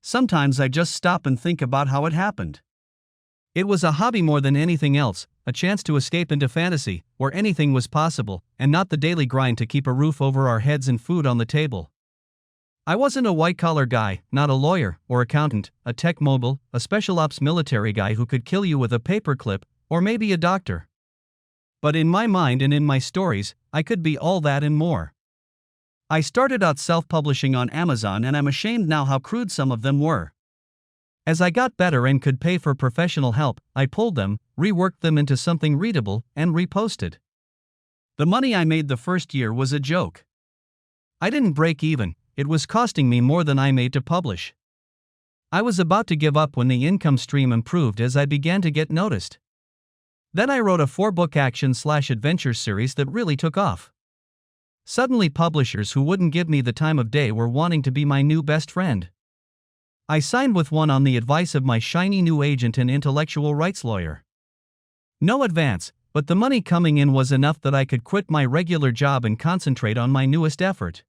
Sometimes I just stop and think about how it happened. It was a hobby more than anything else, a chance to escape into fantasy, where anything was possible, and not the daily grind to keep a roof over our heads and food on the table. I wasn't a white-collar guy, not a lawyer, or accountant, a tech mogul, a special ops military guy who could kill you with a paperclip, or maybe a doctor. But in my mind and in my stories, I could be all that and more. I started out self-publishing on Amazon, and I'm ashamed now how crude some of them were. As I got better and could pay for professional help, I pulled them, reworked them into something readable, and reposted. The money I made the first year was a joke. I didn't break even. It was costing me more than I made to publish. I was about to give up when the income stream improved as I began to get noticed. Then I wrote a 4-book action/adventure series that really took off. Suddenly publishers who wouldn't give me the time of day were wanting to be my new best friend. I signed with one on the advice of my shiny new agent and intellectual rights lawyer. No advance, but the money coming in was enough that I could quit my regular job and concentrate on my newest effort.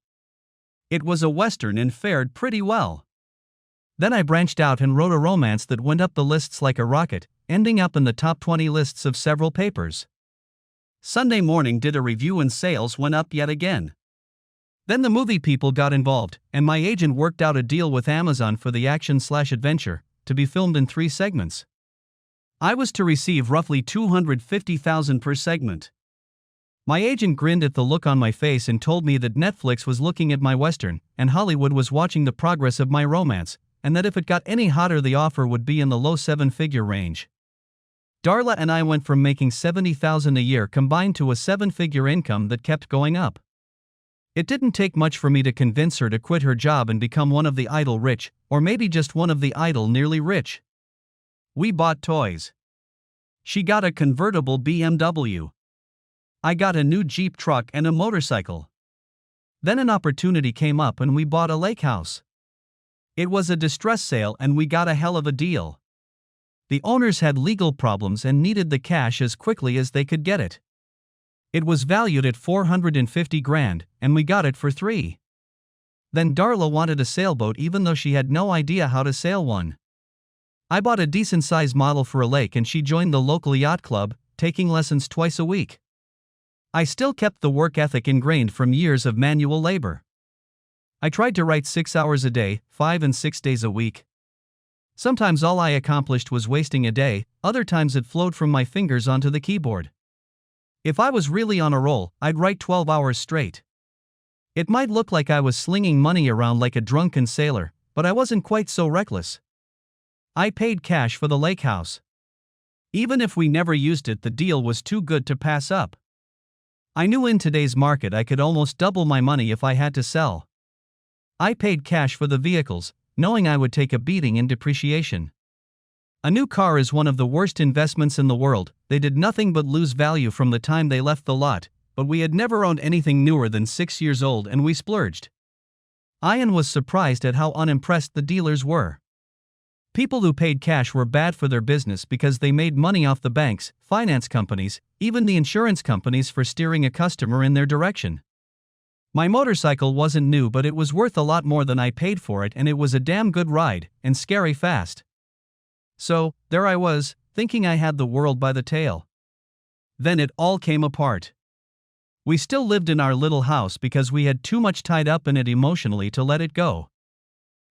It was a Western and fared pretty well. Then I branched out and wrote a romance that went up the lists like a rocket, ending up in the top 20 lists of several papers. Sunday Morning did a review and sales went up yet again. Then the movie people got involved, and my agent worked out a deal with Amazon for the action/adventure, to be filmed in 3 segments. I was to receive roughly $250,000 per segment. My agent grinned at the look on my face and told me that Netflix was looking at my Western, and Hollywood was watching the progress of my romance, and that if it got any hotter the offer would be in the low 7-figure range. Darla and I went from making $70,000 a year combined to a 7-figure income that kept going up. It didn't take much for me to convince her to quit her job and become one of the idle rich, or maybe just one of the idle nearly rich. We bought toys. She got a convertible BMW. I got a new Jeep truck and a motorcycle. Then an opportunity came up and we bought a lake house. It was a distress sale and we got a hell of a deal. The owners had legal problems and needed the cash as quickly as they could get it. It was valued at $450,000, and we got it for $3. Then Darla wanted a sailboat even though she had no idea how to sail one. I bought a decent-sized model for a lake and she joined the local yacht club, taking lessons twice a week. I still kept the work ethic ingrained from years of manual labor. I tried to write 6 hours a day, 5 and 6 days a week. Sometimes all I accomplished was wasting a day, other times it flowed from my fingers onto the keyboard. If I was really on a roll, I'd write 12 hours straight. It might look like I was slinging money around like a drunken sailor, but I wasn't quite so reckless. I paid cash for the lake house. Even if we never used it, the deal was too good to pass up. I knew in today's market I could almost double my money if I had to sell. I paid cash for the vehicles, knowing I would take a beating in depreciation. A new car is one of the worst investments in the world. They did nothing but lose value from the time they left the lot, but we had never owned anything newer than 6 years old and we splurged. Ian was surprised at how unimpressed the dealers were. People who paid cash were bad for their business because they made money off the banks, finance companies, even the insurance companies for steering a customer in their direction. My motorcycle wasn't new, but it was worth a lot more than I paid for it, and it was a damn good ride, and scary fast. So, there I was, thinking I had the world by the tail. Then it all came apart. We still lived in our little house because we had too much tied up in it emotionally to let it go.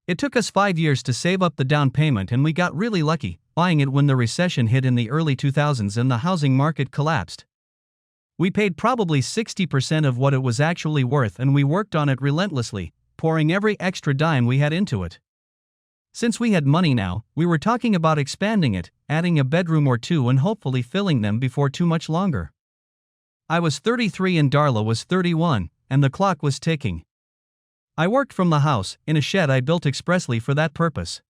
It took us 5 years to save up the down payment, and we got really lucky, buying it when the recession hit in the early 2000s and the housing market collapsed. We paid probably 60% of what it was actually worth, and we worked on it relentlessly, pouring every extra dime we had into it. Since we had money now, we were talking about expanding it, adding a bedroom or 2 and hopefully filling them before too much longer. I was 33 and Darla was 31, and the clock was ticking. I worked from the house, in a shed I built expressly for that purpose.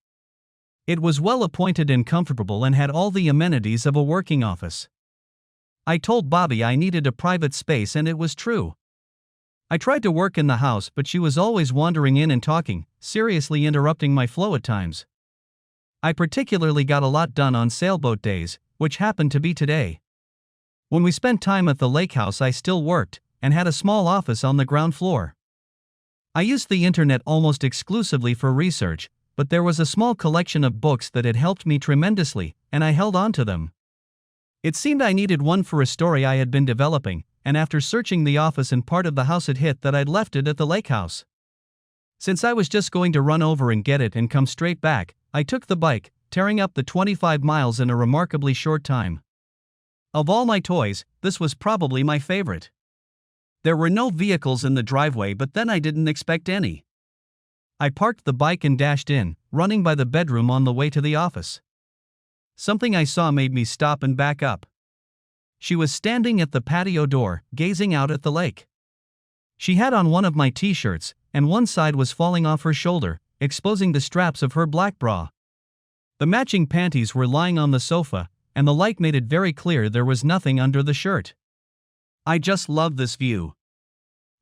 It was well appointed and comfortable and had all the amenities of a working office. I told Bobby I needed a private space, and it was true. I tried to work in the house, but she was always wandering in and talking, seriously interrupting my flow at times. I particularly got a lot done on sailboat days, which happened to be today. When we spent time at the lake house, I still worked, and had a small office on the ground floor. I used the internet almost exclusively for research, but there was a small collection of books that had helped me tremendously, and I held on to them. It seemed I needed one for a story I had been developing, and after searching the office and part of the house it hit that I'd left it at the lake house. Since I was just going to run over and get it and come straight back, I took the bike, tearing up the 25 miles in a remarkably short time. Of all my toys, this was probably my favorite. There were no vehicles in the driveway, but then I didn't expect any. I parked the bike and dashed in, running by the bedroom on the way to the office. Something I saw made me stop and back up. She was standing at the patio door, gazing out at the lake. She had on one of my t-shirts, and one side was falling off her shoulder, exposing the straps of her black bra. The matching panties were lying on the sofa, and the light made it very clear there was nothing under the shirt. I just loved this view.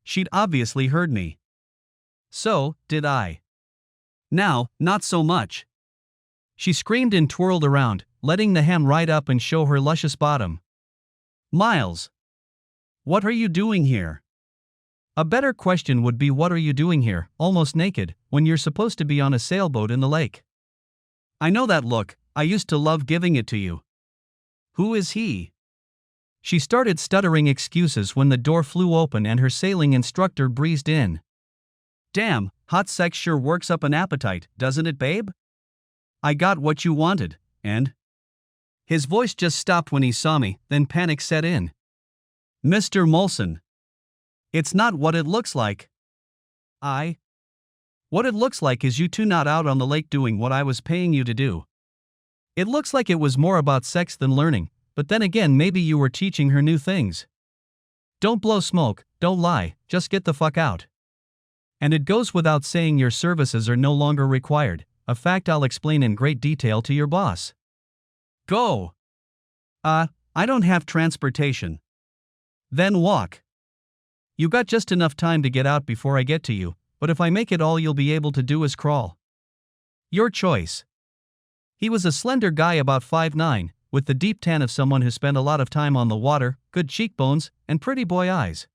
She'd obviously heard me. So, did I. Now, not so much. She screamed and twirled around, letting the ham right up and show her luscious bottom. Miles. What are you doing here? A better question would be, what are you doing here, almost naked, when you're supposed to be on a sailboat in the lake? I know that look, I used to love giving it to you. Who is he? She started stuttering excuses when the door flew open and her sailing instructor breezed in. Damn, hot sex sure works up an appetite, doesn't it, babe? I got what you wanted, and? His voice just stopped when he saw me, then panic set in. Mr. Molson. It's not what it looks like. What it looks like is you two not out on the lake doing what I was paying you to do. It looks like it was more about sex than learning, but then again maybe you were teaching her new things. Don't blow smoke, don't lie, just get the fuck out. And it goes without saying your services are no longer required, a fact I'll explain in great detail to your boss. Go. I don't have transportation. Then walk. You got just enough time to get out before I get to you, but if I make it, all you'll be able to do is crawl. Your choice. He was a slender guy about 5'9", with the deep tan of someone who spent a lot of time on the water, good cheekbones, and pretty boy eyes.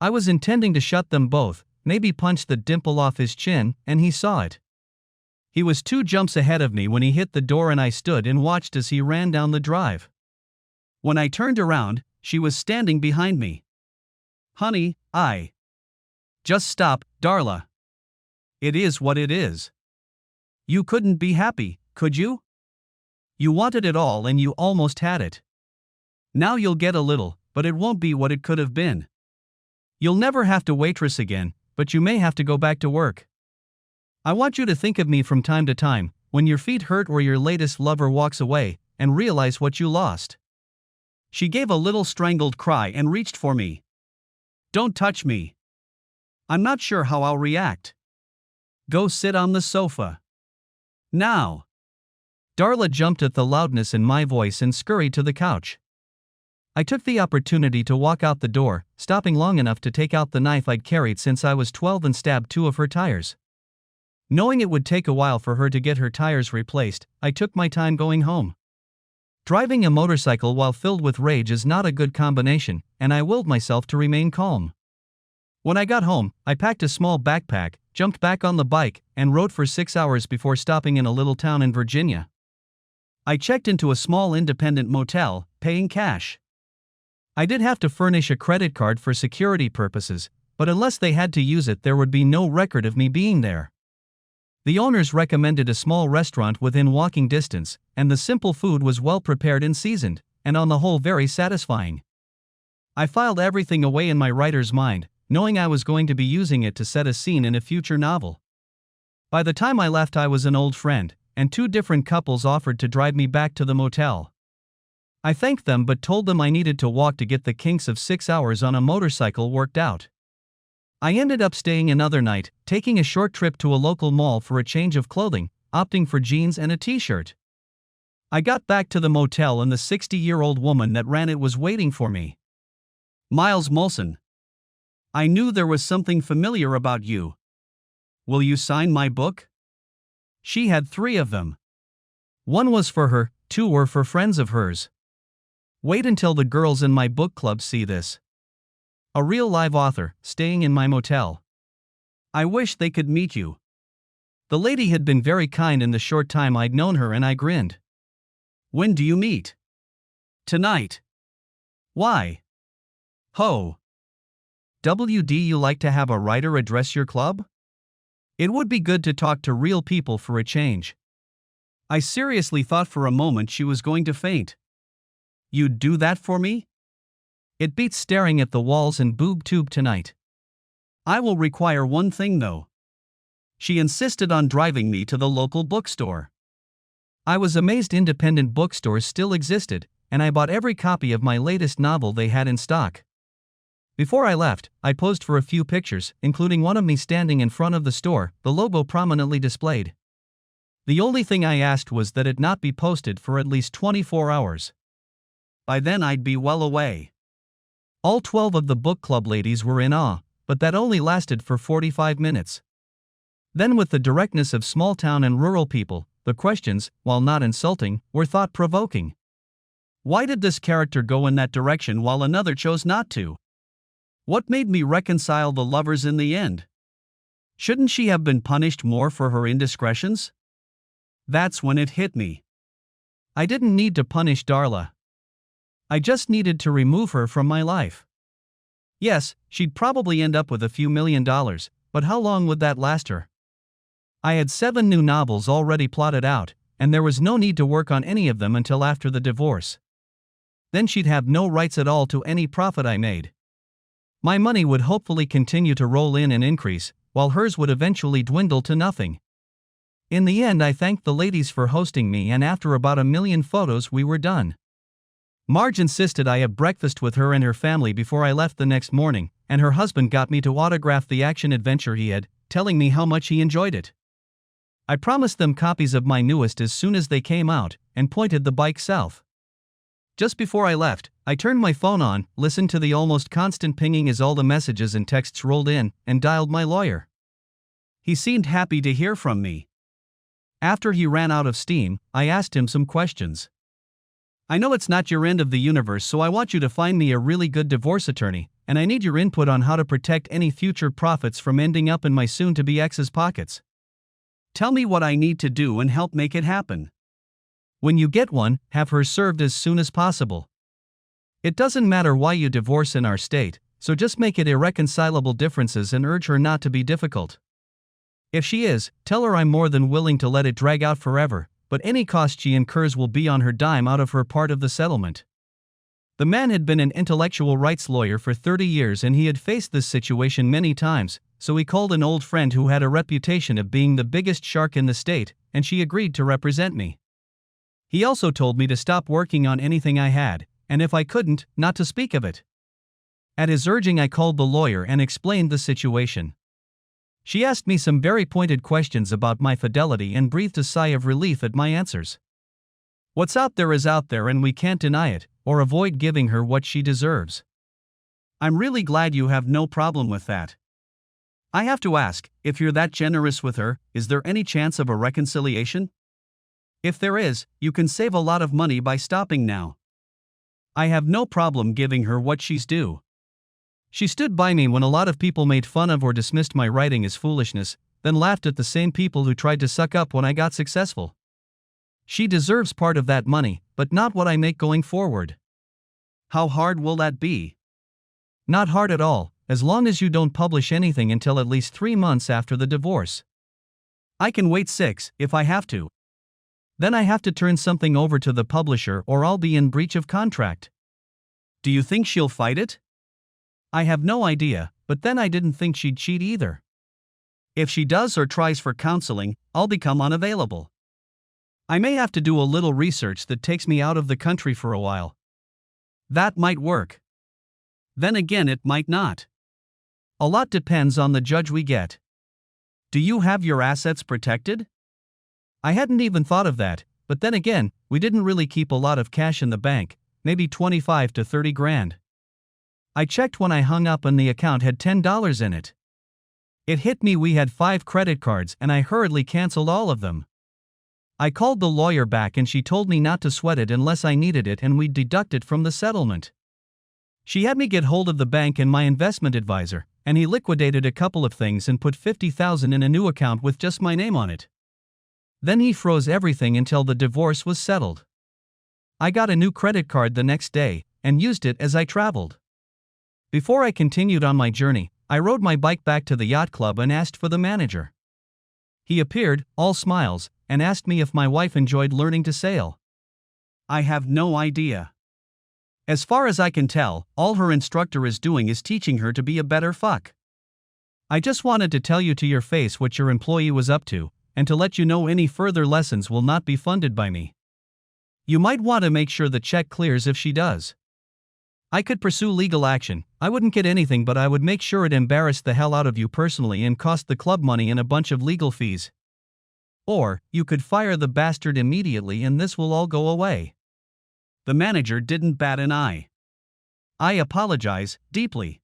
I was intending to shut them both, maybe punch the dimple off his chin, and he saw it. He was 2 jumps ahead of me when he hit the door, and I stood and watched as he ran down the drive. When I turned around, she was standing behind me. Honey, Just stop, Darla. It is what it is. You couldn't be happy, could you? You wanted it all and you almost had it. Now you'll get a little, but it won't be what it could have been. You'll never have to waitress again, but you may have to go back to work. I want you to think of me from time to time, when your feet hurt or your latest lover walks away, and realize what you lost. She gave a little strangled cry and reached for me. Don't touch me. I'm not sure how I'll react. Go sit on the sofa. Now. Darla jumped at the loudness in my voice and scurried to the couch. I took the opportunity to walk out the door, stopping long enough to take out the knife I'd carried since I was 12 and stab 2 of her tires. Knowing it would take a while for her to get her tires replaced, I took my time going home. Driving a motorcycle while filled with rage is not a good combination, and I willed myself to remain calm. When I got home, I packed a small backpack, jumped back on the bike, and rode for 6 hours before stopping in a little town in Virginia. I checked into a small independent motel, paying cash. I did have to furnish a credit card for security purposes, but unless they had to use it, there would be no record of me being there. The owners recommended a small restaurant within walking distance, and the simple food was well prepared and seasoned, and on the whole very satisfying. I filed everything away in my writer's mind, knowing I was going to be using it to set a scene in a future novel. By the time I left, I was an old friend, and 2 different couples offered to drive me back to the motel. I thanked them but told them I needed to walk to get the kinks of 6 hours on a motorcycle worked out. I ended up staying another night, taking a short trip to a local mall for a change of clothing, opting for jeans and a t-shirt. I got back to the motel and the 60-year-old woman that ran it was waiting for me. Miles Molson. I knew there was something familiar about you. Will you sign my book? She had 3 of them. 1 was for her, 2 were for friends of hers. Wait until the girls in my book club see this. A real live author, staying in my motel. I wish they could meet you. The lady had been very kind in the short time I'd known her, and I grinned. "When do you meet?" "Tonight." "Why?" "Ho. WD, you like to have a writer address your club? It would be good to talk to real people for a change." I seriously thought for a moment she was going to faint. "You'd do that for me?" "It beats staring at the walls and boob tube tonight." "I will require one thing though." She insisted on driving me to the local bookstore. I was amazed independent bookstores still existed, and I bought every copy of my latest novel they had in stock. Before I left, I posed for a few pictures, including one of me standing in front of the store, the logo prominently displayed. The only thing I asked was that it not be posted for at least 24 hours. By then I'd be well away. All 12 of the book club ladies were in awe, but that only lasted for 45 minutes. Then, with the directness of small town and rural people, the questions, while not insulting, were thought-provoking. Why did this character go in that direction while another chose not to? What made me reconcile the lovers in the end? Shouldn't she have been punished more for her indiscretions? That's when it hit me. I didn't need to punish Darla. I just needed to remove her from my life. Yes, she'd probably end up with a few $1 million, but how long would that last her? I had 7 new novels already plotted out, and there was no need to work on any of them until after the divorce. Then she'd have no rights at all to any profit I made. My money would hopefully continue to roll in and increase, while hers would eventually dwindle to nothing. In the end, I thanked the ladies for hosting me, and after about 1 million photos we were done. Marge insisted I have breakfast with her and her family before I left the next morning, and her husband got me to autograph the action-adventure he had, telling me how much he enjoyed it. I promised them copies of my newest as soon as they came out, and pointed the bike south. Just before I left, I turned my phone on, listened to the almost constant pinging as all the messages and texts rolled in, and dialed my lawyer. He seemed happy to hear from me. After he ran out of steam, I asked him some questions. "I know it's not your end of the universe, so I want you to find me a really good divorce attorney, and I need your input on how to protect any future profits from ending up in my soon-to-be ex's pockets. Tell me what I need to do and help make it happen. When you get one, have her served as soon as possible. It doesn't matter why you divorce in our state, so just make it irreconcilable differences and urge her not to be difficult. If she is, tell her I'm more than willing to let it drag out forever, but any cost she incurs will be on her dime out of her part of the settlement." The man had been an intellectual rights lawyer for 30 years, and he had faced this situation many times, so he called an old friend who had a reputation of being the biggest shark in the state, and she agreed to represent me. He also told me to stop working on anything I had, and if I couldn't, not to speak of it. At his urging, I called the lawyer and explained the situation. She asked me some very pointed questions about my fidelity and breathed a sigh of relief at my answers. What's out there is out there, and we can't deny it, or avoid giving her what she deserves. I'm really glad you have no problem with that. I have to ask, if you're that generous with her, is there any chance of a reconciliation? If there is, you can save a lot of money by stopping now. I have no problem giving her what she's due. She stood by me when a lot of people made fun of or dismissed my writing as foolishness, then laughed at the same people who tried to suck up when I got successful. She deserves part of that money, but not what I make going forward. How hard will that be? Not hard at all, as long as you don't publish anything until at least 3 months after the divorce. I can wait 6, if I have to. Then I have to turn something over to the publisher or I'll be in breach of contract. Do you think she'll fight it? I have no idea, but then I didn't think she'd cheat either. If she does or tries for counseling, I'll become unavailable. I may have to do a little research that takes me out of the country for a while. That might work. Then again, it might not. A lot depends on the judge we get. Do you have your assets protected? I hadn't even thought of that, but then again, we didn't really keep a lot of cash in the bank, maybe 25 to 30 grand. I checked when I hung up and the account had $10 in it. It hit me we had 5 credit cards and I hurriedly canceled all of them. I called the lawyer back and she told me not to sweat it unless I needed it and we'd deduct it from the settlement. She had me get hold of the bank and my investment advisor, and he liquidated a couple of things and put 50,000 in a new account with just my name on it. Then he froze everything until the divorce was settled. I got a new credit card the next day, and used it as I traveled. Before I continued on my journey, I rode my bike back to the yacht club and asked for the manager. He appeared, all smiles, and asked me if my wife enjoyed learning to sail. I have no idea. As far as I can tell, all her instructor is doing is teaching her to be a better fuck. I just wanted to tell you to your face what your employee was up to, and to let you know any further lessons will not be funded by me. You might want to make sure the check clears if she does. I could pursue legal action. I wouldn't get anything, but I would make sure it embarrassed the hell out of you personally and cost the club money and a bunch of legal fees. Or, you could fire the bastard immediately and this will all go away. The manager didn't bat an eye. I apologize, deeply.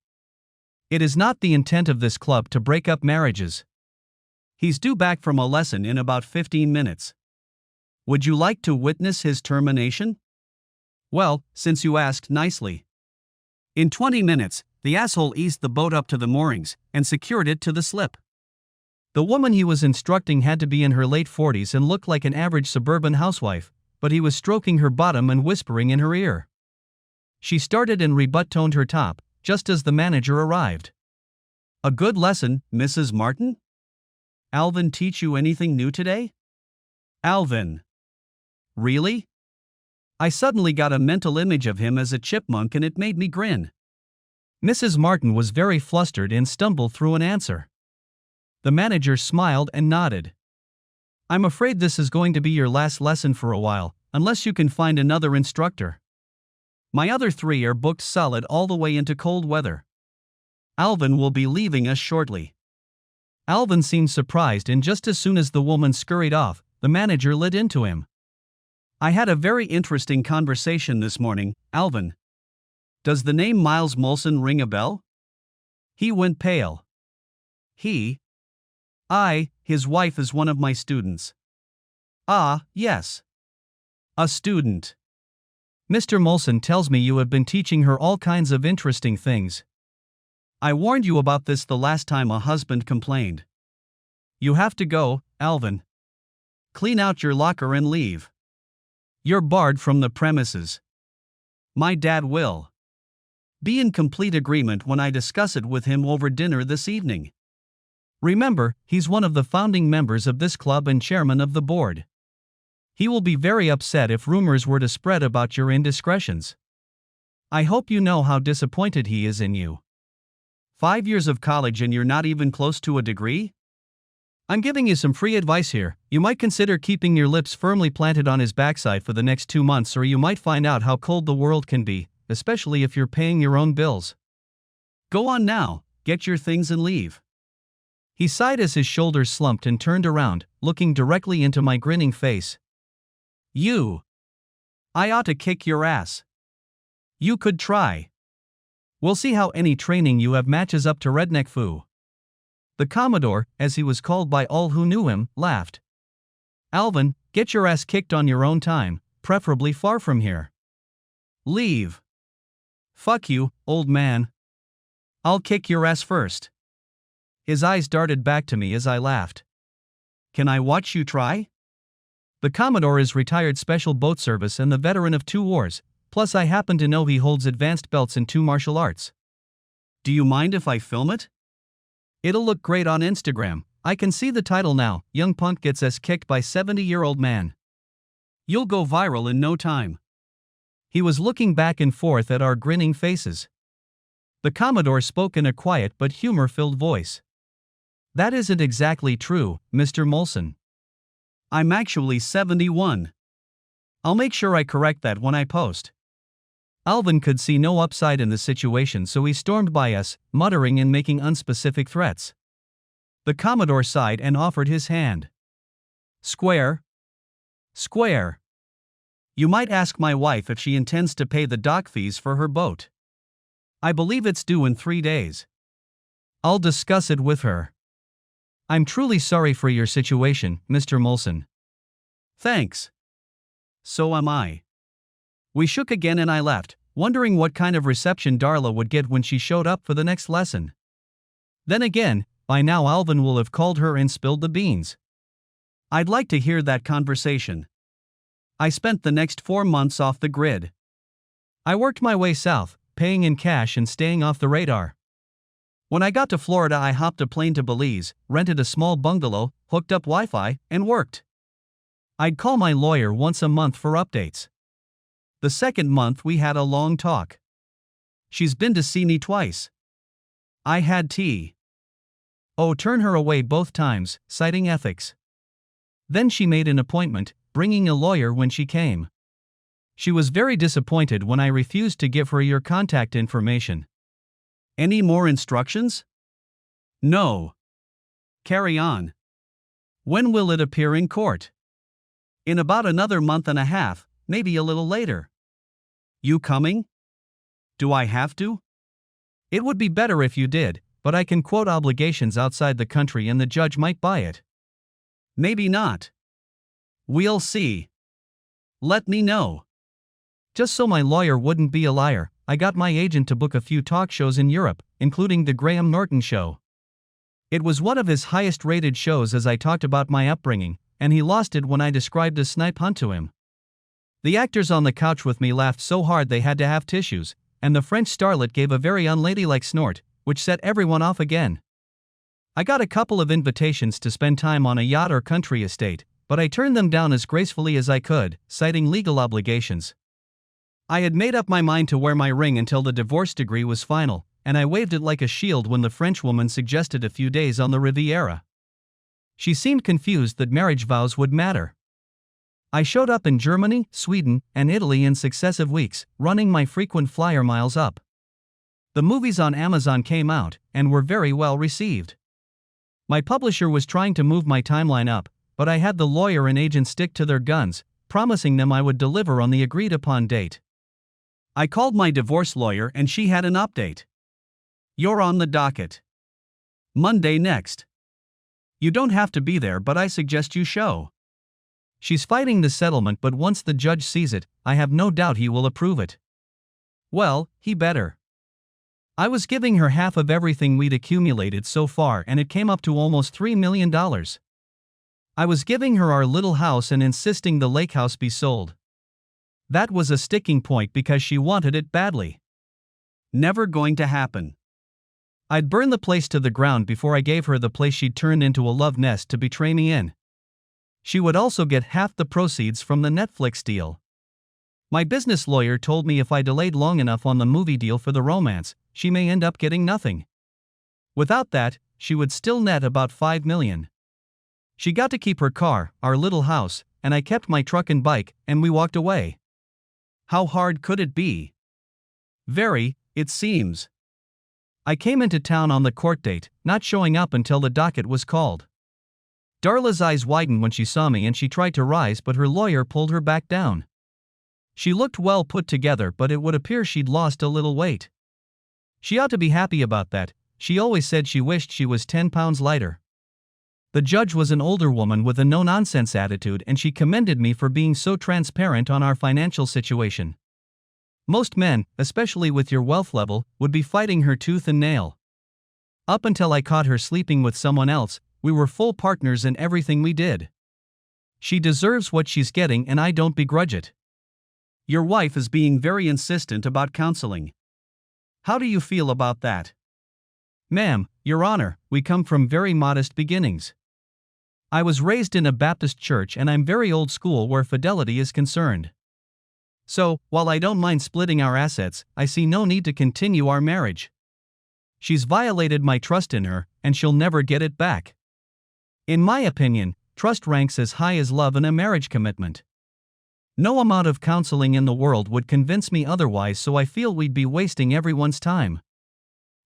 It is not the intent of this club to break up marriages. He's due back from a lesson in about 15 minutes. Would you like to witness his termination? Well, since you asked nicely. In 20 minutes, the asshole eased the boat up to the moorings and secured it to the slip. The woman he was instructing had to be in her late 40s and looked like an average suburban housewife, but he was stroking her bottom and whispering in her ear. She started and rebut-toned her top, just as the manager arrived. A good lesson, Mrs. Martin? Alvin teach you anything new today? Alvin. Really? I suddenly got a mental image of him as a chipmunk and it made me grin. Mrs. Martin was very flustered and stumbled through an answer. The manager smiled and nodded. I'm afraid this is going to be your last lesson for a while, unless you can find another instructor. My other 3 are booked solid all the way into cold weather. Alvin will be leaving us shortly. Alvin seemed surprised, and just as soon as the woman scurried off, the manager lit into him. I had a very interesting conversation this morning, Alvin. Does the name Miles Molson ring a bell? He went pale. His wife is one of my students. Ah, yes. A student. Mr. Molson tells me you have been teaching her all kinds of interesting things. I warned you about this the last time a husband complained. You have to go, Alvin. Clean out your locker and leave. You're barred from the premises. My dad will be in complete agreement when I discuss it with him over dinner this evening. Remember, he's one of the founding members of this club and chairman of the board. He will be very upset if rumors were to spread about your indiscretions. I hope you know how disappointed he is in you. 5 years of college and you're not even close to a degree? I'm giving you some free advice here. You might consider keeping your lips firmly planted on his backside for the next 2 months, or you might find out how cold the world can be, especially if you're paying your own bills. Go on now, get your things and leave. He sighed as his shoulders slumped and turned around, looking directly into my grinning face. I ought to kick your ass. You could try. We'll see how any training you have matches up to redneck foo. The Commodore, as he was called by all who knew him, laughed. Alvin, get your ass kicked on your own time, preferably far from here. Leave. Fuck you, old man. I'll kick your ass first. His eyes darted back to me as I laughed. Can I watch you try? The Commodore is retired Special Boat Service and the veteran of 2 wars, plus I happen to know he holds advanced belts in 2 martial arts. Do you mind if I film it? It'll look great on Instagram. I can see the title now, Young Punk Gets Ass Kicked by 70-year-old Man. You'll go viral in no time. He was looking back and forth at our grinning faces. The Commodore spoke in a quiet but humor-filled voice. That isn't exactly true, Mr. Molson. I'm actually 71. I'll make sure I correct that when I post. Alvin could see no upside in the situation, so he stormed by us, muttering and making unspecific threats. The Commodore sighed and offered his hand. Square. Square. You might ask my wife if she intends to pay the dock fees for her boat. I believe it's due in 3 days. I'll discuss it with her. I'm truly sorry for your situation, Mr. Molson. Thanks. So am I. We shook again and I left, wondering what kind of reception Darla would get when she showed up for the next lesson. Then again, by now Alvin will have called her and spilled the beans. I'd like to hear that conversation. I spent the next 4 months off the grid. I worked my way south, paying in cash and staying off the radar. When I got to Florida, I hopped a plane to Belize, rented a small bungalow, hooked up Wi-Fi, and worked. I'd call my lawyer once a month for updates. The second month we had a long talk. She's been to see me twice. I had tea. Oh, turn her away both times, citing ethics. Then she made an appointment, bringing a lawyer when she came. She was very disappointed when I refused to give her your contact information. Any more instructions? No. Carry on. When will it appear in court? In about another month and a half, maybe a little later. You coming? Do I have to? It would be better if you did, but I can quote obligations outside the country and the judge might buy it. Maybe not. We'll see. Let me know. Just so my lawyer wouldn't be a liar, I got my agent to book a few talk shows in Europe, including the Graham Norton show. It was one of his highest-rated shows as I talked about my upbringing, and he lost it when I described a snipe hunt to him. The actors on the couch with me laughed so hard they had to have tissues, and the French starlet gave a very unladylike snort, which set everyone off again. I got a couple of invitations to spend time on a yacht or country estate, but I turned them down as gracefully as I could, citing legal obligations. I had made up my mind to wear my ring until the divorce decree was final, and I waved it like a shield when the Frenchwoman suggested a few days on the Riviera. She seemed confused that marriage vows would matter. I showed up in Germany, Sweden, and Italy in successive weeks, running my frequent flyer miles up. The movies on Amazon came out, and were very well received. My publisher was trying to move my timeline up, but I had the lawyer and agent stick to their guns, promising them I would deliver on the agreed-upon date. I called my divorce lawyer and she had an update. You're on the docket. Monday next. You don't have to be there, but I suggest you show. She's fighting the settlement, but once the judge sees it, I have no doubt he will approve it. Well, he better. I was giving her half of everything we'd accumulated so far and it came up to almost $3 million. I was giving her our little house and insisting the lake house be sold. That was a sticking point because she wanted it badly. Never going to happen. I'd burn the place to the ground before I gave her the place she'd turned into a love nest to betray me in. She would also get half the proceeds from the Netflix deal. My business lawyer told me if I delayed long enough on the movie deal for the romance, she may end up getting nothing. Without that, she would still net about $5 million. She got to keep her car, our little house, and I kept my truck and bike, and we walked away. How hard could it be? Very, it seems. I came into town on the court date, not showing up until the docket was called. Darla's eyes widened when she saw me and she tried to rise, but her lawyer pulled her back down. She looked well put together, but it would appear she'd lost a little weight. She ought to be happy about that. She always said she wished she was 10 pounds lighter. The judge was an older woman with a no-nonsense attitude, and she commended me for being so transparent on our financial situation. Most men, especially with your wealth level, would be fighting her tooth and nail. Up until I caught her sleeping with someone else, we were full partners in everything we did. She deserves what she's getting and I don't begrudge it. Your wife is being very insistent about counseling. How do you feel about that? Ma'am, Your Honor, we come from very modest beginnings. I was raised in a Baptist church and I'm very old school where fidelity is concerned. So, while I don't mind splitting our assets, I see no need to continue our marriage. She's violated my trust in her, and she'll never get it back. In my opinion, trust ranks as high as love in a marriage commitment. No amount of counseling in the world would convince me otherwise, so I feel we'd be wasting everyone's time.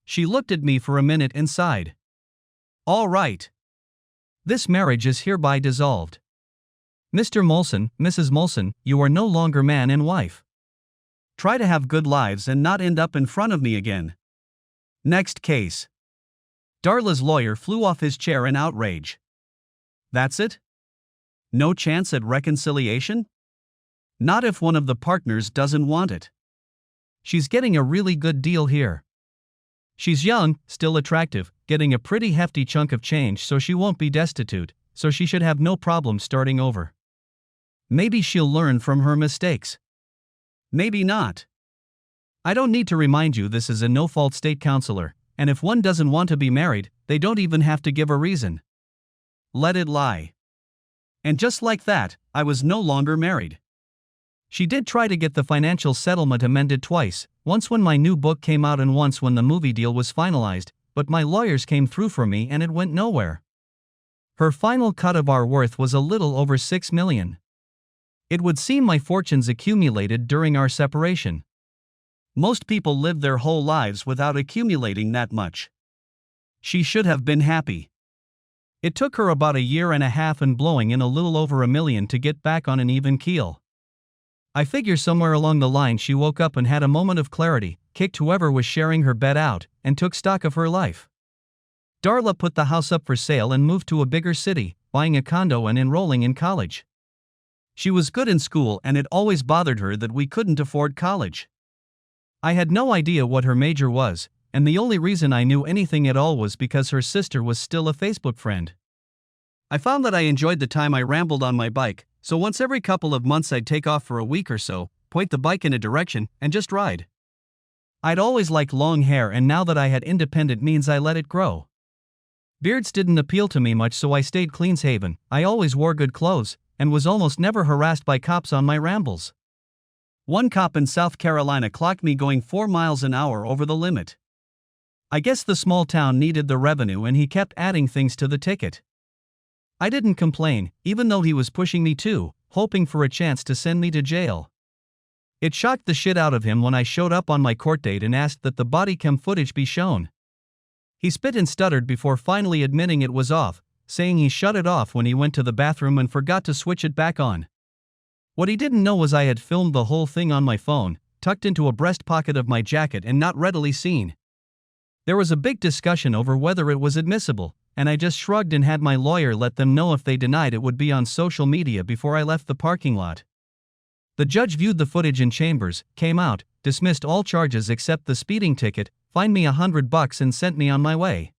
She looked at me for a minute and sighed. All right. This marriage is hereby dissolved. Mr. Molson, Mrs. Molson, you are no longer man and wife. Try to have good lives and not end up in front of me again. Next case. Darla's lawyer flew off his chair in outrage. That's it? No chance at reconciliation? Not if one of the partners doesn't want it. She's getting a really good deal here. She's young, still attractive, getting a pretty hefty chunk of change so she won't be destitute, so she should have no problem starting over. Maybe she'll learn from her mistakes. Maybe not. I don't need to remind you this is a no-fault state counselor, and if one doesn't want to be married, they don't even have to give a reason. Let it lie. And just like that, I was no longer married. She did try to get the financial settlement amended twice, once when my new book came out and once when the movie deal was finalized, but my lawyers came through for me and it went nowhere. Her final cut of our worth was a little over $6 million. It would seem my fortunes accumulated during our separation. Most people live their whole lives without accumulating that much. She should have been happy. It took her about a year and a half and blowing in a little over $1 million to get back on an even keel. I figure somewhere along the line she woke up and had a moment of clarity, kicked whoever was sharing her bed out, and took stock of her life. Darla put the house up for sale and moved to a bigger city, buying a condo and enrolling in college. She was good in school and it always bothered her that we couldn't afford college. I had no idea what her major was, and the only reason I knew anything at all was because her sister was still a Facebook friend. I found that I enjoyed the time I rambled on my bike, so once every couple of months I'd take off for a week or so, point the bike in a direction, and just ride. I'd always liked long hair and now that I had independent means I let it grow. Beards didn't appeal to me much so I stayed clean-shaven, I always wore good clothes, and was almost never harassed by cops on my rambles. One cop in South Carolina clocked me going 4 miles an hour over the limit. I guess the small town needed the revenue and he kept adding things to the ticket. I didn't complain, even though he was pushing me too, hoping for a chance to send me to jail. It shocked the shit out of him when I showed up on my court date and asked that the body cam footage be shown. He spit and stuttered before finally admitting it was off, saying he shut it off when he went to the bathroom and forgot to switch it back on. What he didn't know was I had filmed the whole thing on my phone, tucked into a breast pocket of my jacket and not readily seen. There was a big discussion over whether it was admissible, and I just shrugged and had my lawyer let them know if they denied it would be on social media before I left the parking lot. The judge viewed the footage in chambers, came out, dismissed all charges except the speeding ticket, fined me $100 and sent me on my way.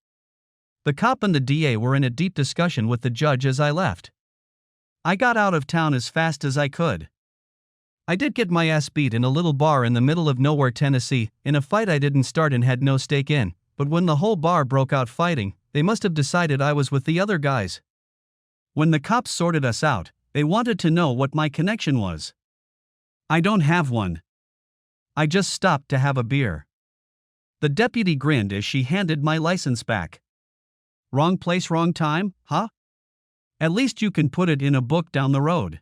The cop and the DA were in a deep discussion with the judge as I left. I got out of town as fast as I could. I did get my ass beat in a little bar in the middle of nowhere, Tennessee, in a fight I didn't start and had no stake in, but when the whole bar broke out fighting, they must have decided I was with the other guys. When the cops sorted us out, they wanted to know what my connection was. I don't have one. I just stopped to have a beer. The deputy grinned as she handed my license back. Wrong place, wrong time, huh? At least you can put it in a book down the road.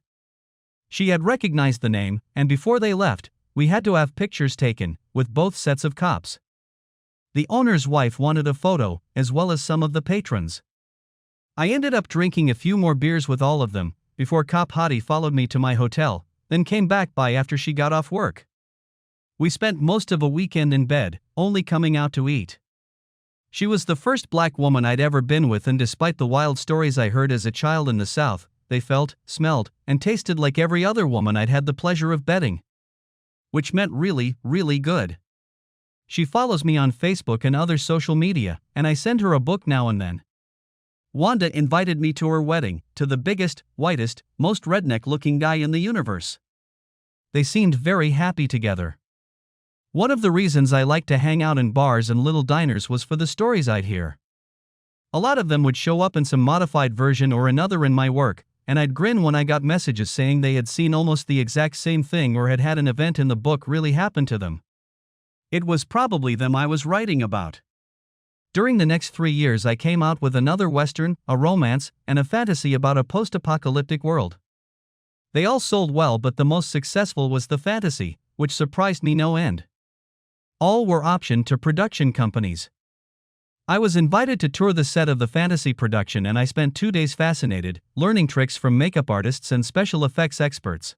She had recognized the name, and before they left, we had to have pictures taken, with both sets of cops. The owner's wife wanted a photo, as well as some of the patrons. I ended up drinking a few more beers with all of them, before Cop Hottie followed me to my hotel, then came back by after she got off work. We spent most of a weekend in bed, only coming out to eat. She was the first black woman I'd ever been with, and despite the wild stories I heard as a child in the South, they felt, smelled, and tasted like every other woman I'd had the pleasure of bedding. Which meant really, really good. She follows me on Facebook and other social media, and I send her a book now and then. Wanda invited me to her wedding, to the biggest, whitest, most redneck-looking guy in the universe. They seemed very happy together. One of the reasons I liked to hang out in bars and little diners was for the stories I'd hear. A lot of them would show up in some modified version or another in my work, and I'd grin when I got messages saying they had seen almost the exact same thing or had had an event in the book really happen to them. It was probably them I was writing about. During the next 3 years I came out with another Western, a romance, and a fantasy about a post-apocalyptic world. They all sold well, but the most successful was the fantasy, which surprised me no end. All were optioned to production companies. I was invited to tour the set of the fantasy production and I spent 2 days fascinated, learning tricks from makeup artists and special effects experts.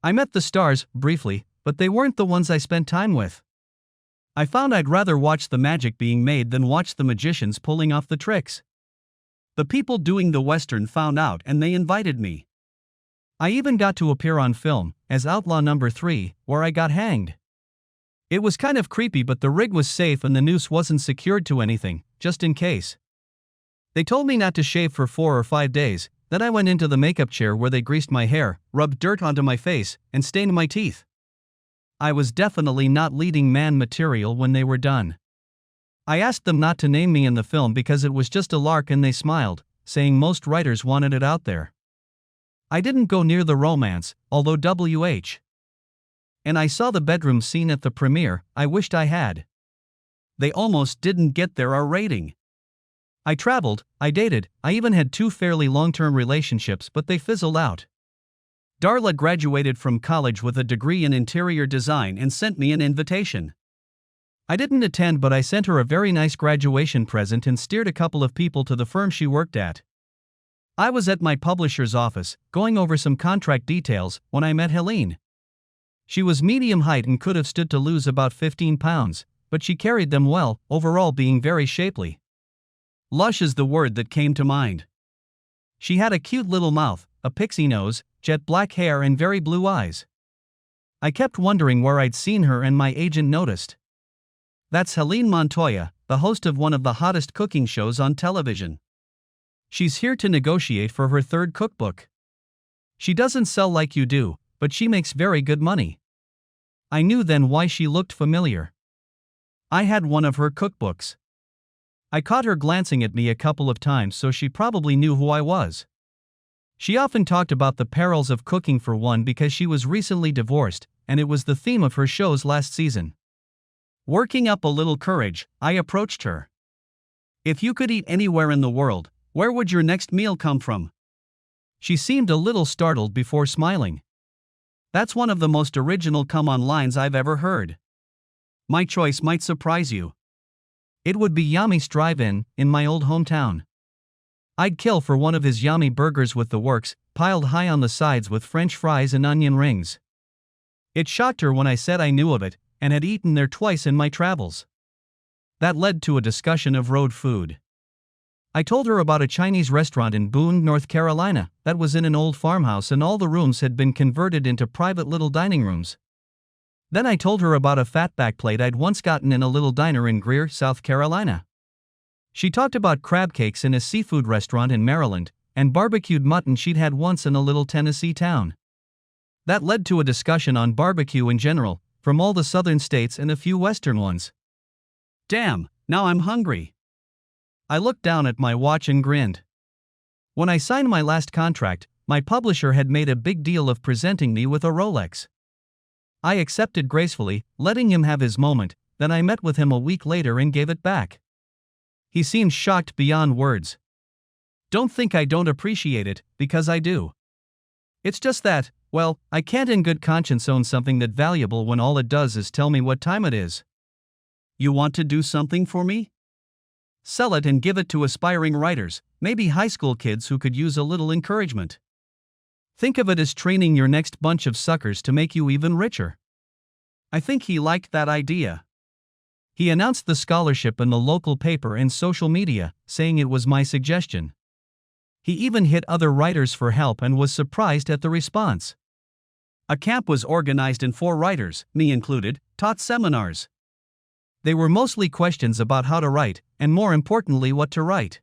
I met the stars, briefly, but they weren't the ones I spent time with. I found I'd rather watch the magic being made than watch the magicians pulling off the tricks. The people doing the Western found out and they invited me. I even got to appear on film, as Outlaw Number 3, where I got hanged. It was kind of creepy, but the rig was safe and the noose wasn't secured to anything, just in case. They told me not to shave for 4 or 5 days, then I went into the makeup chair where they greased my hair, rubbed dirt onto my face, and stained my teeth. I was definitely not leading man material when they were done. I asked them not to name me in the film because it was just a lark and they smiled, saying most writers wanted it out there. I didn't go near the romance, although WH. And I saw the bedroom scene at the premiere, I wished I had. They almost didn't get their R rating. I traveled, I dated, I even had 2 fairly long-term relationships, but they fizzled out. Darla graduated from college with a degree in interior design and sent me an invitation. I didn't attend, but I sent her a very nice graduation present and steered a couple of people to the firm she worked at. I was at my publisher's office, going over some contract details, when I met Helene. She was medium height and could have stood to lose about 15 pounds, but she carried them well, overall being very shapely. Lush is the word that came to mind. She had a cute little mouth, a pixie nose, jet black hair and very blue eyes. I kept wondering where I'd seen her and my agent noticed. That's Helene Montoya, the host of one of the hottest cooking shows on television. She's here to negotiate for her 3rd cookbook. She doesn't sell like you do, but she makes very good money. I knew then why she looked familiar. I had one of her cookbooks. I caught her glancing at me a couple of times, so she probably knew who I was. She often talked about the perils of cooking for one because she was recently divorced, and it was the theme of her shows last season. Working up a little courage, I approached her. If you could eat anywhere in the world, where would your next meal come from? She seemed a little startled before smiling. That's one of the most original come-on lines I've ever heard. My choice might surprise you. It would be Yami's Drive-In, in my old hometown. I'd kill for one of his Yami burgers with the works, piled high on the sides with French fries and onion rings. It shocked her when I said I knew of it, and had eaten there twice in my travels. That led to a discussion of road food. I told her about a Chinese restaurant in Boone, North Carolina, that was in an old farmhouse and all the rooms had been converted into private little dining rooms. Then I told her about a fatback plate I'd once gotten in a little diner in Greer, South Carolina. She talked about crab cakes in a seafood restaurant in Maryland, and barbecued mutton she'd had once in a little Tennessee town. That led to a discussion on barbecue in general, from all the southern states and a few western ones. Damn, now I'm hungry. I looked down at my watch and grinned. When I signed my last contract, my publisher had made a big deal of presenting me with a Rolex. I accepted gracefully, letting him have his moment, then I met with him a week later and gave it back. He seemed shocked beyond words. Don't think I don't appreciate it, because I do. It's just that, well, I can't in good conscience own something that valuable when all it does is tell me what time it is. You want to do something for me? Sell it and give it to aspiring writers, maybe high school kids who could use a little encouragement. Think of it as training your next bunch of suckers to make you even richer. I think he liked that idea. He announced the scholarship in the local paper and social media, saying it was my suggestion. He even hit other writers for help and was surprised at the response. A camp was organized and 4 writers, me included, taught seminars. They were mostly questions about how to write, and more importantly what to write.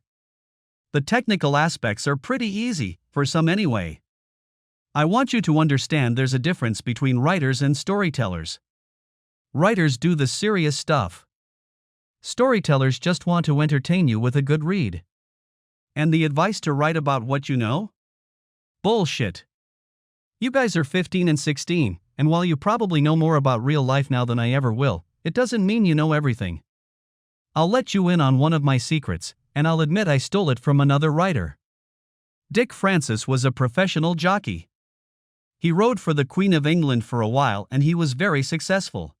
The technical aspects are pretty easy, for some anyway. I want you to understand there's a difference between writers and storytellers. Writers do the serious stuff. Storytellers just want to entertain you with a good read. And the advice to write about what you know? Bullshit. You guys are 15 and 16, and while you probably know more about real life now than I ever will, it doesn't mean you know everything. I'll let you in on one of my secrets, and I'll admit I stole it from another writer. Dick Francis was a professional jockey. He rode for the Queen of England for a while and he was very successful.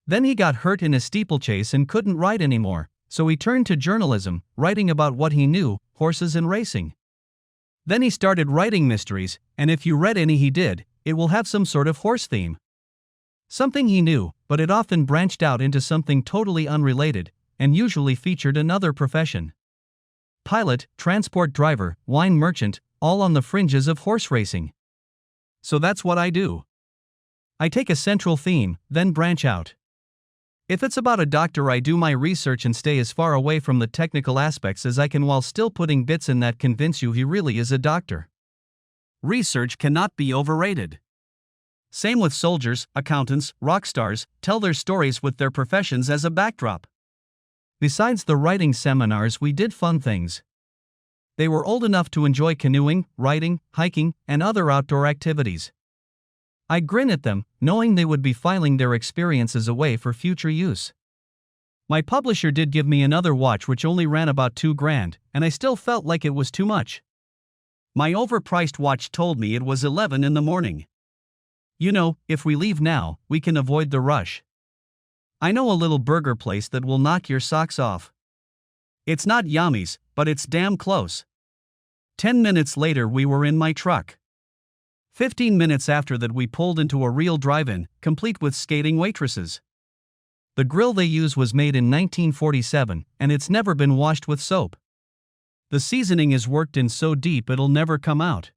Then he got hurt in a steeplechase and couldn't ride anymore, so he turned to journalism, writing about what he knew, horses and racing. Then he started writing mysteries, and if you read any he did, it will have some sort of horse theme. Something he knew, but it often branched out into something totally unrelated, and usually featured another profession. Pilot, transport driver, wine merchant, all on the fringes of horse racing. So that's what I do. I take a central theme, then branch out. If it's about a doctor, I do my research and stay as far away from the technical aspects as I can while still putting bits in that convince you he really is a doctor. Research cannot be overrated. Same with soldiers, accountants, rock stars, tell their stories with their professions as a backdrop. Besides the writing seminars, we did fun things. They were old enough to enjoy canoeing, riding, hiking, and other outdoor activities. I grin at them, knowing they would be filing their experiences away for future use. My publisher did give me another watch which only ran about $2,000, and I still felt like it was too much. My overpriced watch told me it was 11 in the morning. You know, if we leave now, we can avoid the rush. I know a little burger place that will knock your socks off. It's not Yummies, but it's damn close. 10 minutes later we were in my truck. 15 minutes after that we pulled into a real drive-in, complete with skating waitresses. The grill they use was made in 1947, and it's never been washed with soap. The seasoning is worked in so deep it'll never come out.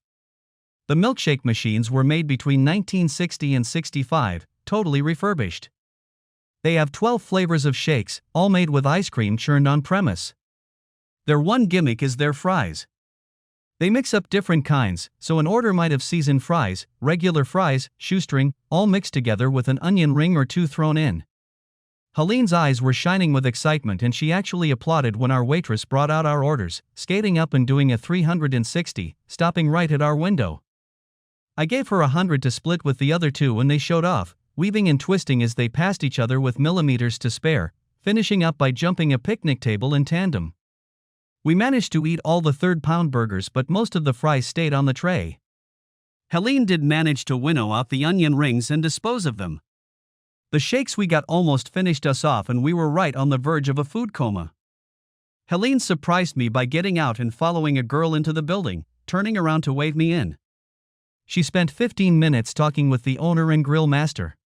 The milkshake machines were made between 1960 and 65, totally refurbished. They have 12 flavors of shakes, all made with ice cream churned on premise. Their one gimmick is their fries. They mix up different kinds, so an order might have seasoned fries, regular fries, shoestring, all mixed together with an onion ring or two thrown in. Helene's eyes were shining with excitement and she actually applauded when our waitress brought out our orders, skating up and doing a 360, stopping right at our window. I gave her 100 to split with the other two and they showed off, weaving and twisting as they passed each other with millimeters to spare, finishing up by jumping a picnic table in tandem. We managed to eat all the third-pound burgers, but most of the fries stayed on the tray. Helene did manage to winnow out the onion rings and dispose of them. The shakes we got almost finished us off and we were right on the verge of a food coma. Helene surprised me by getting out and following a girl into the building, turning around to wave me in. She spent 15 minutes talking with the owner and grill master.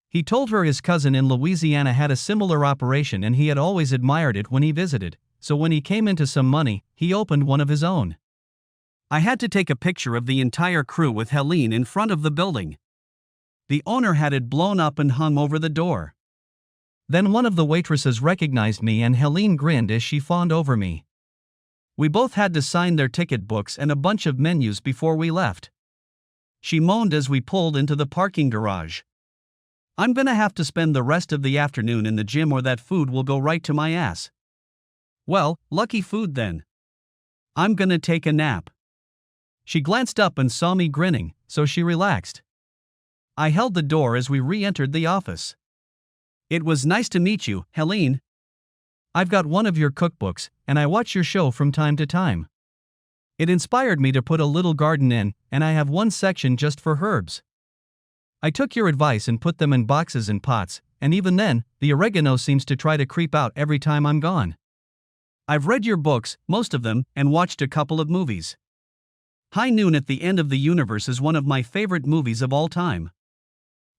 He told her his cousin in Louisiana had a similar operation and he had always admired it when he visited, so when he came into some money, he opened one of his own. I had to take a picture of the entire crew with Helene in front of the building. The owner had it blown up and hung over the door. Then one of the waitresses recognized me and Helene grinned as she fawned over me. We both had to sign their ticket books and a bunch of menus before we left. She moaned as we pulled into the parking garage. I'm gonna have to spend the rest of the afternoon in the gym or that food will go right to my ass. Well, lucky food then. I'm gonna take a nap. She glanced up and saw me grinning, so she relaxed. I held the door as we re-entered the office. It was nice to meet you, Helene. I've got one of your cookbooks, and I watch your show from time to time. It inspired me to put a little garden in, and I have one section just for herbs. I took your advice and put them in boxes and pots, and even then, the oregano seems to try to creep out every time I'm gone. I've read your books, most of them, and watched a couple of movies. High Noon at the End of the Universe is one of my favorite movies of all time.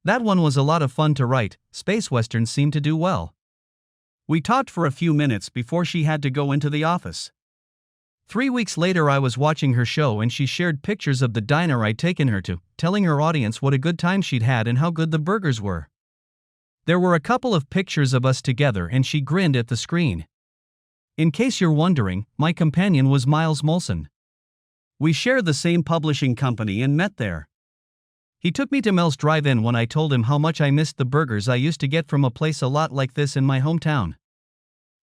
That one was a lot of fun to write. Space westerns seem to do well. We talked for a few minutes before she had to go into the office. 3 weeks later I was watching her show and she shared pictures of the diner I'd taken her to, telling her audience what a good time she'd had and how good the burgers were. There were a couple of pictures of us together and she grinned at the screen. In case you're wondering, my companion was Miles Molson. We share the same publishing company and met there. He took me to Mel's Drive-In when I told him how much I missed the burgers I used to get from a place a lot like this in my hometown.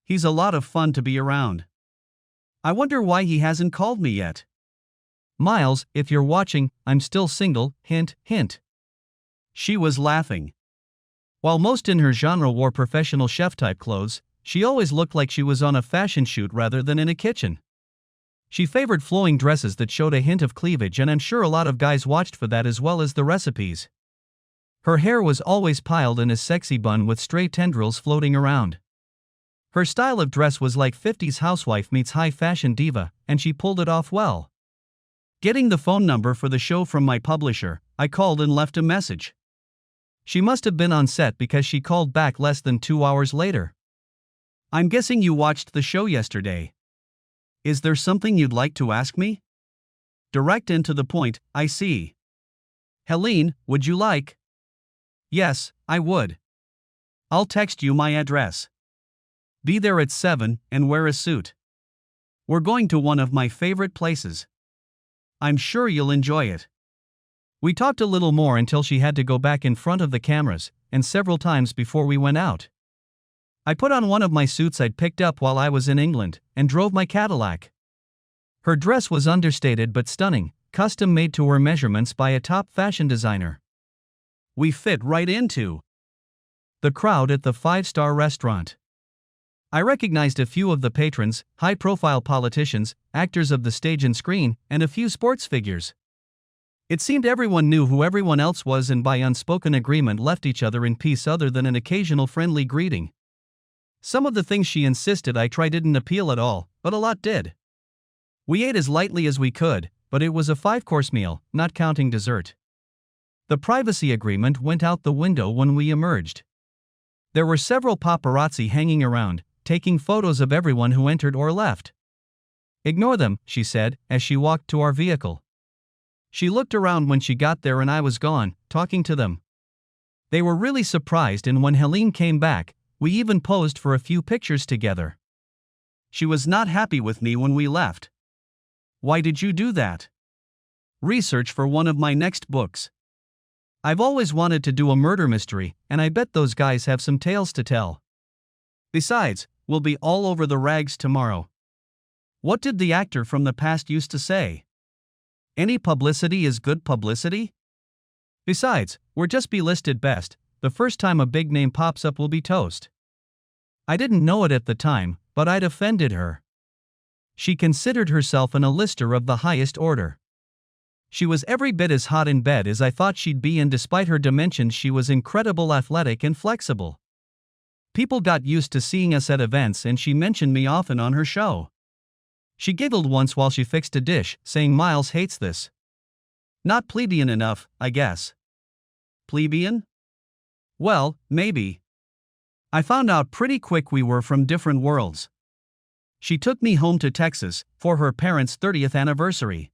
He's a lot of fun to be around. I wonder why he hasn't called me yet. Miles, if you're watching, I'm still single, hint, hint. She was laughing. While most in her genre wore professional chef-type clothes, she always looked like she was on a fashion shoot rather than in a kitchen. She favored flowing dresses that showed a hint of cleavage, and I'm sure a lot of guys watched for that as well as the recipes. Her hair was always piled in a sexy bun with stray tendrils floating around. Her style of dress was like 50s housewife meets high-fashion diva, and she pulled it off well. Getting the phone number for the show from my publisher, I called and left a message. She must have been on set because she called back less than 2 hours later. I'm guessing you watched the show yesterday. Is there something you'd like to ask me? Direct and to the point, I see. Helene, would you like? Yes, I would. I'll text you my address. Be there at 7 and wear a suit. We're going to one of my favorite places. I'm sure you'll enjoy it. We talked a little more until she had to go back in front of the cameras, and several times before we went out. I put on one of my suits I'd picked up while I was in England, and drove my Cadillac. Her dress was understated but stunning, custom made to her measurements by a top fashion designer. We fit right into the crowd at the five-star restaurant. I recognized a few of the patrons, high-profile politicians, actors of the stage and screen, and a few sports figures. It seemed everyone knew who everyone else was and by unspoken agreement left each other in peace other than an occasional friendly greeting. Some of the things she insisted I try didn't appeal at all, but a lot did. We ate as lightly as we could, but it was a 5-course meal, not counting dessert. The privacy agreement went out the window when we emerged. There were several paparazzi hanging around, taking photos of everyone who entered or left. Ignore them, she said, as she walked to our vehicle. She looked around when she got there and I was gone, talking to them. They were really surprised, and when Helene came back, we even posed for a few pictures together. She was not happy with me when we left. Why did you do that? Research for one of my next books. I've always wanted to do a murder mystery, and I bet those guys have some tales to tell. Besides, we'll be all over the rags tomorrow. What did the actor from the past used to say? Any publicity is good publicity? Besides, we're just B-listed best. The first time a big name pops up will be toast. I didn't know it at the time, but I'd offended her. She considered herself an A-lister of the highest order. She was every bit as hot in bed as I thought she'd be, and despite her dimensions she was incredible, athletic and flexible. People got used to seeing us at events and she mentioned me often on her show. She giggled once while she fixed a dish, saying Miles hates this. Not plebeian enough, I guess. Plebeian? Well, maybe. I found out pretty quick we were from different worlds. She took me home to Texas for her parents' 30th anniversary.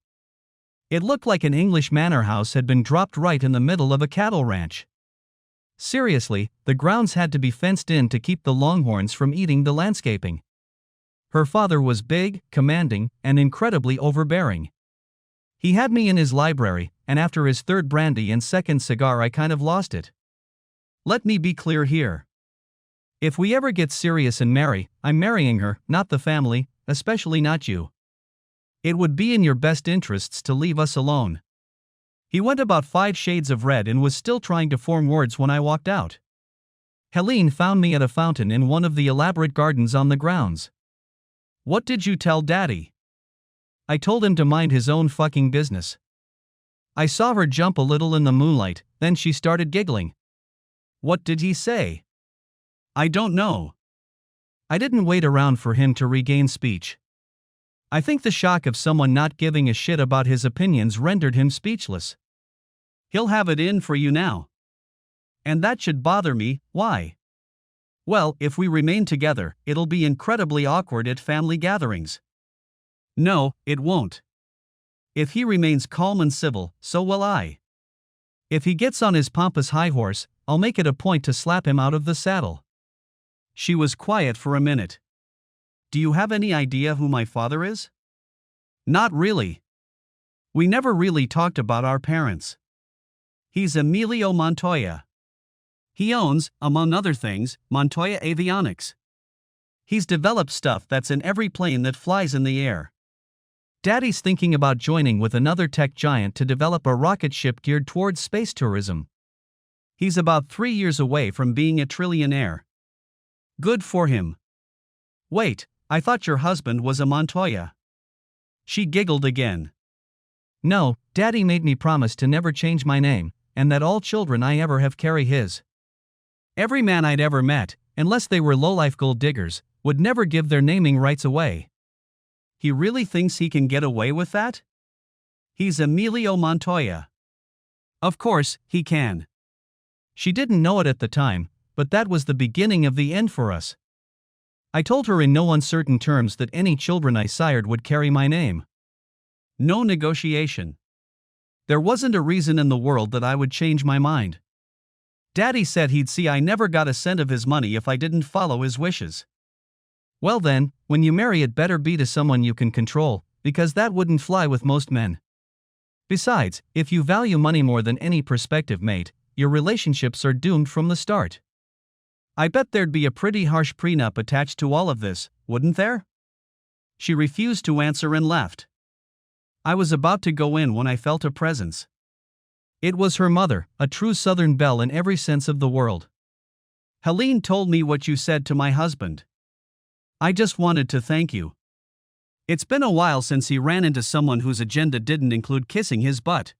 It looked like an English manor house had been dropped right in the middle of a cattle ranch. Seriously, the grounds had to be fenced in to keep the longhorns from eating the landscaping. Her father was big, commanding, and incredibly overbearing. He had me in his library, and after his third brandy and second cigar I kind of lost it. Let me be clear here. If we ever get serious and marry, I'm marrying her, not the family, especially not you. It would be in your best interests to leave us alone. He went about 5 shades of red and was still trying to form words when I walked out. Helene found me at a fountain in one of the elaborate gardens on the grounds. What did you tell Daddy? I told him to mind his own fucking business. I saw her jump a little in the moonlight, then she started giggling. What did he say? I don't know. I didn't wait around for him to regain speech. I think the shock of someone not giving a shit about his opinions rendered him speechless. He'll have it in for you now. And that should bother me. Why? Well, if we remain together, it'll be incredibly awkward at family gatherings. No, it won't. If he remains calm and civil, so will I. If he gets on his pompous high horse, I'll make it a point to slap him out of the saddle. She was quiet for a minute. Do you have any idea who my father is? Not really. We never really talked about our parents. He's Emilio Montoya. He owns, among other things, Montoya Avionics. He's developed stuff that's in every plane that flies in the air. Daddy's thinking about joining with another tech giant to develop a rocket ship geared towards space tourism. He's about 3 years away from being a trillionaire. Good for him. Wait, I thought your husband was a Montoya. She giggled again. No, Daddy made me promise to never change my name, and that all children I ever have carry his. Every man I'd ever met, unless they were lowlife gold diggers, would never give their naming rights away. He really thinks he can get away with that? He's Emilio Montoya. Of course, he can. She didn't know it at the time, but that was the beginning of the end for us. I told her in no uncertain terms that any children I sired would carry my name. No negotiation. There wasn't a reason in the world that I would change my mind. Daddy said he'd see I never got a cent of his money if I didn't follow his wishes. Well then, when you marry it better be to someone you can control, because that wouldn't fly with most men. Besides, if you value money more than any prospective mate, your relationships are doomed from the start. I bet there'd be a pretty harsh prenup attached to all of this, wouldn't there? She refused to answer and left. I was about to go in when I felt a presence. It was her mother, a true Southern belle in every sense of the world. Helene told me what you said to my husband. I just wanted to thank you. It's been a while since he ran into someone whose agenda didn't include kissing his butt.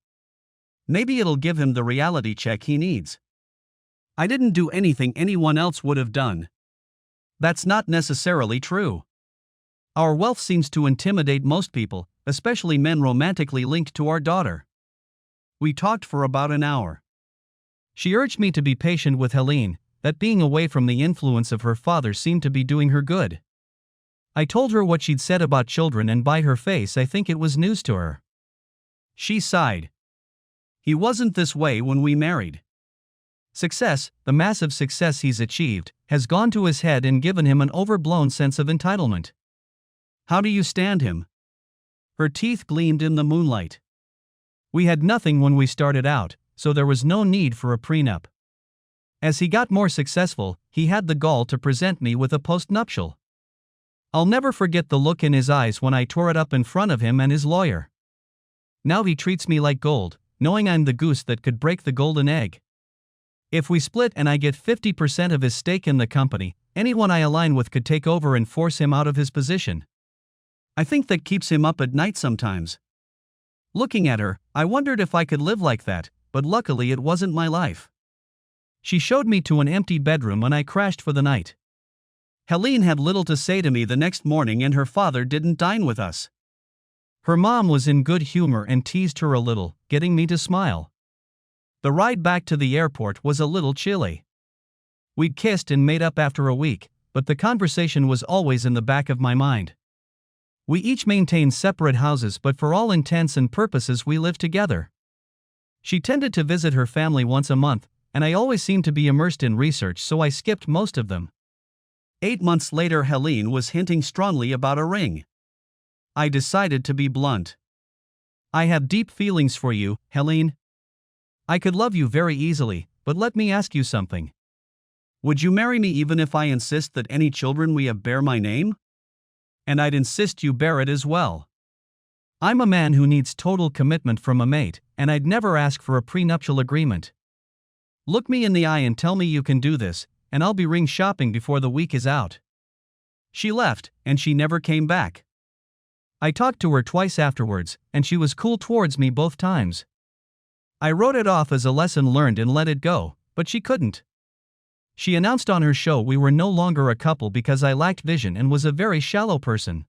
Maybe it'll give him the reality check he needs. I didn't do anything anyone else would have done. That's not necessarily true. Our wealth seems to intimidate most people, especially men romantically linked to our daughter. We talked for about an hour. She urged me to be patient with Helene, that being away from the influence of her father seemed to be doing her good. I told her what she'd said about children, and by her face I think it was news to her. She sighed. He wasn't this way when we married. Success, the massive success he's achieved, has gone to his head and given him an overblown sense of entitlement. How do you stand him? Her teeth gleamed in the moonlight. We had nothing when we started out, so there was no need for a prenup. As he got more successful, he had the gall to present me with a postnuptial. I'll never forget the look in his eyes when I tore it up in front of him and his lawyer. Now he treats me like gold, knowing I'm the goose that could break the golden egg. If we split and I get 50% of his stake in the company, anyone I align with could take over and force him out of his position. I think that keeps him up at night sometimes. Looking at her, I wondered if I could live like that, but luckily it wasn't my life. She showed me to an empty bedroom and I crashed for the night. Helene had little to say to me the next morning, and her father didn't dine with us. Her mom was in good humor and teased her a little, getting me to smile. The ride back to the airport was a little chilly. We'd kissed and made up after a week, but the conversation was always in the back of my mind. We each maintained separate houses, but for all intents and purposes we lived together. She tended to visit her family once a month, and I always seemed to be immersed in research, so I skipped most of them. 8 months later, Helene was hinting strongly about a ring. I decided to be blunt. I have deep feelings for you, Helene. I could love you very easily, but let me ask you something. Would you marry me even if I insist that any children we have bear my name? And I'd insist you bear it as well. I'm a man who needs total commitment from a mate, and I'd never ask for a prenuptial agreement. Look me in the eye and tell me you can do this, and I'll be ring shopping before the week is out. She left, and she never came back. I talked to her twice afterwards, and she was cool towards me both times. I wrote it off as a lesson learned and let it go, but she couldn't. She announced on her show we were no longer a couple because I lacked vision and was a very shallow person.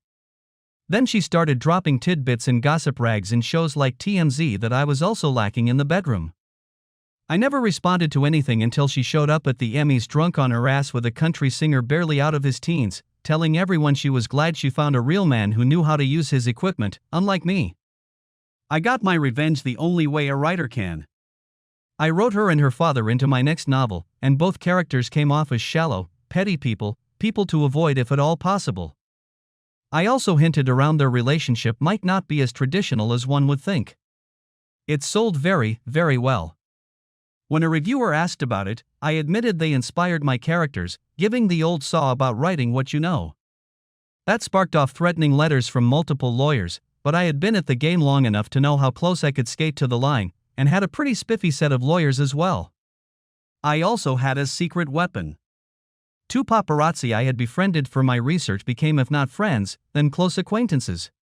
Then she started dropping tidbits and gossip rags in shows like TMZ that I was also lacking in the bedroom. I never responded to anything until she showed up at the Emmys drunk on her ass with a country singer barely out of his teens, telling everyone she was glad she found a real man who knew how to use his equipment, unlike me. I got my revenge the only way a writer can. I wrote her and her father into my next novel, and both characters came off as shallow, petty people to avoid if at all possible. I also hinted around their relationship might not be as traditional as one would think. It sold very, very well. When a reviewer asked about it, I admitted they inspired my characters, giving the old saw about writing what you know. That sparked off threatening letters from multiple lawyers, but I had been at the game long enough to know how close I could skate to the line, and had a pretty spiffy set of lawyers as well. I also had a secret weapon. 2 paparazzi I had befriended for my research became, if not friends, then close acquaintances.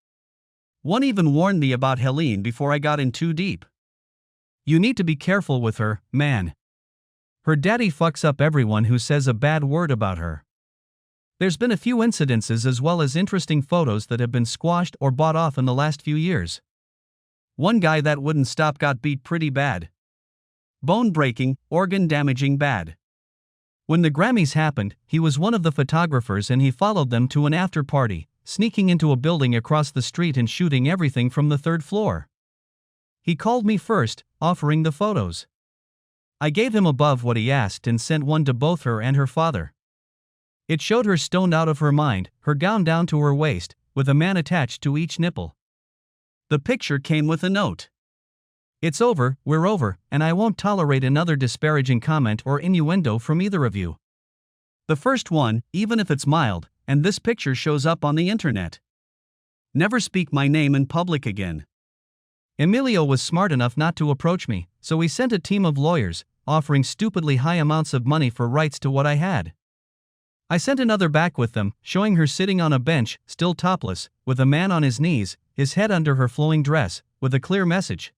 One even warned me about Helene before I got in too deep. You need to be careful with her, man. Her daddy fucks up everyone who says a bad word about her. There's been a few incidences as well as interesting photos that have been squashed or bought off in the last few years. One guy that wouldn't stop got beat pretty bad. Bone-breaking, organ-damaging bad. When the Grammys happened, he was one of the photographers and he followed them to an after-party, sneaking into a building across the street and shooting everything from the 3rd floor. He called me first, offering the photos. I gave him above what he asked and sent one to both her and her father. It showed her stoned out of her mind, her gown down to her waist, with a man attached to each nipple. The picture came with a note. It's over, we're over, and I won't tolerate another disparaging comment or innuendo from either of you. The first one, even if it's mild, and this picture shows up on the internet. Never speak my name in public again. Emilio was smart enough not to approach me, so he sent a team of lawyers, offering stupidly high amounts of money for rights to what I had. I sent another back with them, showing her sitting on a bench, still topless, with a man on his knees, his head under her flowing dress, with a clear message.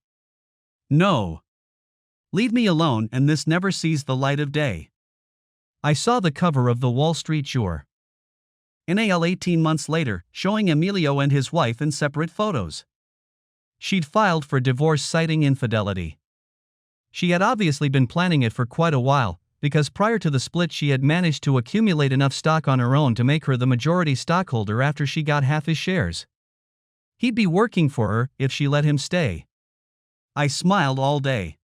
No. Leave me alone, and this never sees the light of day. I saw the cover of the Wall Street Journal. NAL 18 months later, showing Emilio and his wife in separate photos. She'd filed for divorce citing infidelity. She had obviously been planning it for quite a while, because prior to the split she had managed to accumulate enough stock on her own to make her the majority stockholder after she got half his shares. He'd be working for her if she let him stay. I smiled all day.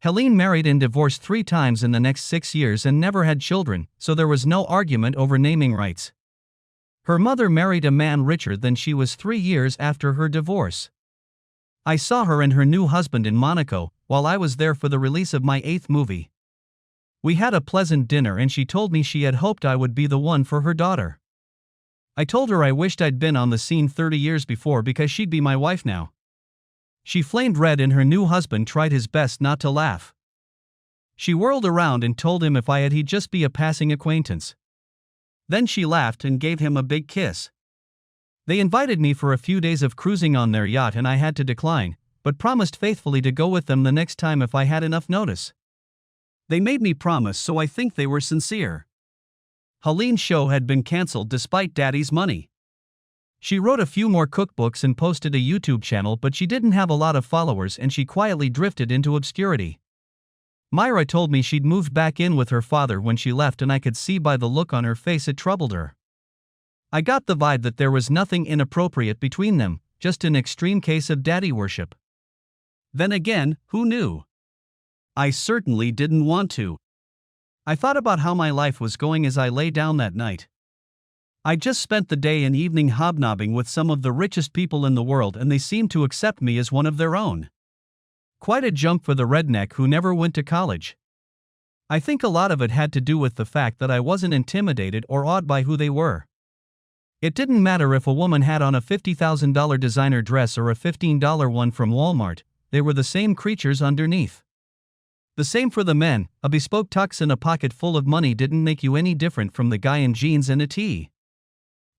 Helene married and divorced 3 times in the next 6 years and never had children, so there was no argument over naming rights. Her mother married a man richer than she was 3 years after her divorce. I saw her and her new husband in Monaco, while I was there for the release of my 8th movie. We had a pleasant dinner and she told me she had hoped I would be the one for her daughter. I told her I wished I'd been on the scene 30 years before because she'd be my wife now. She flamed red and her new husband tried his best not to laugh. She whirled around and told him if I had he'd just be a passing acquaintance. Then she laughed and gave him a big kiss. They invited me for a few days of cruising on their yacht and I had to decline, but promised faithfully to go with them the next time if I had enough notice. They made me promise, so I think they were sincere. Helene's show had been cancelled despite Daddy's money. She wrote a few more cookbooks and posted a YouTube channel, but she didn't have a lot of followers and she quietly drifted into obscurity. Myra told me she'd moved back in with her father when she left and I could see by the look on her face it troubled her. I got the vibe that there was nothing inappropriate between them, just an extreme case of daddy worship. Then again, who knew? I certainly didn't want to. I thought about how my life was going as I lay down that night. I just spent the day and evening hobnobbing with some of the richest people in the world and they seemed to accept me as one of their own. Quite a jump for the redneck who never went to college. I think a lot of it had to do with the fact that I wasn't intimidated or awed by who they were. It didn't matter if a woman had on a $50,000 designer dress or a $15 one from Walmart, they were the same creatures underneath. The same for the men, a bespoke tux and a pocket full of money didn't make you any different from the guy in jeans and a tee.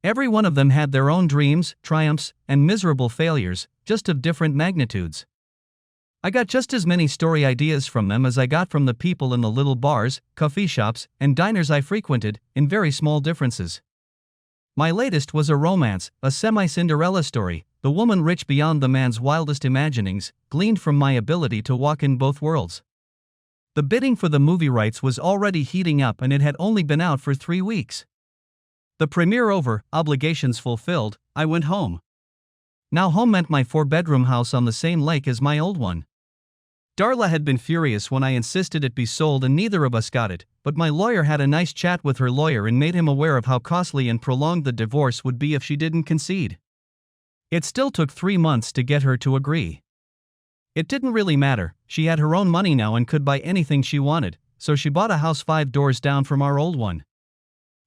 Every one of them had their own dreams, triumphs, and miserable failures, just of different magnitudes. I got just as many story ideas from them as I got from the people in the little bars, coffee shops, and diners I frequented, in very small differences. My latest was a romance, a semi-Cinderella story, the woman rich beyond the man's wildest imaginings, gleaned from my ability to walk in both worlds. The bidding for the movie rights was already heating up and it had only been out for 3 weeks. The premiere over, obligations fulfilled, I went home. Now home meant my 4-bedroom house on the same lake as my old one. Darla had been furious when I insisted it be sold and neither of us got it, but my lawyer had a nice chat with her lawyer and made him aware of how costly and prolonged the divorce would be if she didn't concede. It still took 3 months to get her to agree. It didn't really matter, she had her own money now and could buy anything she wanted, so she bought a house 5 doors down from our old one.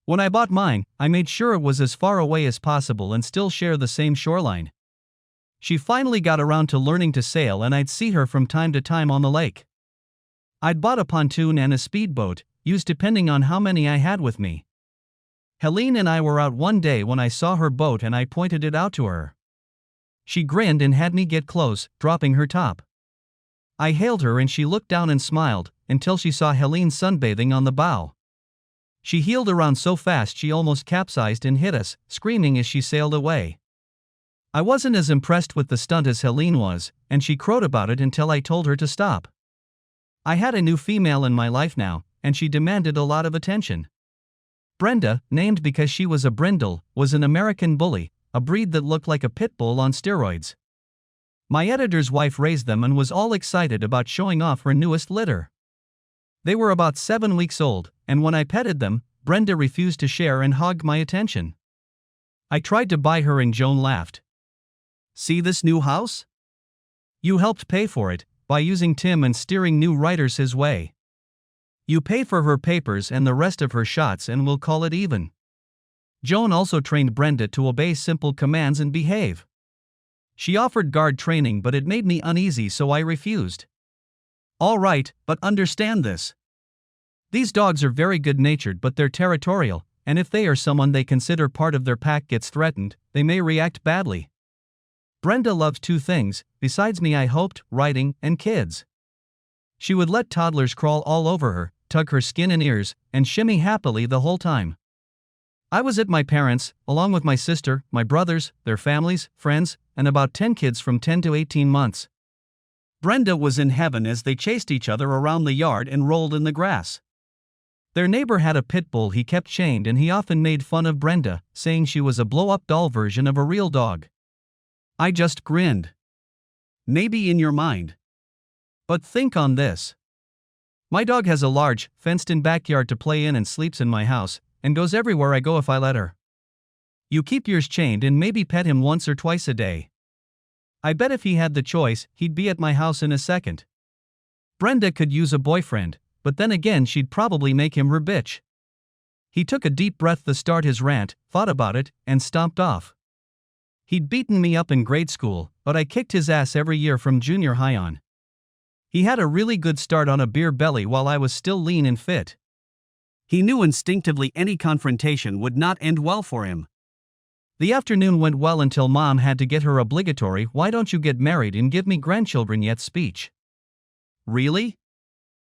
When I bought mine, I made sure it was as far away as possible and still share the same shoreline. She finally got around to learning to sail and I'd see her from time to time on the lake. I'd bought a pontoon and a speedboat, used depending on how many I had with me. Helene and I were out one day when I saw her boat and I pointed it out to her. She grinned and had me get close, dropping her top. I hailed her and she looked down and smiled, until she saw Helene sunbathing on the bow. She heeled around so fast she almost capsized and hit us, screaming as she sailed away. I wasn't as impressed with the stunt as Helene was, and she crowed about it until I told her to stop. I had a new female in my life now, and she demanded a lot of attention. Brenda, named because she was a brindle, was an American bully, a breed that looked like a pit bull on steroids. My editor's wife raised them and was all excited about showing off her newest litter. They were about 7 weeks old, and when I petted them, Brenda refused to share and hogged my attention. I tried to buy her and Joan laughed. "See this new house? You helped pay for it, by using Tim and steering new writers his way. You pay for her papers and the rest of her shots and we'll call it even." Joan also trained Brenda to obey simple commands and behave. She offered guard training, but it made me uneasy, so I refused. "All right, but understand this. These dogs are very good-natured, but they're territorial, and if they or someone they consider part of their pack gets threatened, they may react badly. Brenda loves 2 things, besides me, I hoped: writing and kids. She would let toddlers crawl all over her, tug her skin and ears, and shimmy happily the whole time. I was at my parents', along with my sister, my brothers, their families, friends, and about 10 kids from 10 to 18 months. Brenda was in heaven as they chased each other around the yard and rolled in the grass. Their neighbor had a pit bull he kept chained, and he often made fun of Brenda, saying she was a blow-up doll version of a real dog. I just grinned. Maybe in your mind. But think on this. My dog has a large, fenced-in backyard to play in and sleeps in my house, and goes everywhere I go if I let her. You keep yours chained and maybe pet him once or twice a day. I bet if he had the choice, he'd be at my house in a second. Brenda could use a boyfriend, but then again she'd probably make him her bitch. He took a deep breath to start his rant, thought about it, and stomped off. He'd beaten me up in grade school, but I kicked his ass every year from junior high on. He had a really good start on a beer belly while I was still lean and fit. He knew instinctively any confrontation would not end well for him. The afternoon went well until Mom had to get her obligatory "why don't you get married and give me grandchildren yet" speech. Really?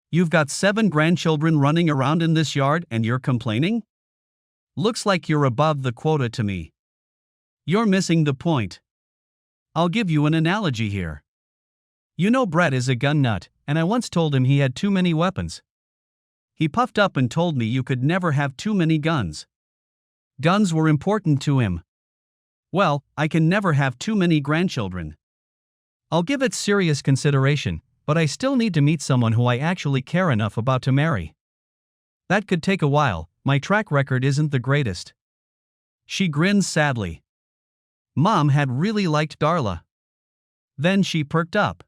You've got 7 grandchildren running around in this yard and you're complaining? Looks like you're above the quota to me. You're missing the point. I'll give you an analogy here. You know Brett is a gun nut, and I once told him he had too many weapons. He puffed up and told me you could never have too many guns. Guns were important to him. Well, I can never have too many grandchildren. I'll give it serious consideration, but I still need to meet someone who I actually care enough about to marry. That could take a while, my track record isn't the greatest. She grinned sadly. Mom had really liked Darla. Then she perked up.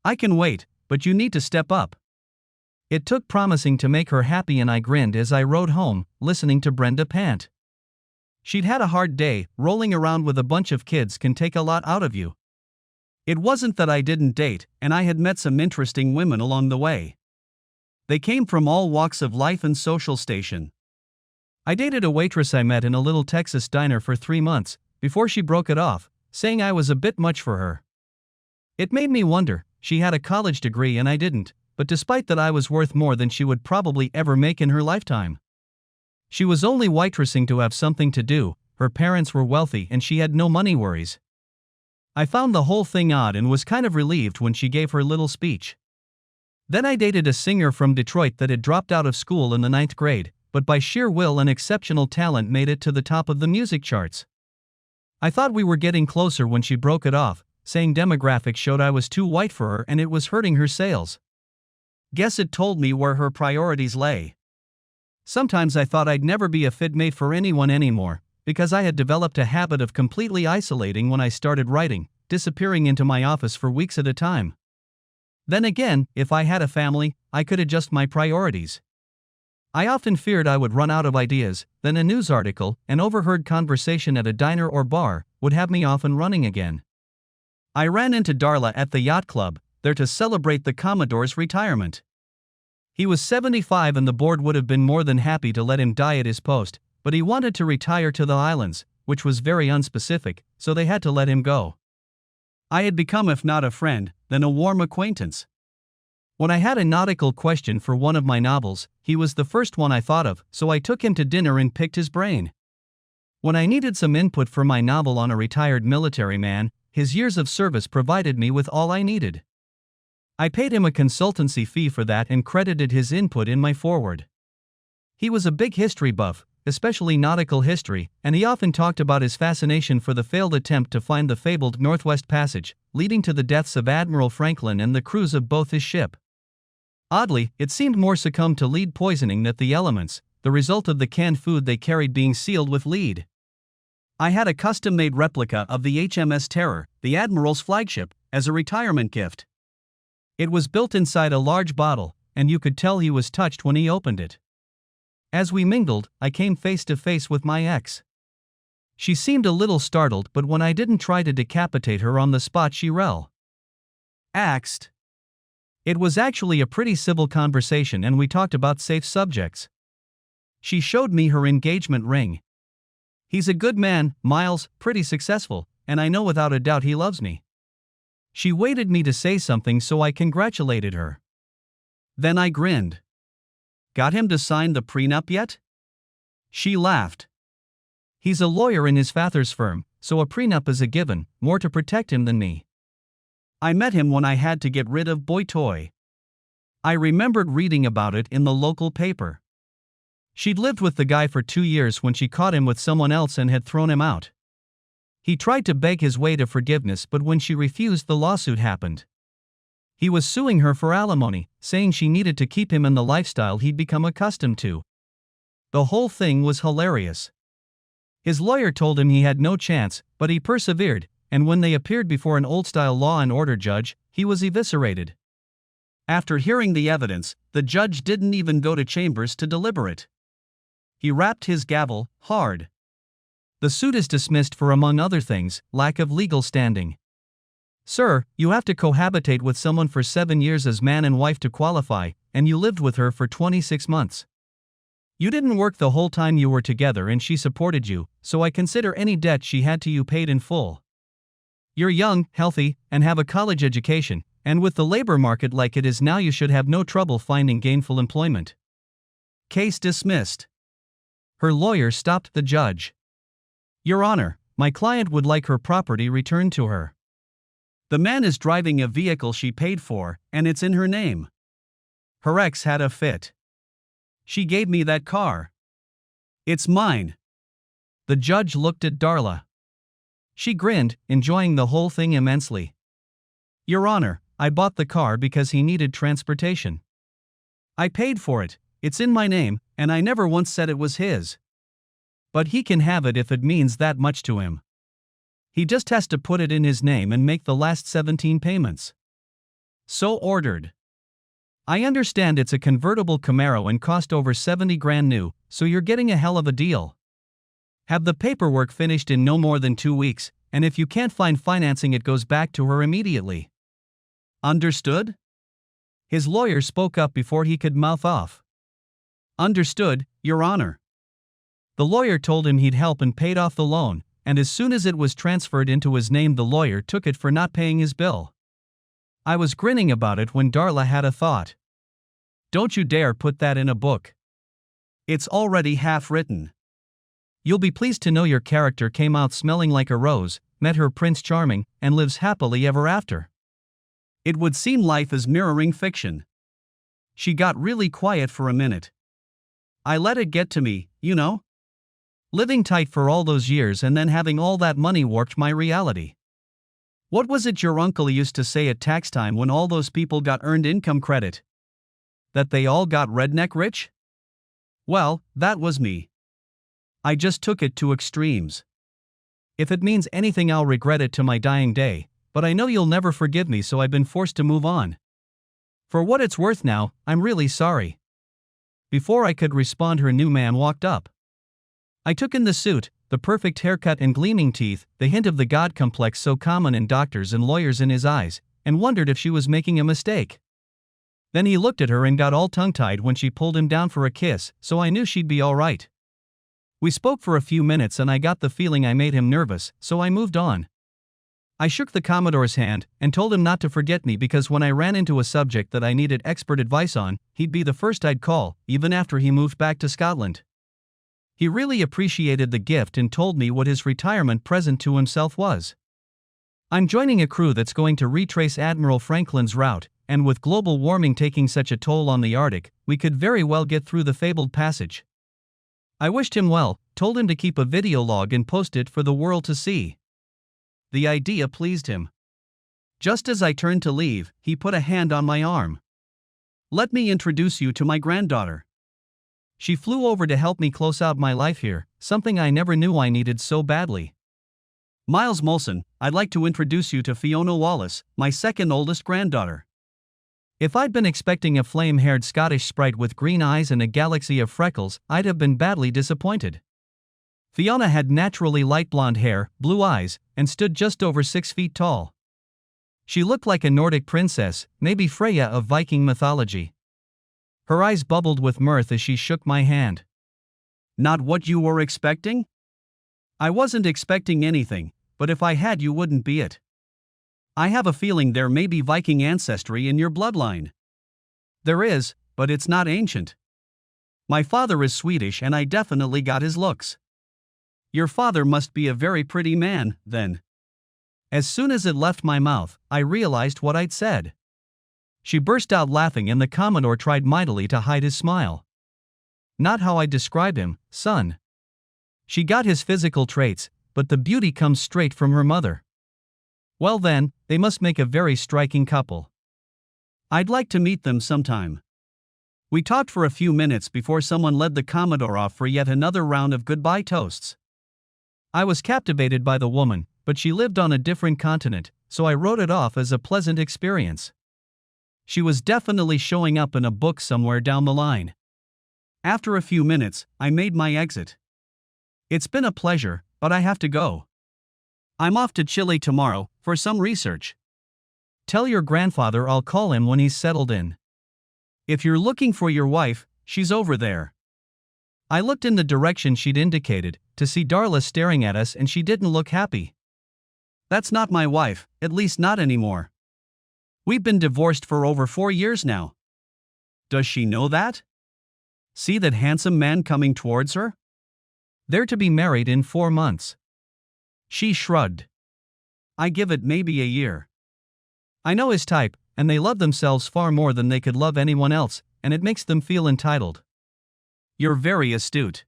I can wait, but you need to step up. It took promising to make her happy, and I grinned as I rode home, listening to Brenda pant. She'd had a hard day. Rolling around with a bunch of kids can take a lot out of you. It wasn't that I didn't date, and I had met some interesting women along the way. They came from all walks of life and social station. I dated a waitress I met in a little Texas diner for 3 months, before she broke it off, saying I was a bit much for her. It made me wonder. She had a college degree and I didn't, but despite that I was worth more than she would probably ever make in her lifetime. She was only waitressing to have something to do, her parents were wealthy and she had no money worries. I found the whole thing odd and was kind of relieved when she gave her little speech. Then I dated a singer from Detroit that had dropped out of school in the 9th grade, but by sheer will and exceptional talent made it to the top of the music charts. I thought we were getting closer when she broke it off, saying demographics showed I was too white for her and it was hurting her sales. Guess it told me where her priorities lay. Sometimes I thought I'd never be a fit mate for anyone anymore, because I had developed a habit of completely isolating when I started writing, disappearing into my office for weeks at a time. Then again, if I had a family, I could adjust my priorities. I often feared I would run out of ideas, then a news article, an overheard conversation at a diner or bar, would have me off and running again. I ran into Darla at the yacht club, there to celebrate the Commodore's retirement. He was 75 and the board would have been more than happy to let him die at his post, but he wanted to retire to the islands, which was very unspecific, so they had to let him go. I had become, if not a friend, then a warm acquaintance. When I had a nautical question for one of my novels, he was the first one I thought of, so I took him to dinner and picked his brain. When I needed some input for my novel on a retired military man, his years of service provided me with all I needed. I paid him a consultancy fee for that and credited his input in my foreword. He was a big history buff, especially nautical history, and he often talked about his fascination for the failed attempt to find the fabled Northwest Passage, leading to the deaths of Admiral Franklin and the crews of both his ship. Oddly, it seemed more succumbed to lead poisoning than the elements, the result of the canned food they carried being sealed with lead. I had a custom-made replica of the HMS Terror, the Admiral's flagship, as a retirement gift. It was built inside a large bottle, and you could tell he was touched when he opened it. As we mingled, I came face to face with my ex. She seemed a little startled, but when I didn't try to decapitate her on the spot, she relaxed. It was actually a pretty civil conversation, and we talked about safe subjects. She showed me her engagement ring. He's a good man, Miles, pretty successful, and I know without a doubt he loves me. She waited me to say something, so I congratulated her. Then I grinned. Got him to sign the prenup yet? She laughed. He's a lawyer in his father's firm, so a prenup is a given, more to protect him than me. I met him when I had to get rid of Boy Toy. I remembered reading about it in the local paper. She'd lived with the guy for 2 years when she caught him with someone else and had thrown him out. He tried to beg his way to forgiveness, but when she refused, the lawsuit happened. He was suing her for alimony, saying she needed to keep him in the lifestyle he'd become accustomed to. The whole thing was hilarious. His lawyer told him he had no chance, but he persevered, and when they appeared before an old-style law and order judge, he was eviscerated. After hearing the evidence, the judge didn't even go to chambers to deliberate. He rapped his gavel hard. The suit is dismissed for, among other things, lack of legal standing. Sir, you have to cohabitate with someone for 7 years as man and wife to qualify, and you lived with her for 26 months. You didn't work the whole time you were together, and she supported you, so I consider any debt she had to you paid in full. You're young, healthy, and have a college education, and with the labor market like it is now, you should have no trouble finding gainful employment. Case dismissed. Her lawyer stopped the judge. Your Honor, my client would like her property returned to her. The man is driving a vehicle she paid for, and it's in her name. Her ex had a fit. She gave me that car. It's mine. The judge looked at Darla. She grinned, enjoying the whole thing immensely. Your Honor, I bought the car because he needed transportation. I paid for it, it's in my name, and I never once said it was his. But he can have it if it means that much to him. He just has to put it in his name and make the last 17 payments. So ordered. I understand it's a convertible Camaro and cost over 70 grand new, so you're getting a hell of a deal. Have the paperwork finished in no more than 2 weeks, and if you can't find financing, it goes back to her immediately. Understood? His lawyer spoke up before he could mouth off. Understood, Your Honor. The lawyer told him he'd help and paid off the loan, and as soon as it was transferred into his name, the lawyer took it for not paying his bill. I was grinning about it when Darla had a thought. Don't you dare put that in a book. It's already half written. You'll be pleased to know your character came out smelling like a rose, met her Prince Charming, and lives happily ever after. It would seem life is mirroring fiction. She got really quiet for a minute. I let it get to me, you know? Living tight for all those years and then having all that money warped my reality. What was it your uncle used to say at tax time when all those people got earned income credit? That they all got redneck rich? Well, that was me. I just took it to extremes. If it means anything, I'll regret it to my dying day, but I know you'll never forgive me, so I've been forced to move on. For what it's worth now, I'm really sorry. Before I could respond, her new man walked up. I took in the suit, the perfect haircut and gleaming teeth, the hint of the God complex so common in doctors and lawyers in his eyes, and wondered if she was making a mistake. Then he looked at her and got all tongue-tied when she pulled him down for a kiss, so I knew she'd be all right. We spoke for a few minutes and I got the feeling I made him nervous, so I moved on. I shook the Commodore's hand and told him not to forget me, because when I ran into a subject that I needed expert advice on, he'd be the first I'd call, even after he moved back to Scotland. He really appreciated the gift and told me what his retirement present to himself was. I'm joining a crew that's going to retrace Admiral Franklin's route, and with global warming taking such a toll on the Arctic, we could very well get through the fabled passage. I wished him well, told him to keep a video log and post it for the world to see. The idea pleased him. Just as I turned to leave, he put a hand on my arm. Let me introduce you to my granddaughter. She flew over to help me close out my life here, something I never knew I needed so badly. Miles Molson, I'd like to introduce you to Fiona Wallace, my second oldest granddaughter. If I'd been expecting a flame-haired Scottish sprite with green eyes and a galaxy of freckles, I'd have been badly disappointed. Fiona had naturally light blonde hair, blue eyes, and stood just over 6 feet tall. She looked like a Nordic princess, maybe Freya of Viking mythology. Her eyes bubbled with mirth as she shook my hand. Not what you were expecting? I wasn't expecting anything, but if I had, you wouldn't be it. I have a feeling there may be Viking ancestry in your bloodline. There is, but it's not ancient. My father is Swedish and I definitely got his looks. Your father must be a very pretty man, then. As soon as it left my mouth, I realized what I'd said. She burst out laughing and the Commodore tried mightily to hide his smile. Not how I describe him, son. She got his physical traits, but the beauty comes straight from her mother. Well then, they must make a very striking couple. I'd like to meet them sometime. We talked for a few minutes before someone led the Commodore off for yet another round of goodbye toasts. I was captivated by the woman, but she lived on a different continent, so I wrote it off as a pleasant experience. She was definitely showing up in a book somewhere down the line. After a few minutes, I made my exit. It's been a pleasure, but I have to go. I'm off to Chile tomorrow, for some research. Tell your grandfather I'll call him when he's settled in. If you're looking for your wife, she's over there. I looked in the direction she'd indicated, to see Darla staring at us, and she didn't look happy. That's not my wife, at least not anymore. We've been divorced for over 4 years now. Does she know that? See that handsome man coming towards her? They're to be married in 4 months. She shrugged. I give it maybe a year. I know his type, and they love themselves far more than they could love anyone else, and it makes them feel entitled. You're very astute.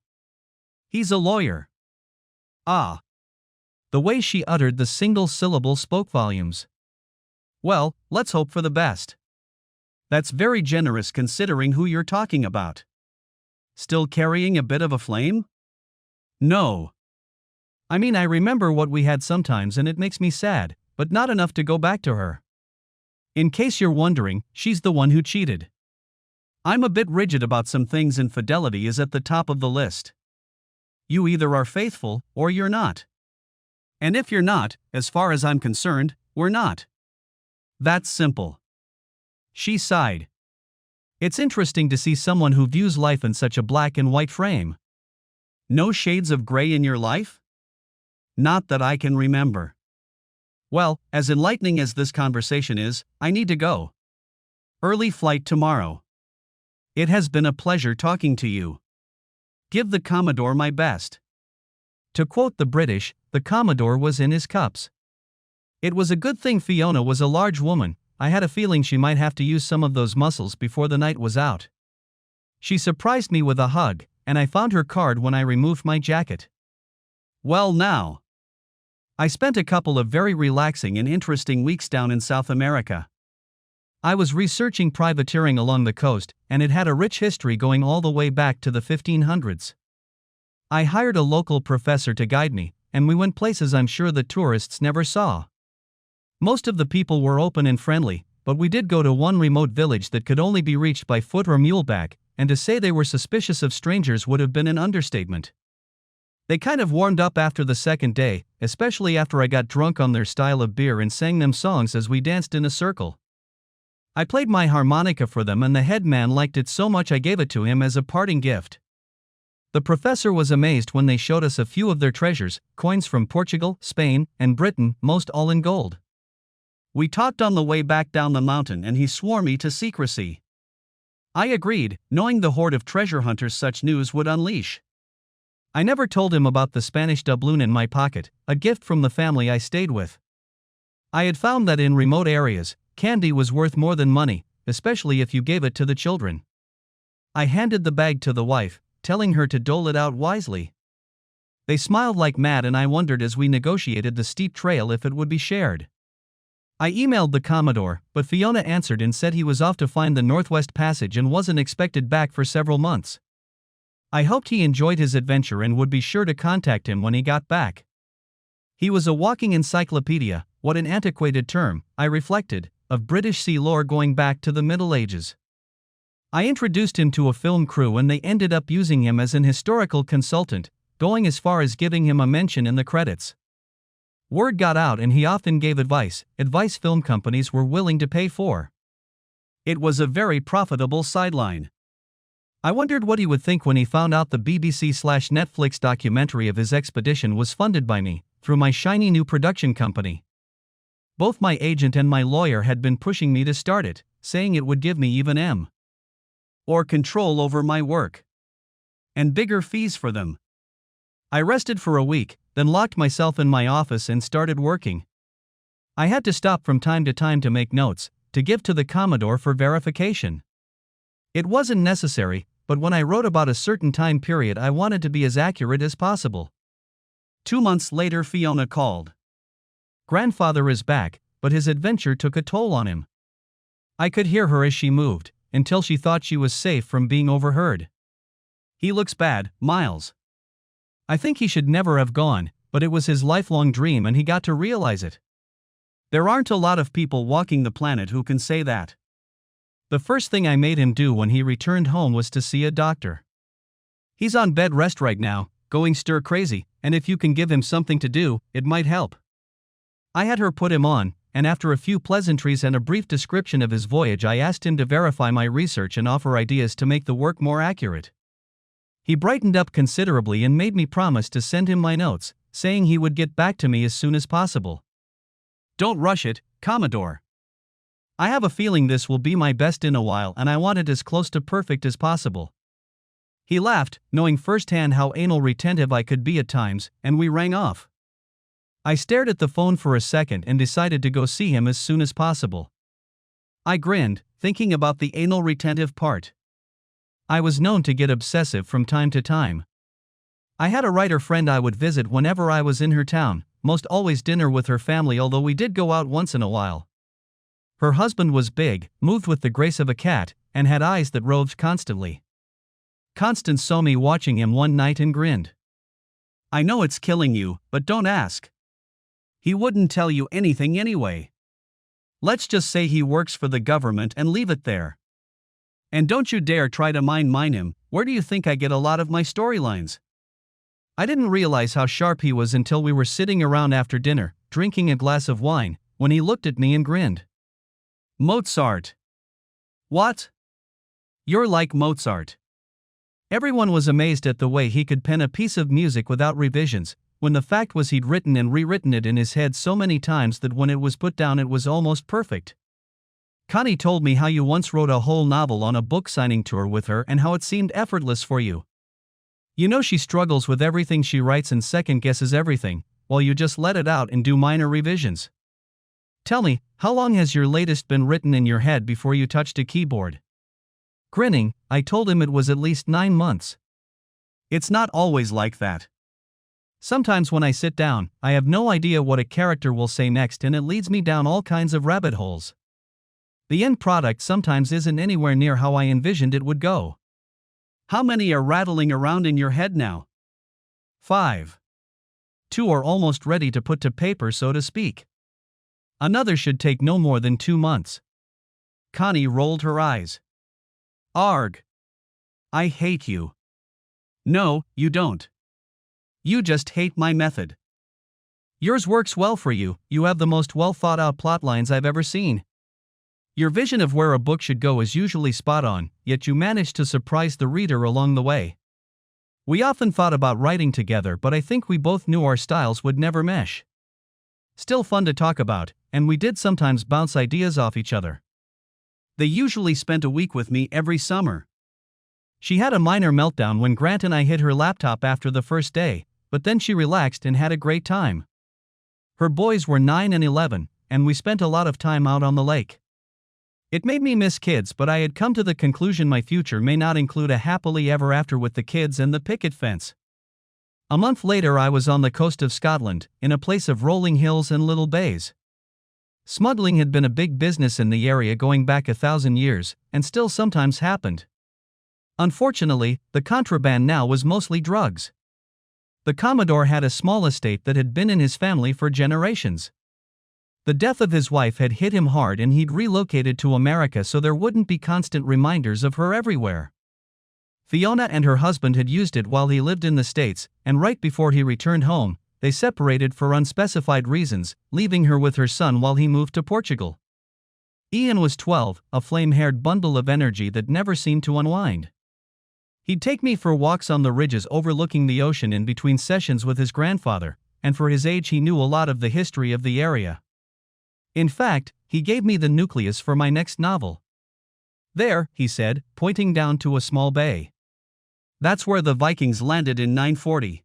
He's a lawyer. Ah. The way she uttered the single syllable spoke volumes. Well, let's hope for the best. That's very generous considering who you're talking about. Still carrying a bit of a flame? No. I mean, I remember what we had sometimes and it makes me sad, but not enough to go back to her. In case you're wondering, she's the one who cheated. I'm a bit rigid about some things and fidelity is at the top of the list. You either are faithful, or you're not. And if you're not, as far as I'm concerned, we're not. That's simple. She sighed. It's interesting to see someone who views life in such a black and white frame. No shades of gray in your life? Not that I can remember. Well, as enlightening as this conversation is, I need to go. Early flight tomorrow. It has been a pleasure talking to you. Give the Commodore my best. To quote the British, the Commodore was in his cups. It was a good thing Fiona was a large woman. I had a feeling she might have to use some of those muscles before the night was out. She surprised me with a hug, and I found her card when I removed my jacket. Well now. I spent a couple of very relaxing and interesting weeks down in South America. I was researching privateering along the coast, and it had a rich history going all the way back to the 1500s. I hired a local professor to guide me, and we went places I'm sure the tourists never saw. Most of the people were open and friendly, but we did go to one remote village that could only be reached by foot or muleback, and to say they were suspicious of strangers would have been an understatement. They kind of warmed up after the second day, especially after I got drunk on their style of beer and sang them songs as we danced in a circle. I played my harmonica for them and the headman liked it so much I gave it to him as a parting gift. The professor was amazed when they showed us a few of their treasures, coins from Portugal, Spain, and Britain, most all in gold. We talked on the way back down the mountain and he swore me to secrecy. I agreed, knowing the horde of treasure hunters such news would unleash. I never told him about the Spanish doubloon in my pocket, a gift from the family I stayed with. I had found that in remote areas, candy was worth more than money, especially if you gave it to the children. I handed the bag to the wife, telling her to dole it out wisely. They smiled like mad and I wondered as we negotiated the steep trail if it would be shared. I emailed the Commodore, but Fiona answered and said he was off to find the Northwest Passage and wasn't expected back for several months. I hoped he enjoyed his adventure and would be sure to contact him when he got back. He was a walking encyclopedia, what an antiquated term, I reflected, of British sea lore going back to the Middle Ages. I introduced him to a film crew and they ended up using him as an historical consultant, going as far as giving him a mention in the credits. Word got out and he often gave advice film companies were willing to pay for. It was a very profitable sideline. I wondered what he would think when he found out the BBC/Netflix documentary of his expedition was funded by me, through my shiny new production company. Both my agent and my lawyer had been pushing me to start it, saying it would give me even or control over my work. And bigger fees for them. I rested for a week, then locked myself in my office and started working. I had to stop from time to make notes, to give to the Commodore for verification. It wasn't necessary, but when I wrote about a certain time period I wanted to be as accurate as possible. 2 months later Fiona called. Grandfather is back, but his adventure took a toll on him. I could hear her as she moved, until she thought she was safe from being overheard. He looks bad, Miles. I think he should never have gone, but it was his lifelong dream and he got to realize it. There aren't a lot of people walking the planet who can say that. The first thing I made him do when he returned home was to see a doctor. He's on bed rest right now, going stir crazy, and if you can give him something to do, it might help. I had her put him on, and after a few pleasantries and a brief description of his voyage I asked him to verify my research and offer ideas to make the work more accurate. He brightened up considerably and made me promise to send him my notes, saying he would get back to me as soon as possible. Don't rush it, Commodore. I have a feeling this will be my best in a while and I want it as close to perfect as possible. He laughed, knowing firsthand how anal retentive I could be at times, and we rang off. I stared at the phone for a second and decided to go see him as soon as possible. I grinned, thinking about the anal retentive part. I was known to get obsessive from time to time. I had a writer friend I would visit whenever I was in her town, most always dinner with her family, although we did go out once in a while. Her husband was big, moved with the grace of a cat, and had eyes that roved constantly. Constance saw me watching him one night and grinned. I know it's killing you, but don't ask. He wouldn't tell you anything anyway. Let's just say he works for the government and leave it there. And don't you dare try to mine him. Where do you think I get a lot of my storylines? I didn't realize how sharp he was until we were sitting around after dinner, drinking a glass of wine, when he looked at me and grinned. Mozart. What? You're like Mozart. Everyone was amazed at the way he could pen a piece of music without revisions, when the fact was he'd written and rewritten it in his head so many times that when it was put down it was almost perfect. Connie told me how you once wrote a whole novel on a book signing tour with her and how it seemed effortless for you. You know she struggles with everything she writes and second guesses everything, while you just let it out and do minor revisions. Tell me, how long has your latest been written in your head before you touched a keyboard? Grinning, I told him it was at least 9 months. It's not always like that. Sometimes when I sit down, I have no idea what a character will say next and it leads me down all kinds of rabbit holes. The end product sometimes isn't anywhere near how I envisioned it would go. How many are rattling around in your head now? 5. 2 are almost ready to put to paper, so to speak. Another should take no more than 2 months. Connie rolled her eyes. Arg. I hate you. No, you don't. You just hate my method. Yours works well for you, you have the most well thought out plot lines I've ever seen. Your vision of where a book should go is usually spot on, yet you manage to surprise the reader along the way. We often thought about writing together, but I think we both knew our styles would never mesh. Still fun to talk about, and we did sometimes bounce ideas off each other. They usually spent a week with me every summer. She had a minor meltdown when Grant and I hid her laptop after the first day, but then she relaxed and had a great time. Her boys were 9 and 11, and we spent a lot of time out on the lake. It made me miss kids, but I had come to the conclusion my future may not include a happily ever after with the kids and the picket fence. A month later I was on the coast of Scotland, in a place of rolling hills and little bays. Smuggling had been a big business in the area going back 1,000 years, and still sometimes happened. Unfortunately, the contraband now was mostly drugs. The Commodore had a small estate that had been in his family for generations. The death of his wife had hit him hard and he'd relocated to America so there wouldn't be constant reminders of her everywhere. Fiona and her husband had used it while he lived in the States, and right before he returned home, they separated for unspecified reasons, leaving her with her son while he moved to Portugal. Ian was 12, a flame-haired bundle of energy that never seemed to unwind. He'd take me for walks on the ridges overlooking the ocean in between sessions with his grandfather, and for his age he knew a lot of the history of the area. In fact, he gave me the nucleus for my next novel. "There," he said, pointing down to a small bay. "That's where the Vikings landed in 940.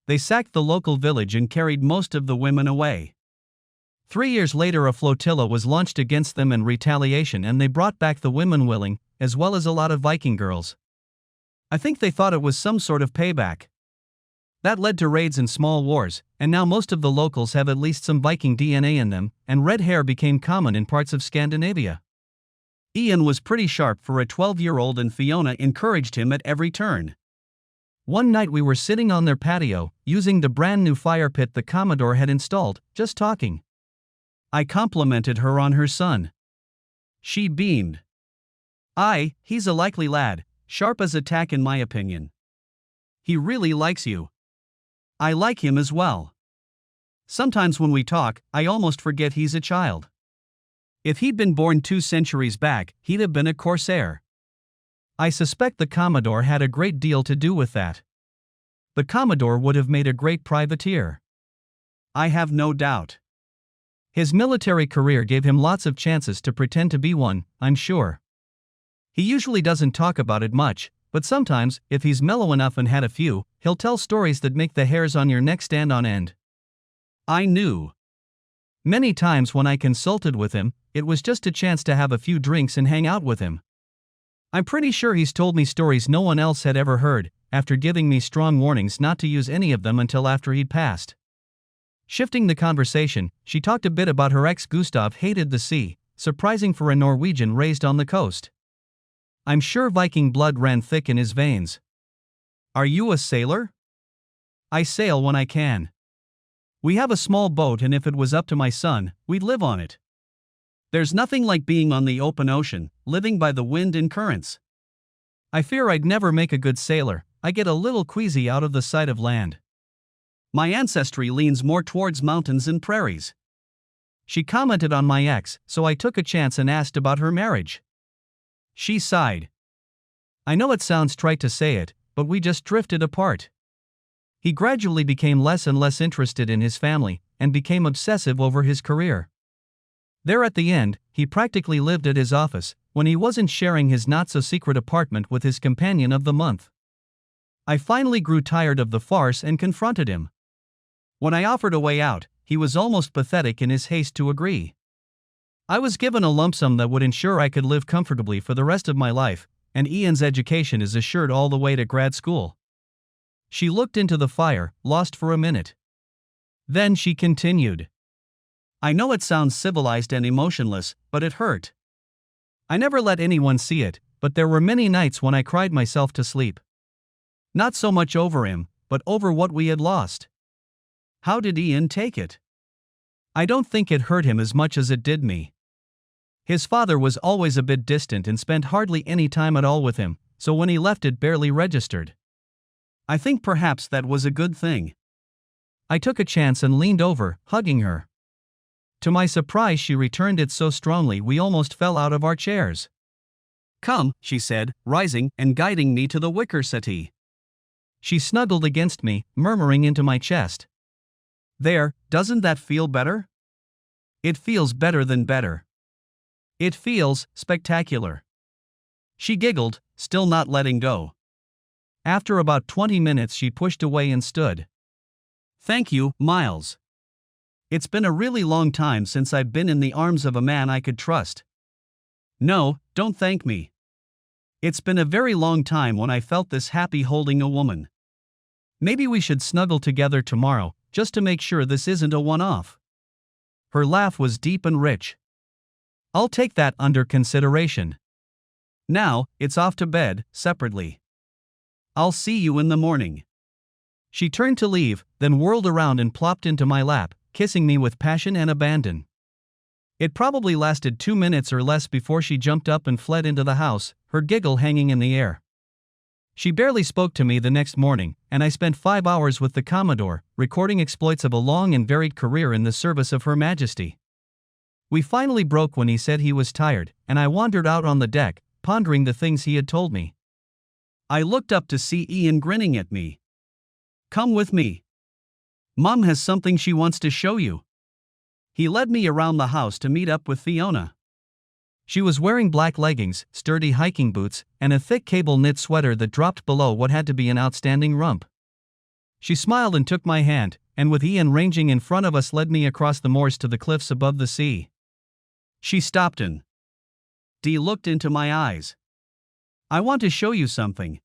They sacked the local village and carried most of the women away. 3 years later a flotilla was launched against them in retaliation and they brought back the women willing, as well as a lot of Viking girls. I think they thought it was some sort of payback. That led to raids and small wars, and now most of the locals have at least some Viking DNA in them, and red hair became common in parts of Scandinavia." Ian was pretty sharp for a 12-year-old and Fiona encouraged him at every turn. One night we were sitting on their patio, using the brand new fire pit the Commodore had installed, just talking. I complimented her on her son. She beamed. "Aye, he's a likely lad, sharp as a tack in my opinion. He really likes you. I like him as well. Sometimes when we talk, I almost forget he's a child. If he'd been born 2 centuries back, he'd have been a corsair." I suspect the Commodore had a great deal to do with that. The Commodore would have made a great privateer. I have no doubt. His military career gave him lots of chances to pretend to be one, I'm sure. He usually doesn't talk about it much, but sometimes, if he's mellow enough and had a few, he'll tell stories that make the hairs on your neck stand on end. I knew. Many times when I consulted with him, it was just a chance to have a few drinks and hang out with him. I'm pretty sure he's told me stories no one else had ever heard, after giving me strong warnings not to use any of them until after he'd passed. Shifting the conversation, she talked a bit about her ex. Gustav hated the sea, surprising for a Norwegian raised on the coast. I'm sure Viking blood ran thick in his veins. "Are you a sailor?" "I sail when I can. We have a small boat and if it was up to my son, we'd live on it. There's nothing like being on the open ocean, living by the wind and currents. I fear I'd never make a good sailor, I get a little queasy out of the sight of land. My ancestry leans more towards mountains and prairies." She commented on my ex, so I took a chance and asked about her marriage. She sighed. "I know it sounds trite to say it, but we just drifted apart. He gradually became less and less interested in his family, and became obsessive over his career. There at the end, he practically lived at his office, when he wasn't sharing his not-so-secret apartment with his companion of the month. I finally grew tired of the farce and confronted him. When I offered a way out, he was almost pathetic in his haste to agree. I was given a lump sum that would ensure I could live comfortably for the rest of my life, and Ian's education is assured all the way to grad school." She looked into the fire, lost for a minute. Then she continued. "I know it sounds civilized and emotionless, but it hurt. I never let anyone see it, but there were many nights when I cried myself to sleep. Not so much over him, but over what we had lost." How did Ian take it? I don't think it hurt him as much as it did me. His father was always a bit distant and spent hardly any time at all with him, so when he left it barely registered. I think perhaps that was a good thing. I took a chance and leaned over, hugging her. To my surprise she returned it so strongly we almost fell out of our chairs. "Come," she said, rising and guiding me to the wicker settee. She snuggled against me, murmuring into my chest. "There, doesn't that feel better?" "It feels better than better. It feels spectacular." She giggled, still not letting go. After about 20 minutes she pushed away and stood. "Thank you, Miles. It's been a really long time since I've been in the arms of a man I could trust." "No, don't thank me. It's been a very long time when I felt this happy holding a woman. Maybe we should snuggle together tomorrow, just to make sure this isn't a one-off." Her laugh was deep and rich. I'll take that under consideration. Now, it's off to bed, separately. I'll see you in the morning. She turned to leave, then whirled around and plopped into my lap, kissing me with passion and abandon. It probably lasted 2 minutes or less before she jumped up and fled into the house, her giggle hanging in the air. She barely spoke to me the next morning, and I spent 5 hours with the Commodore, recording exploits of a long and varied career in the service of Her Majesty. We finally broke when he said he was tired, and I wandered out on the deck, pondering the things he had told me. I looked up to see Ian grinning at me. Come with me. Mom has something she wants to show you. He led me around the house to meet up with Fiona. She was wearing black leggings, sturdy hiking boots, and a thick cable knit sweater that dropped below what had to be an outstanding rump. She smiled and took my hand, and with Ian ranging in front of us led me across the moors to the cliffs above the sea. She stopped and Dee looked into my eyes. I want to show you something.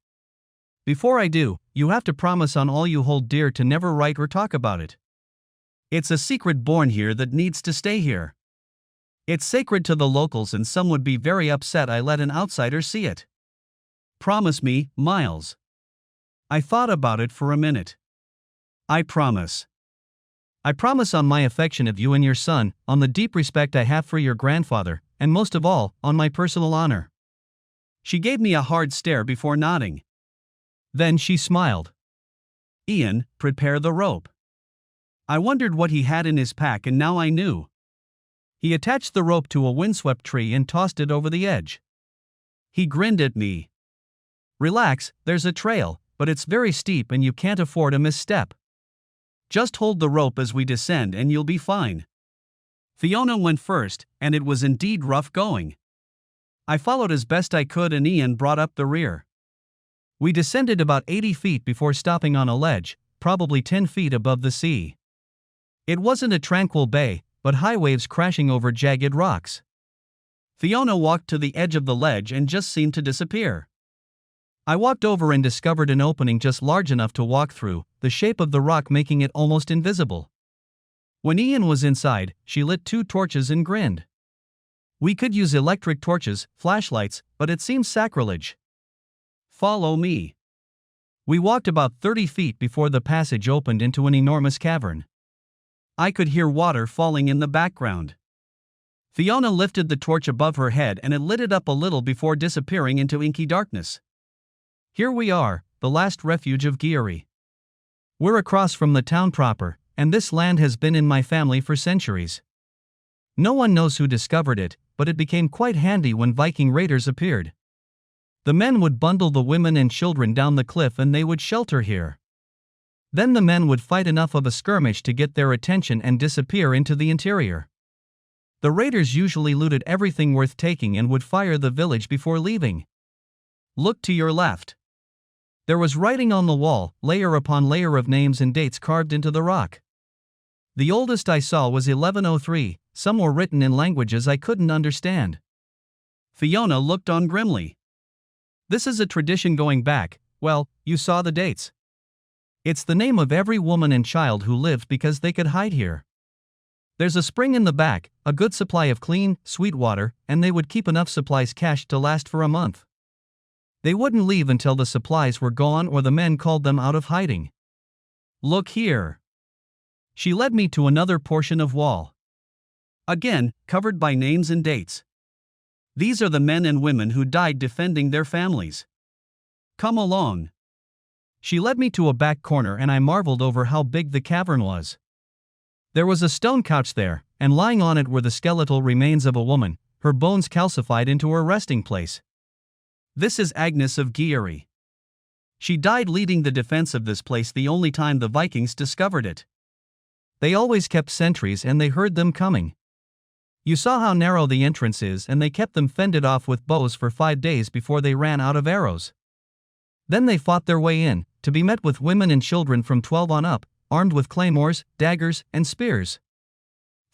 Before I do, you have to promise on all you hold dear to never write or talk about it. It's a secret born here that needs to stay here. It's sacred to the locals and some would be very upset I let an outsider see it. Promise me, Miles. I thought about it for a minute. I promise. I promise on my affection of you and your son, on the deep respect I have for your grandfather, and most of all, on my personal honor. She gave me a hard stare before nodding. Then she smiled. Ian, prepare the rope. I wondered what he had in his pack and now I knew. He attached the rope to a windswept tree and tossed it over the edge. He grinned at me. Relax, there's a trail, but it's very steep and you can't afford a misstep. Just hold the rope as we descend and you'll be fine. Fiona went first, and it was indeed rough going. I followed as best I could and Ian brought up the rear. We descended about 80 feet before stopping on a ledge, probably 10 feet above the sea. It wasn't a tranquil bay, but high waves crashing over jagged rocks. Fiona walked to the edge of the ledge and just seemed to disappear. I walked over and discovered an opening just large enough to walk through, the shape of the rock making it almost invisible. When Ian was inside, she lit 2 torches and grinned. We could use electric torches, flashlights, but it seemed sacrilege. Follow me. We walked about 30 feet before the passage opened into an enormous cavern. I could hear water falling in the background. Fiona lifted the torch above her head and it lit it up a little before disappearing into inky darkness. Here we are, the last refuge of Guieri. We're across from the town proper, and this land has been in my family for centuries. No one knows who discovered it, but it became quite handy when Viking raiders appeared. The men would bundle the women and children down the cliff and they would shelter here. Then the men would fight enough of a skirmish to get their attention and disappear into the interior. The raiders usually looted everything worth taking and would fire the village before leaving. Look to your left. There was writing on the wall, layer upon layer of names and dates carved into the rock. The oldest I saw was 1103, some were written in languages I couldn't understand. Fiona looked on grimly. This is a tradition going back, well, you saw the dates. It's the name of every woman and child who lived because they could hide here. There's a spring in the back, a good supply of clean, sweet water, and they would keep enough supplies cached to last for a month. They wouldn't leave until the supplies were gone or the men called them out of hiding. Look here. She led me to another portion of wall. Again, covered by names and dates. These are the men and women who died defending their families. Come along. She led me to a back corner and I marveled over how big the cavern was. There was a stone couch there, and lying on it were the skeletal remains of a woman, her bones calcified into her resting place. This is Agnes of Guieri. She died leading the defense of this place the only time the Vikings discovered it. They always kept sentries and they heard them coming. You saw how narrow the entrance is and they kept them fended off with bows for 5 days before they ran out of arrows. Then they fought their way in, to be met with women and children from 12 on up, armed with claymores, daggers, and spears.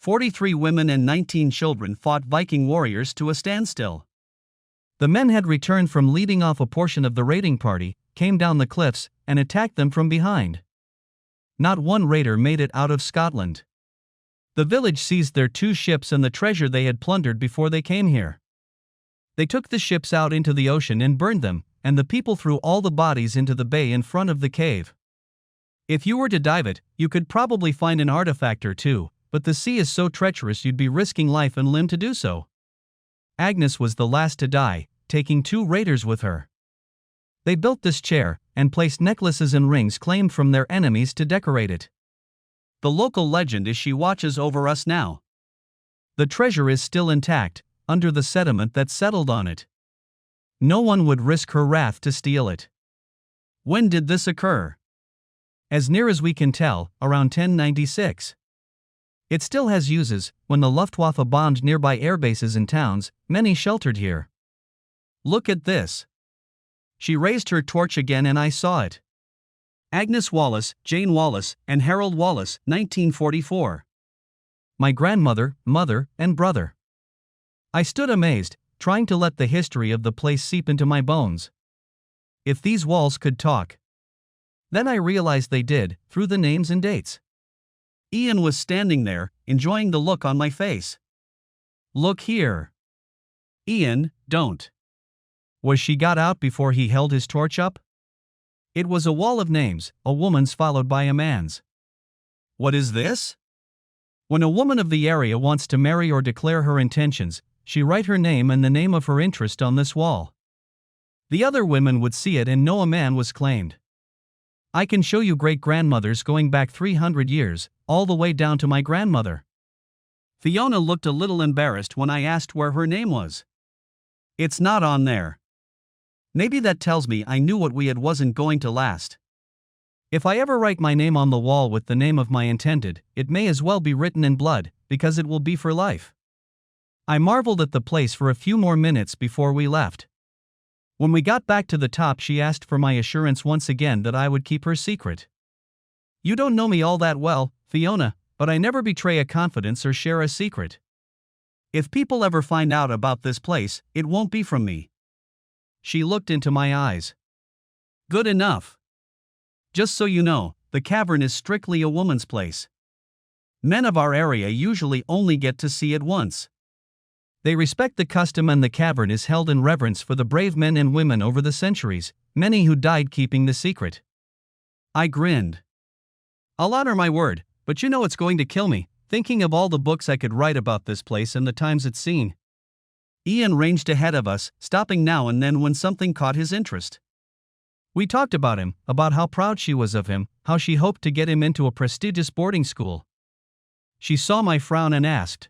43 women and 19 children fought Viking warriors to a standstill. The men had returned from leading off a portion of the raiding party, came down the cliffs, and attacked them from behind. Not one raider made it out of Scotland. The village seized their 2 ships and the treasure they had plundered before they came here. They took the ships out into the ocean and burned them, and the people threw all the bodies into the bay in front of the cave. If you were to dive it, you could probably find an artifact or two, but the sea is so treacherous you'd be risking life and limb to do so. Agnes was the last to die, taking 2 raiders with her. They built this chair, and placed necklaces and rings claimed from their enemies to decorate it. The local legend is she watches over us now. The treasure is still intact, under the sediment that settled on it. No one would risk her wrath to steal it. When did this occur? As near as we can tell, around 1096. It still has uses. When the Luftwaffe bombed nearby airbases and towns, many sheltered here. Look at this. She raised her torch again and I saw it. Agnes Wallace, Jane Wallace, and Harold Wallace, 1944. My grandmother, mother, and brother. I stood amazed, trying to let the history of the place seep into my bones. If these walls could talk. Then I realized they did, through the names and dates. Ian was standing there, enjoying the look on my face. Look here. Ian, don't. Was she got out before he held his torch up? It was a wall of names, a woman's followed by a man's. What is this? When a woman of the area wants to marry or declare her intentions, she write her name and the name of her interest on this wall. The other women would see it and know a man was claimed. I can show you great-grandmothers going back 300 years, all the way down to my grandmother. Fiona looked a little embarrassed when I asked where her name was. It's not on there. Maybe that tells me I knew what we had wasn't going to last. If I ever write my name on the wall with the name of my intended, it may as well be written in blood, because it will be for life. I marveled at the place for a few more minutes before we left. When we got back to the top, she asked for my assurance once again that I would keep her secret. You don't know me all that well, Fiona, but I never betray a confidence or share a secret. If people ever find out about this place, it won't be from me. She looked into my eyes. Good enough. Just so you know, the cavern is strictly a woman's place. Men of our area usually only get to see it once. They respect the custom and the cavern is held in reverence for the brave men and women over the centuries, many who died keeping the secret. I grinned. I'll honor my word, but you know it's going to kill me, thinking of all the books I could write about this place and the times it's seen. Ian ranged ahead of us, stopping now and then when something caught his interest. We talked about him, about how proud she was of him, how she hoped to get him into a prestigious boarding school. She saw my frown and asked.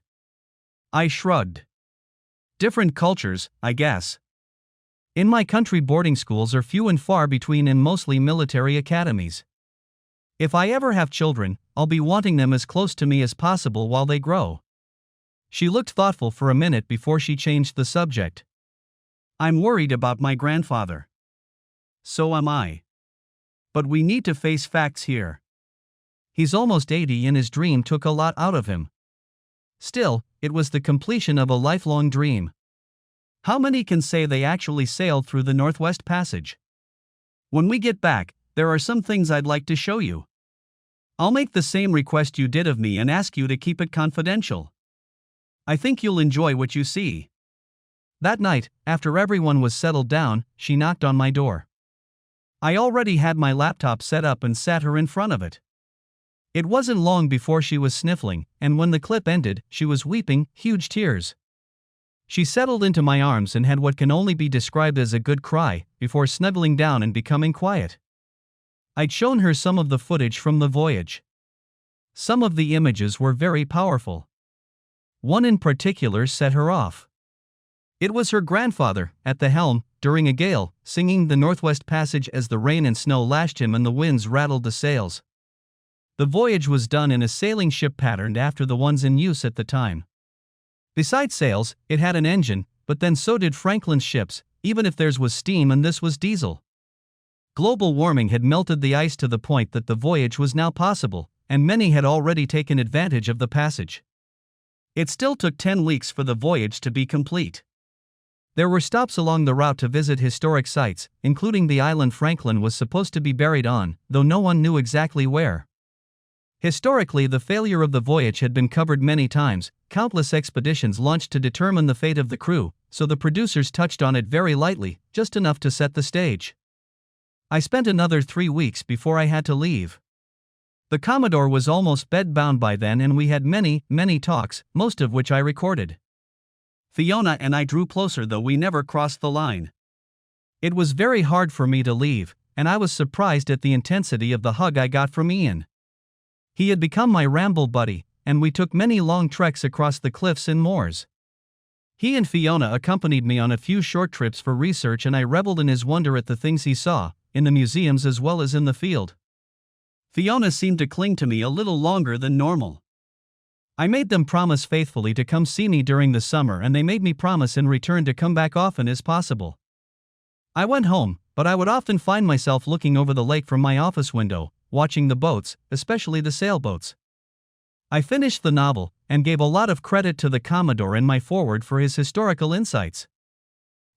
I shrugged. Different cultures, I guess. In my country, boarding schools are few and far between and mostly military academies. If I ever have children, I'll be wanting them as close to me as possible while they grow. She looked thoughtful for a minute before she changed the subject. I'm worried about my grandfather. So am I. But we need to face facts here. He's almost 80 and his dream took a lot out of him. Still, it was the completion of a lifelong dream. How many can say they actually sailed through the Northwest Passage? When we get back, there are some things I'd like to show you. I'll make the same request you did of me and ask you to keep it confidential. I think you'll enjoy what you see. That night, after everyone was settled down, she knocked on my door. I already had my laptop set up and sat her in front of it. It wasn't long before she was sniffling, and when the clip ended, she was weeping, huge tears. She settled into my arms and had what can only be described as a good cry, before snuggling down and becoming quiet. I'd shown her some of the footage from the voyage. Some of the images were very powerful. One in particular set her off. It was her grandfather, at the helm, during a gale, singing the Northwest Passage as the rain and snow lashed him and the winds rattled the sails. The voyage was done in a sailing ship patterned after the ones in use at the time. Besides sails, it had an engine, but then so did Franklin's ships, even if theirs was steam and this was diesel. Global warming had melted the ice to the point that the voyage was now possible, and many had already taken advantage of the passage. It still took 10 weeks for the voyage to be complete. There were stops along the route to visit historic sites, including the island Franklin was supposed to be buried on, though no one knew exactly where. Historically, the failure of the voyage had been covered many times, countless expeditions launched to determine the fate of the crew, so the producers touched on it very lightly, just enough to set the stage. I spent another 3 weeks before I had to leave. The Commodore was almost bedbound by then, and we had many talks, most of which I recorded. Fiona and I drew closer, though we never crossed the line. It was very hard for me to leave, and I was surprised at the intensity of the hug I got from Ian. He had become my ramble buddy, and we took many long treks across the cliffs and moors. He and Fiona accompanied me on a few short trips for research, and I reveled in his wonder at the things he saw, in the museums as well as in the field. Fiona seemed to cling to me a little longer than normal. I made them promise faithfully to come see me during the summer, and they made me promise in return to come back often as possible. I went home, but I would often find myself looking over the lake from my office window, watching the boats, especially the sailboats. I finished the novel, and gave a lot of credit to the Commodore and my forward for his historical insights.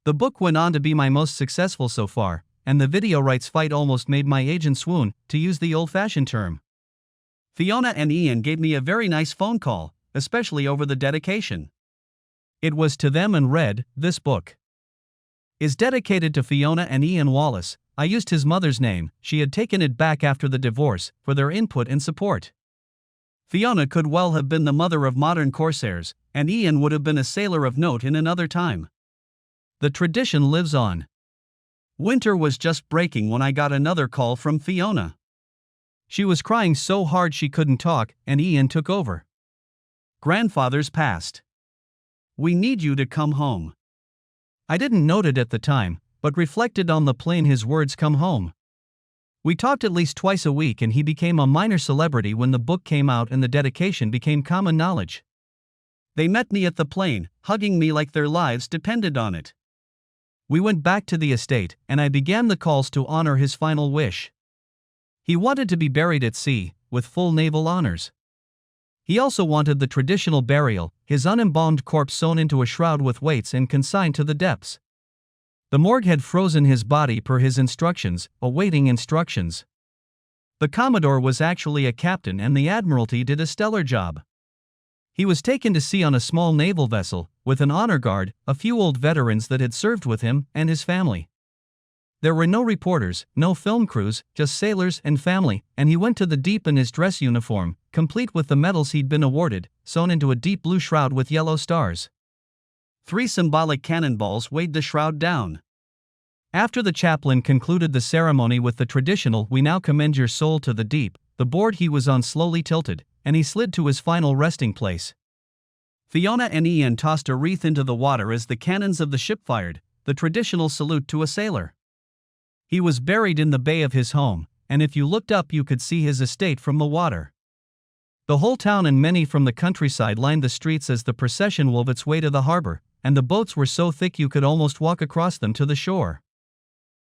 The book went on to be my most successful so far, and the video rights fight almost made my agent swoon, to use the old-fashioned term. Fiona and Ian gave me a very nice phone call, especially over the dedication. It was to them and read, "This book is dedicated to Fiona and Ian Wallace." I used his mother's name, she had taken it back after the divorce, for their input and support. Fiona could well have been the mother of modern corsairs, and Ian would have been a sailor of note in another time. The tradition lives on. Winter was just breaking when I got another call from Fiona. She was crying so hard she couldn't talk, and Ian took over. "Grandfather's passed. We need you to come home." I didn't note it at the time, but reflected on the plane his words "come home." We talked at least twice a week, and he became a minor celebrity when the book came out and the dedication became common knowledge. They met me at the plane, hugging me like their lives depended on it. We went back to the estate, and I began the calls to honor his final wish. He wanted to be buried at sea, with full naval honors. He also wanted the traditional burial, his unembalmed corpse sewn into a shroud with weights and consigned to the depths. The morgue had frozen his body per his instructions, awaiting instructions. The Commodore was actually a captain, and the Admiralty did a stellar job. He was taken to sea on a small naval vessel, with an honor guard, a few old veterans that had served with him, and his family. There were no reporters, no film crews, just sailors and family, and he went to the deep in his dress uniform, complete with the medals he'd been awarded, sewn into a deep blue shroud with yellow stars. 3 symbolic cannonballs weighed the shroud down. After the chaplain concluded the ceremony with the traditional "We now commend your soul to the deep," the board he was on slowly tilted, and he slid to his final resting place. Fiona and Ian tossed a wreath into the water as the cannons of the ship fired, the traditional salute to a sailor. He was buried in the bay of his home, and if you looked up you could see his estate from the water. The whole town and many from the countryside lined the streets as the procession wove its way to the harbor, and the boats were so thick you could almost walk across them to the shore.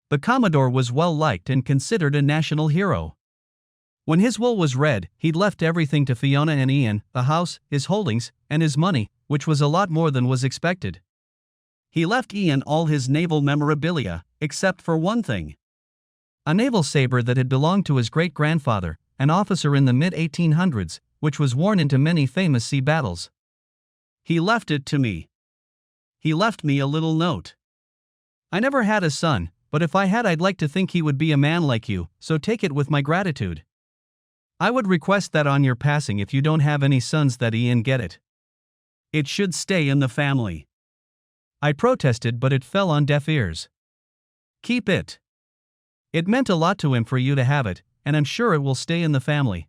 The Commodore was well liked and considered a national hero. When his will was read, he'd left everything to Fiona and Ian: the house, his holdings, and his money, which was a lot more than was expected. He left Ian all his naval memorabilia, except for one thing. A naval saber that had belonged to his great-grandfather, an officer in the mid-1800s, which was worn into many famous sea battles. He left it to me. He left me a little note. "I never had a son, but if I had I'd like to think he would be a man like you, so take it with my gratitude. I would request that on your passing, if you don't have any sons, that Ian get it. It should stay in the family." I protested, but it fell on deaf ears. "Keep it. It meant a lot to him for you to have it, and I'm sure it will stay in the family."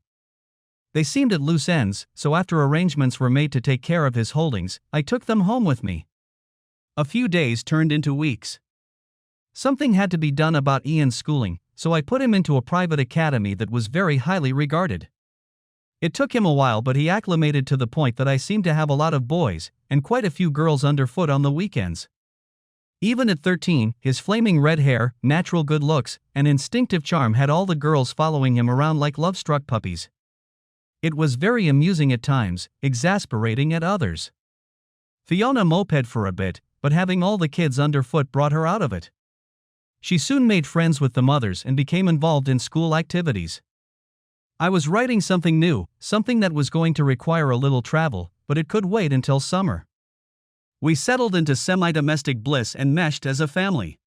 They seemed at loose ends, so after arrangements were made to take care of his holdings, I took them home with me. A few days turned into weeks. Something had to be done about Ian's schooling, so I put him into a private academy that was very highly regarded. It took him a while, but he acclimated to the point that I seemed to have a lot of boys, and quite a few girls underfoot on the weekends. Even at 13, his flaming red hair, natural good looks, and instinctive charm had all the girls following him around like love-struck puppies. It was very amusing at times, exasperating at others. Fiona moped for a bit, but having all the kids underfoot brought her out of it. She soon made friends with the mothers and became involved in school activities. I was writing something new, something that was going to require a little travel, but it could wait until summer. We settled into semi-domestic bliss and meshed as a family.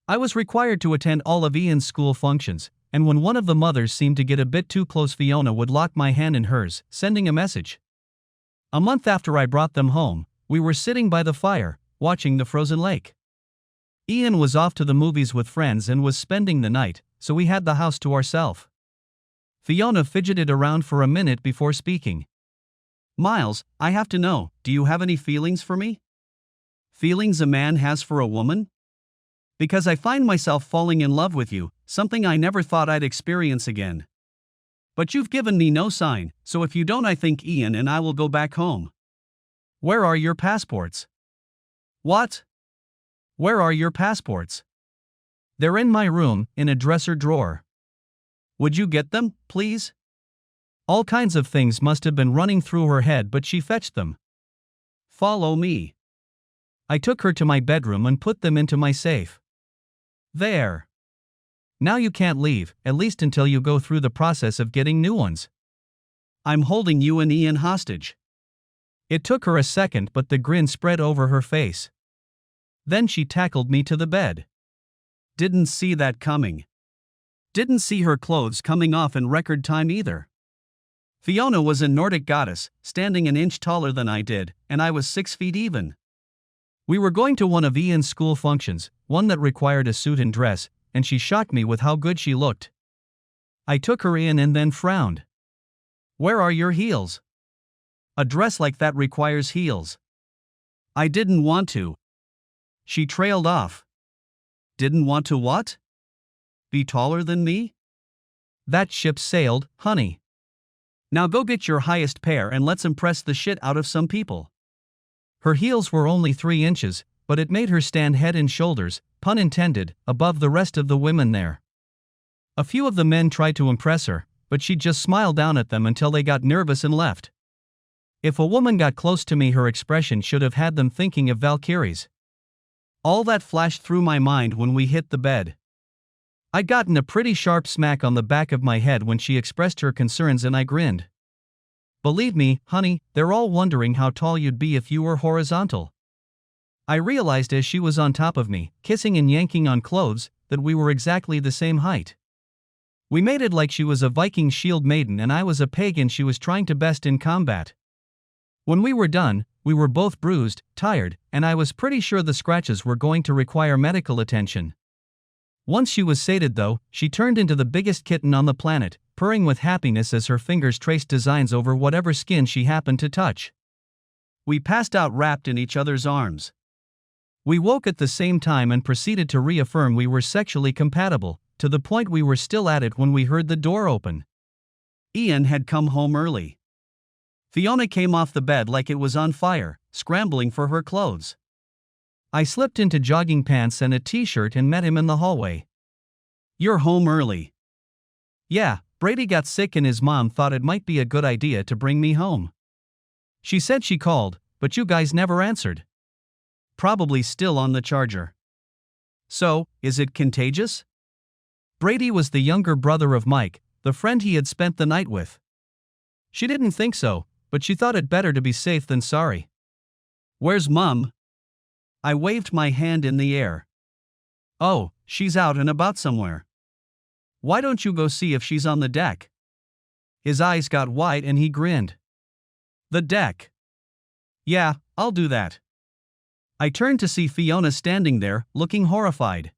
I was required to attend all of Ian's school functions, and when one of the mothers seemed to get a bit too close, Fiona would lock my hand in hers, sending a message. A month after I brought them home, we were sitting by the fire, watching the frozen lake. Ian was off to the movies with friends and was spending the night, so we had the house to ourselves. Fiona fidgeted around for a minute before speaking. "Miles, I have to know, do you have any feelings for me? Feelings a man has for a woman? Because I find myself falling in love with you, something I never thought I'd experience again. But you've given me no sign, so if you don't, I think Ian and I will go back home." "Where are your passports?" "What? Where are your passports?" "They're in my room, in a dresser drawer." "Would you get them, please?" All kinds of things must have been running through her head, but she fetched them. "Follow me." I took her to my bedroom and put them into my safe. "There. Now you can't leave, at least until you go through the process of getting new ones. I'm holding you and Ian hostage." It took her a second, but the grin spread over her face. Then she tackled me to the bed. Didn't see that coming. Didn't see her clothes coming off in record time either. Fiona was a Nordic goddess, standing an inch taller than I did, and I was 6 feet even. We were going to one of Ian's school functions, one that required a suit and dress, and she shocked me with how good she looked. I took her in and then frowned. "Where are your heels? A dress like that requires heels." "I didn't want to." She trailed off. "Didn't want to what? Be taller than me?" "That ship sailed, honey. Now go get your highest pair and let's impress the shit out of some people." Her heels were only 3 inches, but it made her stand head and shoulders, pun intended, above the rest of the women there. A few of the men tried to impress her, but she just smiled down at them until they got nervous and left. If a woman got close to me, her expression should have had them thinking of Valkyries. All that flashed through my mind when we hit the bed. I'd gotten a pretty sharp smack on the back of my head when she expressed her concerns, and I grinned. "Believe me, honey, they're all wondering how tall you'd be if you were horizontal." I realized as she was on top of me, kissing and yanking on clothes, that we were exactly the same height. We made it like she was a Viking shield maiden and I was a pagan she was trying to best in combat. When we were done, we were both bruised, tired, and I was pretty sure the scratches were going to require medical attention. Once she was sated though, she turned into the biggest kitten on the planet, purring with happiness as her fingers traced designs over whatever skin she happened to touch. We passed out wrapped in each other's arms. We woke at the same time and proceeded to reaffirm we were sexually compatible, to the point we were still at it when we heard the door open. Ian had come home early. Fiona came off the bed like it was on fire, scrambling for her clothes. I slipped into jogging pants and a t-shirt and met him in the hallway. "You're home early." "Yeah, Brady got sick and his mom thought it might be a good idea to bring me home. She said she called, but you guys never answered." "Probably still on the charger." "So, is it contagious?" Brady was the younger brother of Mike, the friend he had spent the night with. She didn't think so, but she thought it better to be safe than sorry. "Where's Mom?" I waved my hand in the air. "Oh, she's out and about somewhere." "Why don't you go see if she's on the deck?" His eyes got wide and he grinned. "The deck?" "Yeah, I'll do that." I turned to see Fiona standing there, looking horrified.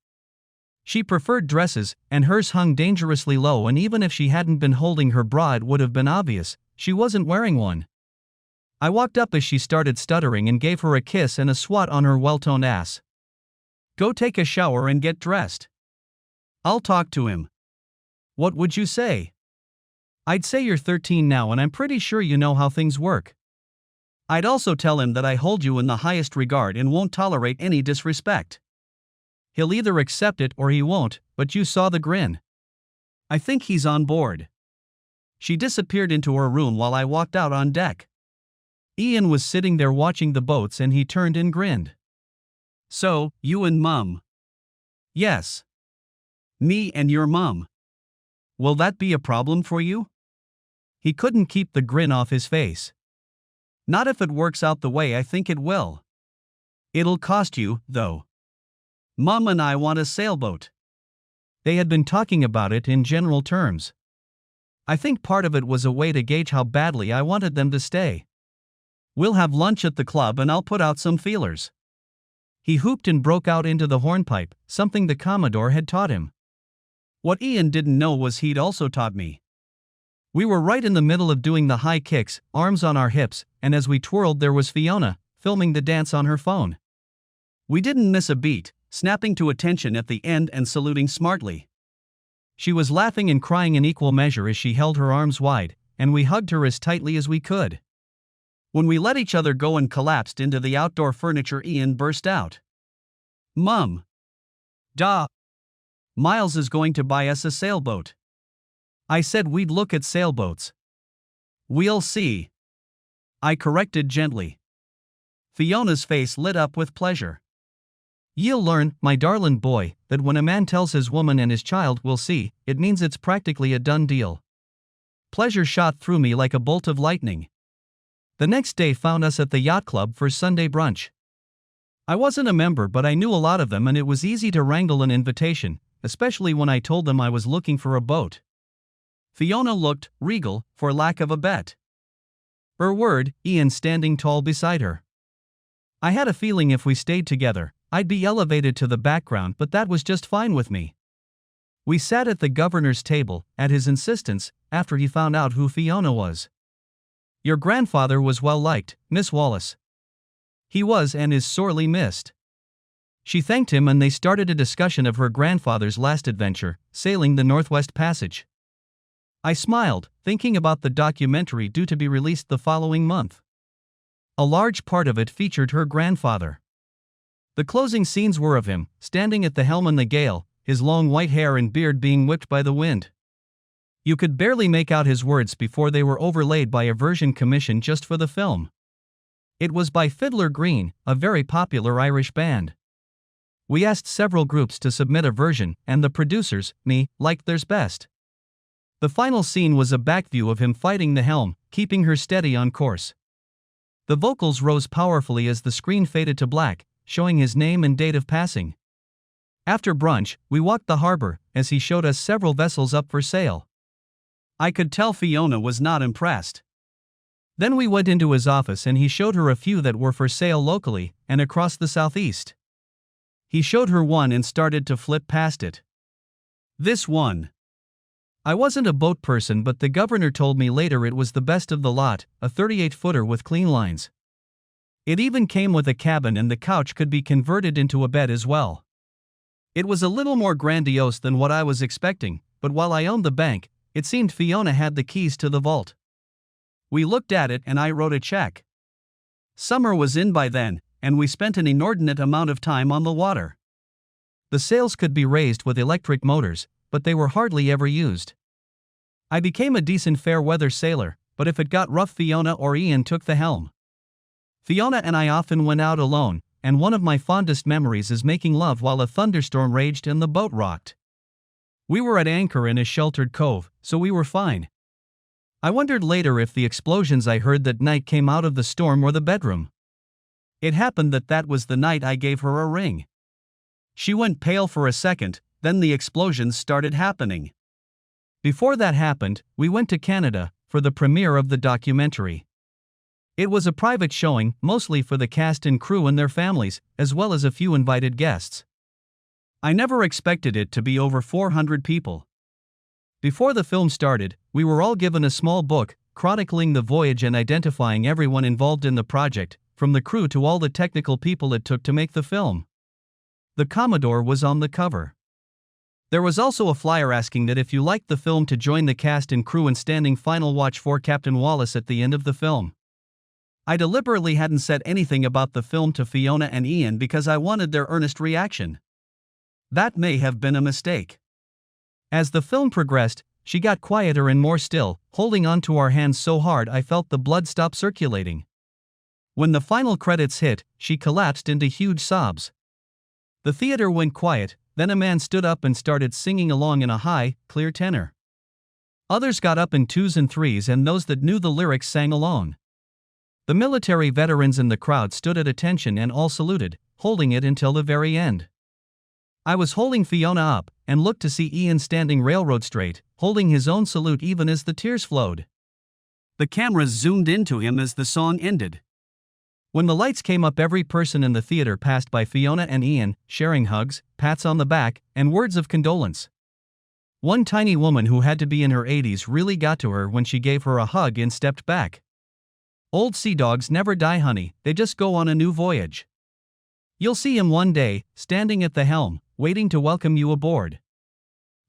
She preferred dresses, and hers hung dangerously low, and even if she hadn't been holding her bra it would have been obvious, she wasn't wearing one. I walked up as she started stuttering and gave her a kiss and a swat on her well-toned ass. "Go take a shower and get dressed." "I'll talk to him." "What would you say?" "I'd say you're 13 now and I'm pretty sure you know how things work." "I'd also tell him that I hold you in the highest regard and won't tolerate any disrespect. He'll either accept it or he won't, but you saw the grin. I think he's on board." She disappeared into her room while I walked out on deck. Ian was sitting there watching the boats and he turned and grinned. "So, you and Mum?" "Yes." "Me and your mum?" Will that be a problem for you? He couldn't keep the grin off his face. Not if it works out the way I think it will. It'll cost you, though. Mom and I want a sailboat. They had been talking about it in general terms. I think part of it was a way to gauge how badly I wanted them to stay. We'll have lunch at the club and I'll put out some feelers. He whooped and broke out into the hornpipe, something the Commodore had taught him. What Ian didn't know was he'd also taught me. We were right in the middle of doing the high kicks, arms on our hips, and as we twirled there was Fiona, filming the dance on her phone. We didn't miss a beat, snapping to attention at the end and saluting smartly. She was laughing and crying in equal measure as she held her arms wide, and we hugged her as tightly as we could. When we let each other go and collapsed into the outdoor furniture, Ian burst out. Mum. Duh. Miles is going to buy us a sailboat. I said we'd look at sailboats. We'll see. I corrected gently. Fiona's face lit up with pleasure. You'll learn, my darling boy, that when a man tells his woman and his child we'll see, it means it's practically a done deal. Pleasure shot through me like a bolt of lightning. The next day found us at the yacht club for Sunday brunch. I wasn't a member, but I knew a lot of them and it was easy to wrangle an invitation, especially when I told them I was looking for a boat. Fiona looked regal, for lack of a bet. Her word, Ian standing tall beside her. I had a feeling if we stayed together, I'd be elevated to the background, but that was just fine with me. We sat at the governor's table, at his insistence, after he found out who Fiona was. Your grandfather was well liked, Miss Wallace. He was and is sorely missed. She thanked him and they started a discussion of her grandfather's last adventure, sailing the Northwest Passage. I smiled, thinking about the documentary due to be released the following month. A large part of it featured her grandfather. The closing scenes were of him, standing at the helm in the gale, his long white hair and beard being whipped by the wind. You could barely make out his words before they were overlaid by a version commissioned just for the film. It was by Fiddler Green, a very popular Irish band. We asked several groups to submit a version, and the producers, me, liked theirs best. The final scene was a back view of him fighting the helm, keeping her steady on course. The vocals rose powerfully as the screen faded to black, showing his name and date of passing. After brunch, we walked the harbor, as he showed us several vessels up for sale. I could tell Fiona was not impressed. Then we went into his office and he showed her a few that were for sale locally, and across the southeast. He showed her one and started to flip past it. This one. I wasn't a boat person, but the governor told me later it was the best of the lot, a 38-footer with clean lines. It even came with a cabin and the couch could be converted into a bed as well. It was a little more grandiose than what I was expecting, but while I owned the bank, it seemed Fiona had the keys to the vault. We looked at it and I wrote a check. Summer was in by then, and we spent an inordinate amount of time on the water. The sails could be raised with electric motors, but they were hardly ever used. I became a decent fair-weather sailor, but if it got rough, Fiona or Ian took the helm. Fiona and I often went out alone, and one of my fondest memories is making love while a thunderstorm raged and the boat rocked. We were at anchor in a sheltered cove, so we were fine. I wondered later if the explosions I heard that night came out of the storm or the bedroom. It happened that was the night I gave her a ring. She went pale for a second, then the explosions started happening. Before that happened, we went to Canada for the premiere of the documentary. It was a private showing, mostly for the cast and crew and their families, as well as a few invited guests. I never expected it to be over 400 people. Before the film started, we were all given a small book, chronicling the voyage and identifying everyone involved in the project, from the crew to all the technical people it took to make the film. The Commodore was on the cover. There was also a flyer asking that if you liked the film to join the cast and crew in standing final watch for Captain Wallace at the end of the film. I deliberately hadn't said anything about the film to Fiona and Ian because I wanted their earnest reaction. That may have been a mistake. As the film progressed, she got quieter and more still, holding onto our hands so hard I felt the blood stop circulating. When the final credits hit, she collapsed into huge sobs. The theater went quiet, then a man stood up and started singing along in a high, clear tenor. Others got up in twos and threes, and those that knew the lyrics sang along. The military veterans in the crowd stood at attention and all saluted, holding it until the very end. I was holding Fiona up, and looked to see Ian standing railroad straight, holding his own salute even as the tears flowed. The cameras zoomed into him as the song ended. When the lights came up, every person in the theater passed by Fiona and Ian, sharing hugs, pats on the back, and words of condolence. One tiny woman who had to be in her 80s really got to her when she gave her a hug and stepped back. Old sea dogs never die, honey, they just go on a new voyage. You'll see him one day, standing at the helm, waiting to welcome you aboard.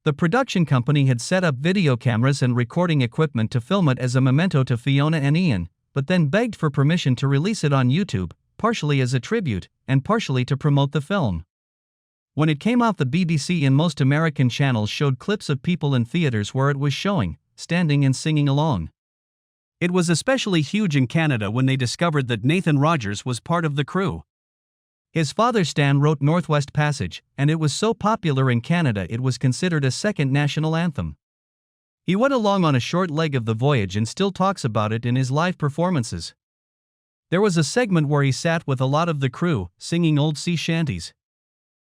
The production company had set up video cameras and recording equipment to film it as a memento to Fiona and Ian, but then begged for permission to release it on YouTube, partially as a tribute, and partially to promote the film. When it came out, the BBC and most American channels showed clips of people in theaters where it was showing, standing and singing along. It was especially huge in Canada when they discovered that Nathan Rogers was part of the crew. His father Stan wrote Northwest Passage, and it was so popular in Canada it was considered a second national anthem. He went along on a short leg of the voyage and still talks about it in his live performances. There was a segment where he sat with a lot of the crew, singing old sea shanties.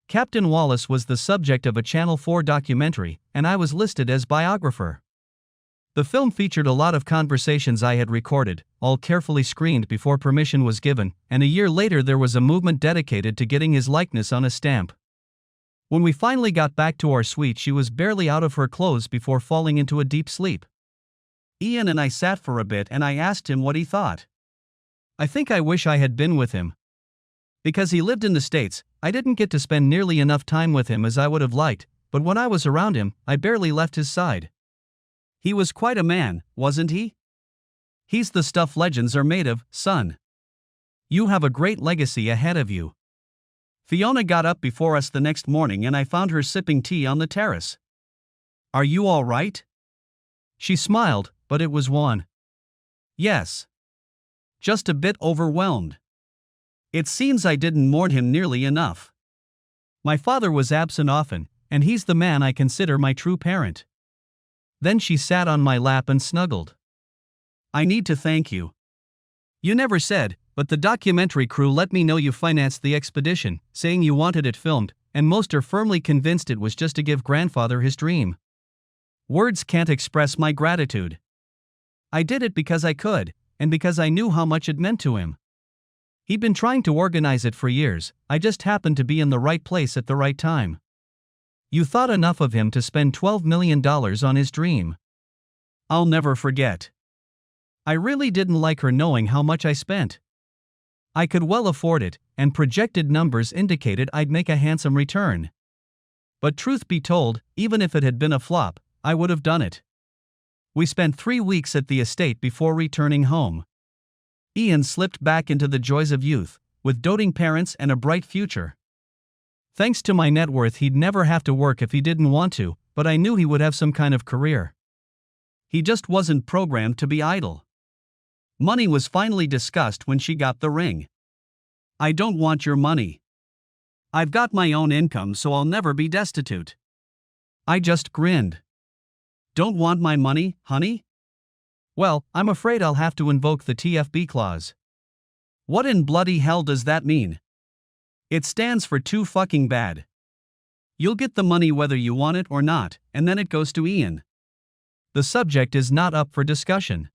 Captain Wallace was the subject of a Channel 4 documentary, and I was listed as biographer. The film featured a lot of conversations I had recorded, all carefully screened before permission was given, and a year later there was a movement dedicated to getting his likeness on a stamp. When we finally got back to our suite, she was barely out of her clothes before falling into a deep sleep. Ian and I sat for a bit and I asked him what he thought. I think I wish I had been with him. Because he lived in the States, I didn't get to spend nearly enough time with him as I would have liked, but when I was around him, I barely left his side. He was quite a man, wasn't he? He's the stuff legends are made of, son. You have a great legacy ahead of you. Fiona got up before us the next morning and I found her sipping tea on the terrace. Are you all right? She smiled, but it was wan. Yes. Just a bit overwhelmed. It seems I didn't mourn him nearly enough. My father was absent often, and he's the man I consider my true parent. Then she sat on my lap and snuggled. I need to thank you. You never said, but the documentary crew let me know you financed the expedition, saying you wanted it filmed, and most are firmly convinced it was just to give grandfather his dream. Words can't express my gratitude. I did it because I could, and because I knew how much it meant to him. He'd been trying to organize it for years, I just happened to be in the right place at the right time. You thought enough of him to spend $12 million on his dream. I'll never forget. I really didn't like her knowing how much I spent. I could well afford it, and projected numbers indicated I'd make a handsome return. But truth be told, even if it had been a flop, I would have done it. We spent 3 weeks at the estate before returning home. Ian slipped back into the joys of youth, with doting parents and a bright future. Thanks to my net worth, he'd never have to work if he didn't want to, but I knew he would have some kind of career. He just wasn't programmed to be idle. Money was finally discussed when she got the ring. I don't want your money. I've got my own income, so I'll never be destitute. I just grinned. Don't want my money, honey? Well, I'm afraid I'll have to invoke the TFB clause. What in bloody hell does that mean? It stands for too fucking bad. You'll get the money whether you want it or not, and then it goes to Ian. The subject is not up for discussion.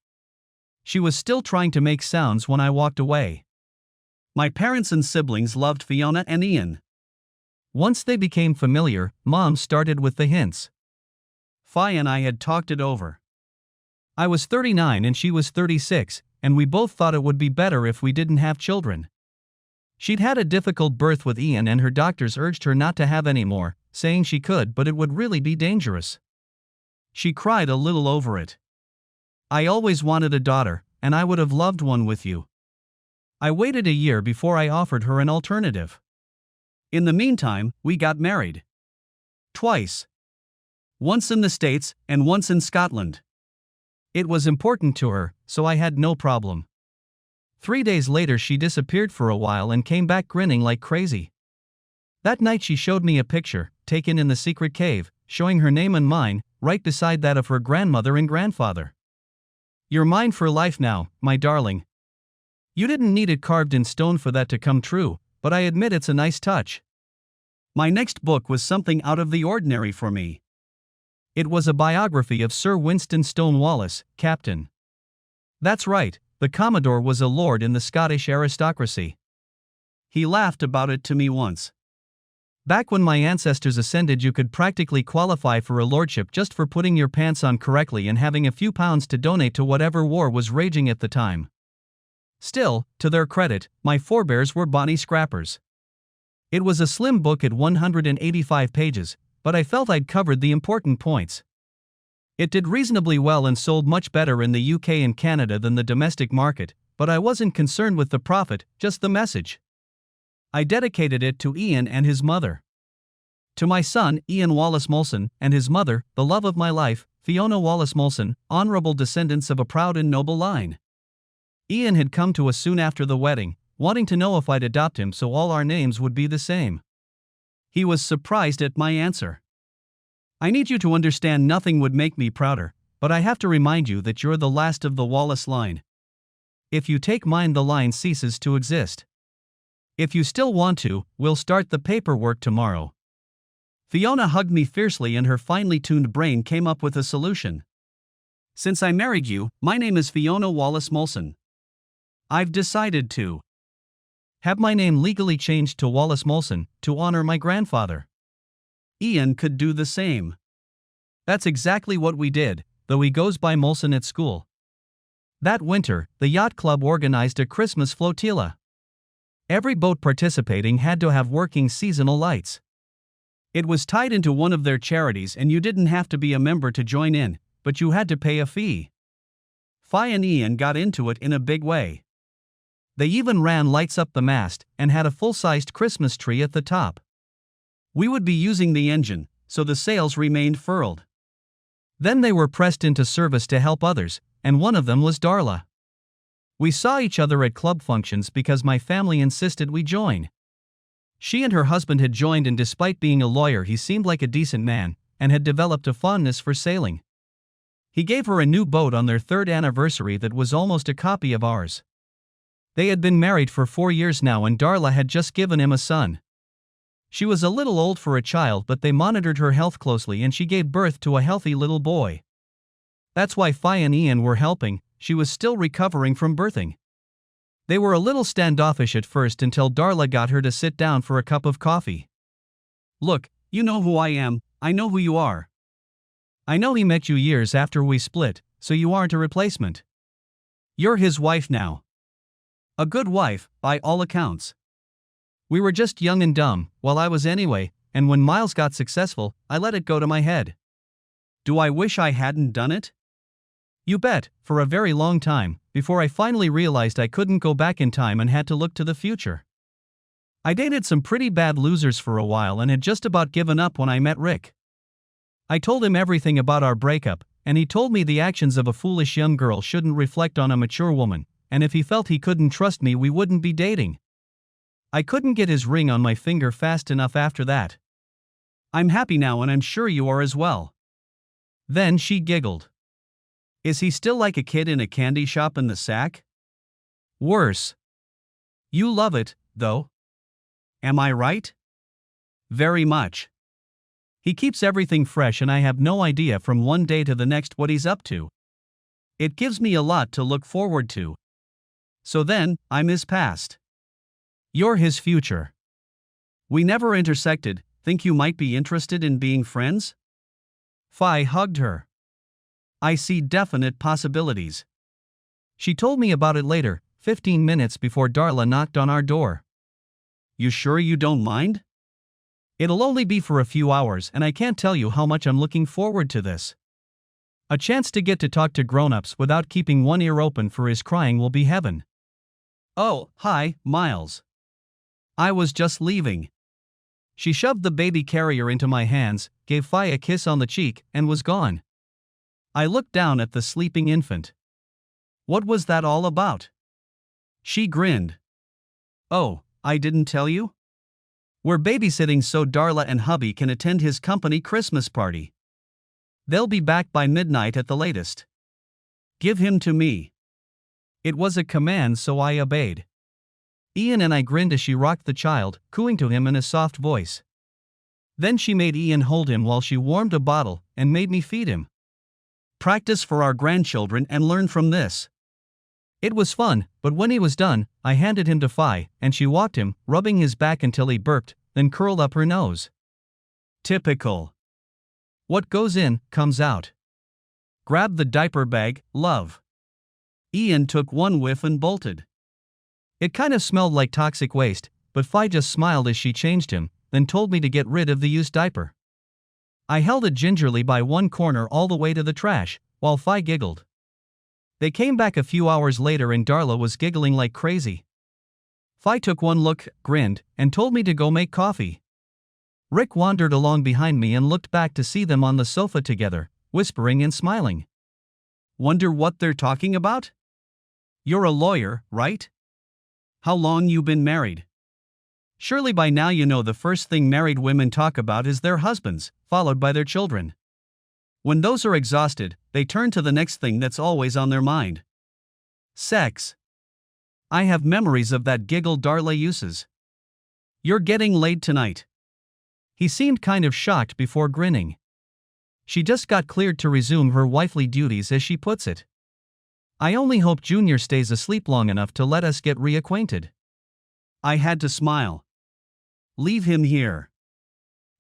She was still trying to make sounds when I walked away. My parents and siblings loved Fiona and Ian. Once they became familiar, Mom started with the hints. Fi and I had talked it over. I was 39 and she was 36, and we both thought it would be better if we didn't have children. She'd had a difficult birth with Ian and her doctors urged her not to have any more, saying she could but it would really be dangerous. She cried a little over it. I always wanted a daughter, and I would have loved one with you. I waited a year before I offered her an alternative. In the meantime, we got married. Twice. Once in the States, and once in Scotland. It was important to her, so I had no problem. 3 days later she disappeared for a while and came back grinning like crazy. That night she showed me a picture, taken in the secret cave, showing her name and mine, right beside that of her grandmother and grandfather. "You're mine for life now, my darling." You didn't need it carved in stone for that to come true, but I admit it's a nice touch. My next book was something out of the ordinary for me. It was a biography of Sir Winston Stonewallis, Captain. That's right, the Commodore was a lord in the Scottish aristocracy. He laughed about it to me once. Back when my ancestors ascended, you could practically qualify for a lordship just for putting your pants on correctly and having a few pounds to donate to whatever war was raging at the time. Still, to their credit, my forebears were bonny scrappers. It was a slim book at 185 pages, but I felt I'd covered the important points. It did reasonably well and sold much better in the UK and Canada than the domestic market, but I wasn't concerned with the profit, just the message. I dedicated it to Ian and his mother. To my son, Ian Wallace Molson, and his mother, the love of my life, Fiona Wallace Molson, honorable descendants of a proud and noble line. Ian had come to us soon after the wedding, wanting to know if I'd adopt him so all our names would be the same. He was surprised at my answer. I need you to understand nothing would make me prouder, but I have to remind you that you're the last of the Wallace line. If you take mine, the line ceases to exist. If you still want to, we'll start the paperwork tomorrow. Fiona hugged me fiercely and her finely tuned brain came up with a solution. Since I married you, my name is Fiona Wallace Molson. I've decided to have my name legally changed to Wallace Molson to honor my grandfather. Ian could do the same. That's exactly what we did, though he goes by Molson at school. That winter, the yacht club organized a Christmas flotilla. Every boat participating had to have working seasonal lights. It was tied into one of their charities and you didn't have to be a member to join in, but you had to pay a fee. Fi and Ian got into it in a big way. They even ran lights up the mast and had a full-sized Christmas tree at the top. We would be using the engine, so the sails remained furled. Then they were pressed into service to help others, and one of them was Darla. We saw each other at club functions because my family insisted we join. She and her husband had joined, and despite being a lawyer, he seemed like a decent man and had developed a fondness for sailing. He gave her a new boat on their 3rd anniversary that was almost a copy of ours. They had been married for 4 years now and Darla had just given him a son. She was a little old for a child, but they monitored her health closely and she gave birth to a healthy little boy. That's why Fi and Ian were helping. She was still recovering from birthing. They were a little standoffish at first until Darla got her to sit down for a cup of coffee. "Look, you know who I am, I know who you are. I know he met you years after we split, so you aren't a replacement. You're his wife now. A good wife, by all accounts. We were just young and dumb, well I was anyway, and when Miles got successful, I let it go to my head. Do I wish I hadn't done it? You bet, for a very long time, before I finally realized I couldn't go back in time and had to look to the future. I dated some pretty bad losers for a while and had just about given up when I met Rick. I told him everything about our breakup, and he told me the actions of a foolish young girl shouldn't reflect on a mature woman, and if he felt he couldn't trust me, we wouldn't be dating. I couldn't get his ring on my finger fast enough after that. I'm happy now and I'm sure you are as well." Then she giggled. "Is he still like a kid in a candy shop in the sack?" "Worse. You love it, though. Am I right?" "Very much. He keeps everything fresh and I have no idea from one day to the next what he's up to. It gives me a lot to look forward to. So then, I'm his past. You're his future. We never intersected. Think you might be interested in being friends?" Fi hugged her. "I see definite possibilities." She told me about it later, 15 minutes before Darla knocked on our door. "You sure you don't mind? It'll only be for a few hours and I can't tell you how much I'm looking forward to this. A chance to get to talk to grown-ups without keeping one ear open for his crying will be heaven." "Oh, hi, Miles. I was just leaving." She shoved the baby carrier into my hands, gave Fi a kiss on the cheek, and was gone. I looked down at the sleeping infant. "What was that all about?" She grinned. "Oh, I didn't tell you? We're babysitting so Darla and hubby can attend his company Christmas party. They'll be back by midnight at the latest. Give him to me. It was a command, so I obeyed. Ian and I grinned as she rocked the child, cooing to him in a soft voice. Then she made Ian hold him while she warmed a bottle and made me feed him. Practice for our grandchildren and learn from this. It was fun, but when he was done, I handed him to Fi, and she walked him, rubbing his back until he burped, then curled up her nose. Typical. What goes in, comes out. Grab the diaper bag, love. Ian took one whiff and bolted. It kind of smelled like toxic waste, but Fi just smiled as she changed him, then told me to get rid of the used diaper. I held it gingerly by one corner all the way to the trash, while Fi giggled. They came back a few hours later and Darla was giggling like crazy. Fi took one look, grinned, and told me to go make coffee. Rick wandered along behind me and looked back to see them on the sofa together, whispering and smiling. Wonder what they're talking about? You're a lawyer, right? How long you been married? Surely by now you know the first thing married women talk about is their husbands, followed by their children. When those are exhausted, they turn to the next thing that's always on their mind. Sex. I have memories of that giggle Darla uses. You're getting laid tonight. He seemed kind of shocked before grinning. She just got cleared to resume her wifely duties, as she puts it. I only hope Junior stays asleep long enough to let us get reacquainted. I had to smile. Leave him here.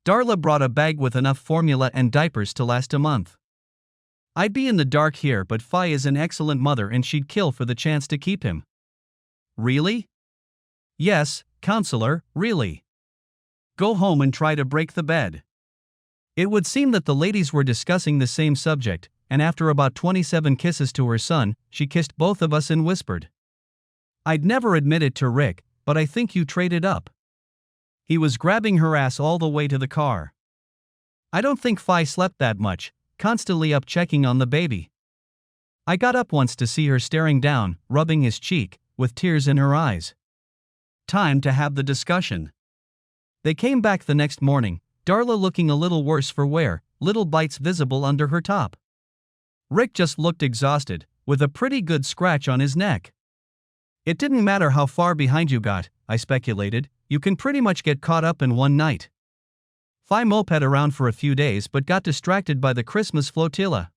Darla brought a bag with enough formula and diapers to last a month. I'd be in the dark here, but Fi is an excellent mother and she'd kill for the chance to keep him. Really? Yes, counselor, really. Go home and try to break the bed. It would seem that the ladies were discussing the same subject, and after about 27 kisses to her son, she kissed both of us and whispered. I'd never admit it to Rick, but I think you traded up. He was grabbing her ass all the way to the car. I don't think Fi slept that much, constantly up checking on the baby. I got up once to see her staring down, rubbing his cheek, with tears in her eyes. Time to have the discussion. They came back the next morning, Darla looking a little worse for wear, little bites visible under her top. Rick just looked exhausted, with a pretty good scratch on his neck. It didn't matter how far behind you got, I speculated, you can pretty much get caught up in one night. Fi moped around for a few days but got distracted by the Christmas flotilla.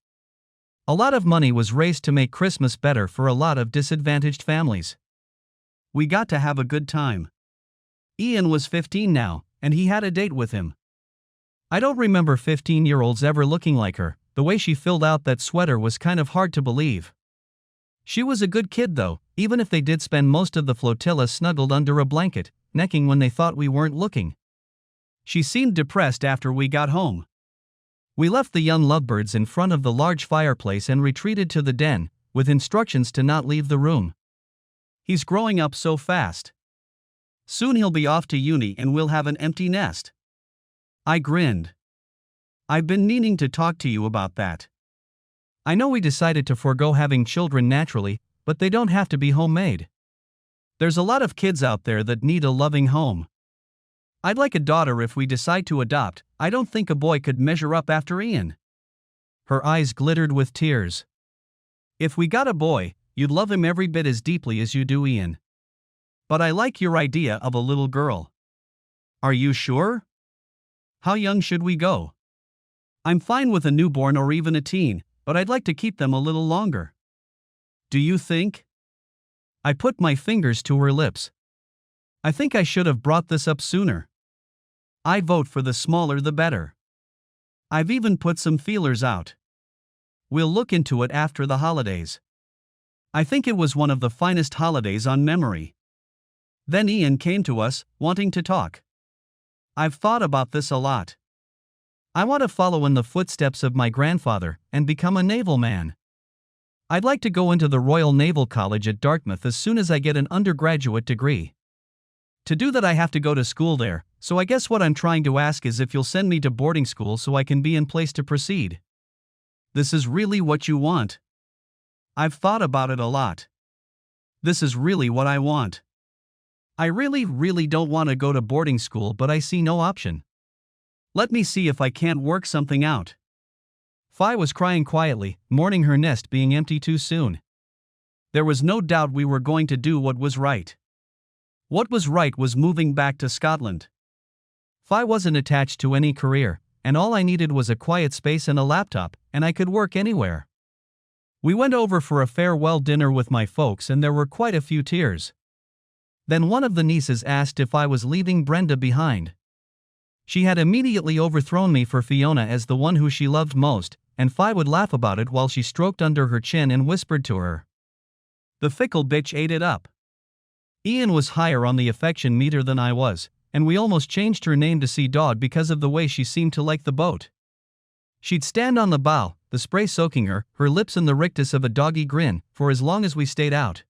A lot of money was raised to make Christmas better for a lot of disadvantaged families. We got to have a good time. Ian was 15 now, and he had a date with him. I don't remember 15-year-olds ever looking like her. The way she filled out that sweater was kind of hard to believe. She was a good kid though, even if they did spend most of the flotilla snuggled under a blanket, necking when they thought we weren't looking. She seemed depressed after we got home. We left the young lovebirds in front of the large fireplace and retreated to the den, with instructions to not leave the room. He's growing up so fast. Soon he'll be off to uni and we'll have an empty nest. I grinned. I've been meaning to talk to you about that. I know we decided to forego having children naturally, but they don't have to be homemade. There's a lot of kids out there that need a loving home. I'd like a daughter if we decide to adopt. I don't think a boy could measure up after Ian. Her eyes glittered with tears. If we got a boy, you'd love him every bit as deeply as you do Ian. But I like your idea of a little girl. Are you sure? How young should we go? I'm fine with a newborn or even a teen, but I'd like to keep them a little longer. Do you think? I put my fingers to her lips. I think I should have brought this up sooner. I vote for the smaller the better. I've even put some feelers out. We'll look into it after the holidays. I think it was one of the finest holidays on memory. Then Ian came to us, wanting to talk. I've thought about this a lot. I want to follow in the footsteps of my grandfather and become a naval man. I'd like to go into the Royal Naval College at Dartmouth as soon as I get an undergraduate degree. To do that I have to go to school there, so I guess what I'm trying to ask is if you'll send me to boarding school so I can be in place to proceed. This is really what you want? I've thought about it a lot. This is really what I want. I really don't want to go to boarding school, but I see no option. Let me see if I can't work something out. Fi was crying quietly, mourning her nest being empty too soon. There was no doubt we were going to do what was right. What was right was moving back to Scotland. Fi wasn't attached to any career, and all I needed was a quiet space and a laptop, and I could work anywhere. We went over for a farewell dinner with my folks and there were quite a few tears. Then one of the nieces asked if I was leaving Brenda behind. She had immediately overthrown me for Fiona as the one who she loved most, and Fi would laugh about it while she stroked under her chin and whispered to her. The fickle bitch ate it up. Ian was higher on the affection meter than I was, and we almost changed her name to Sea Dog because of the way she seemed to like the boat. She'd stand on the bow, the spray soaking her lips in the rictus of a doggy grin, for as long as we stayed out.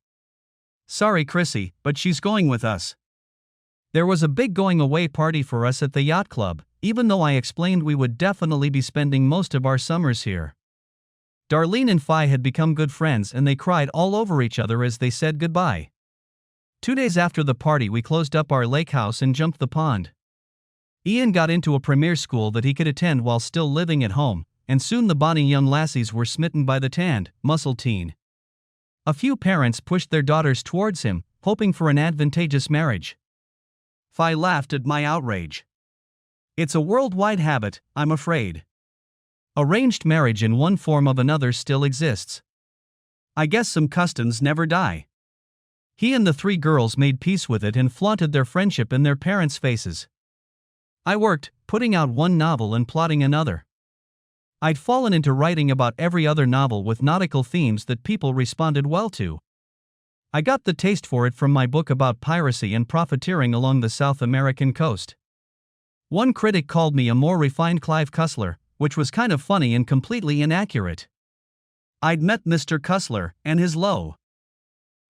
Sorry Chrissy, but she's going with us. There was a big going away party for us at the yacht club, even though I explained we would definitely be spending most of our summers here. Darlene and Fi had become good friends and they cried all over each other as they said goodbye. 2 days after the party we closed up our lake house and jumped the pond. Ian got into a premier school that he could attend while still living at home, and soon the bonny young lassies were smitten by the tanned, muscled teen. A few parents pushed their daughters towards him, hoping for an advantageous marriage. Fi laughed at my outrage. It's a worldwide habit, I'm afraid. Arranged marriage in one form or another still exists. I guess some customs never die. He and the 3 girls made peace with it and flaunted their friendship in their parents' faces. I worked, putting out one novel and plotting another. I'd fallen into writing about every other novel with nautical themes that people responded well to. I got the taste for it from my book about piracy and profiteering along the South American coast. One critic called me a more refined Clive Cussler, which was kind of funny and completely inaccurate. I'd met Mr. Cussler, and his low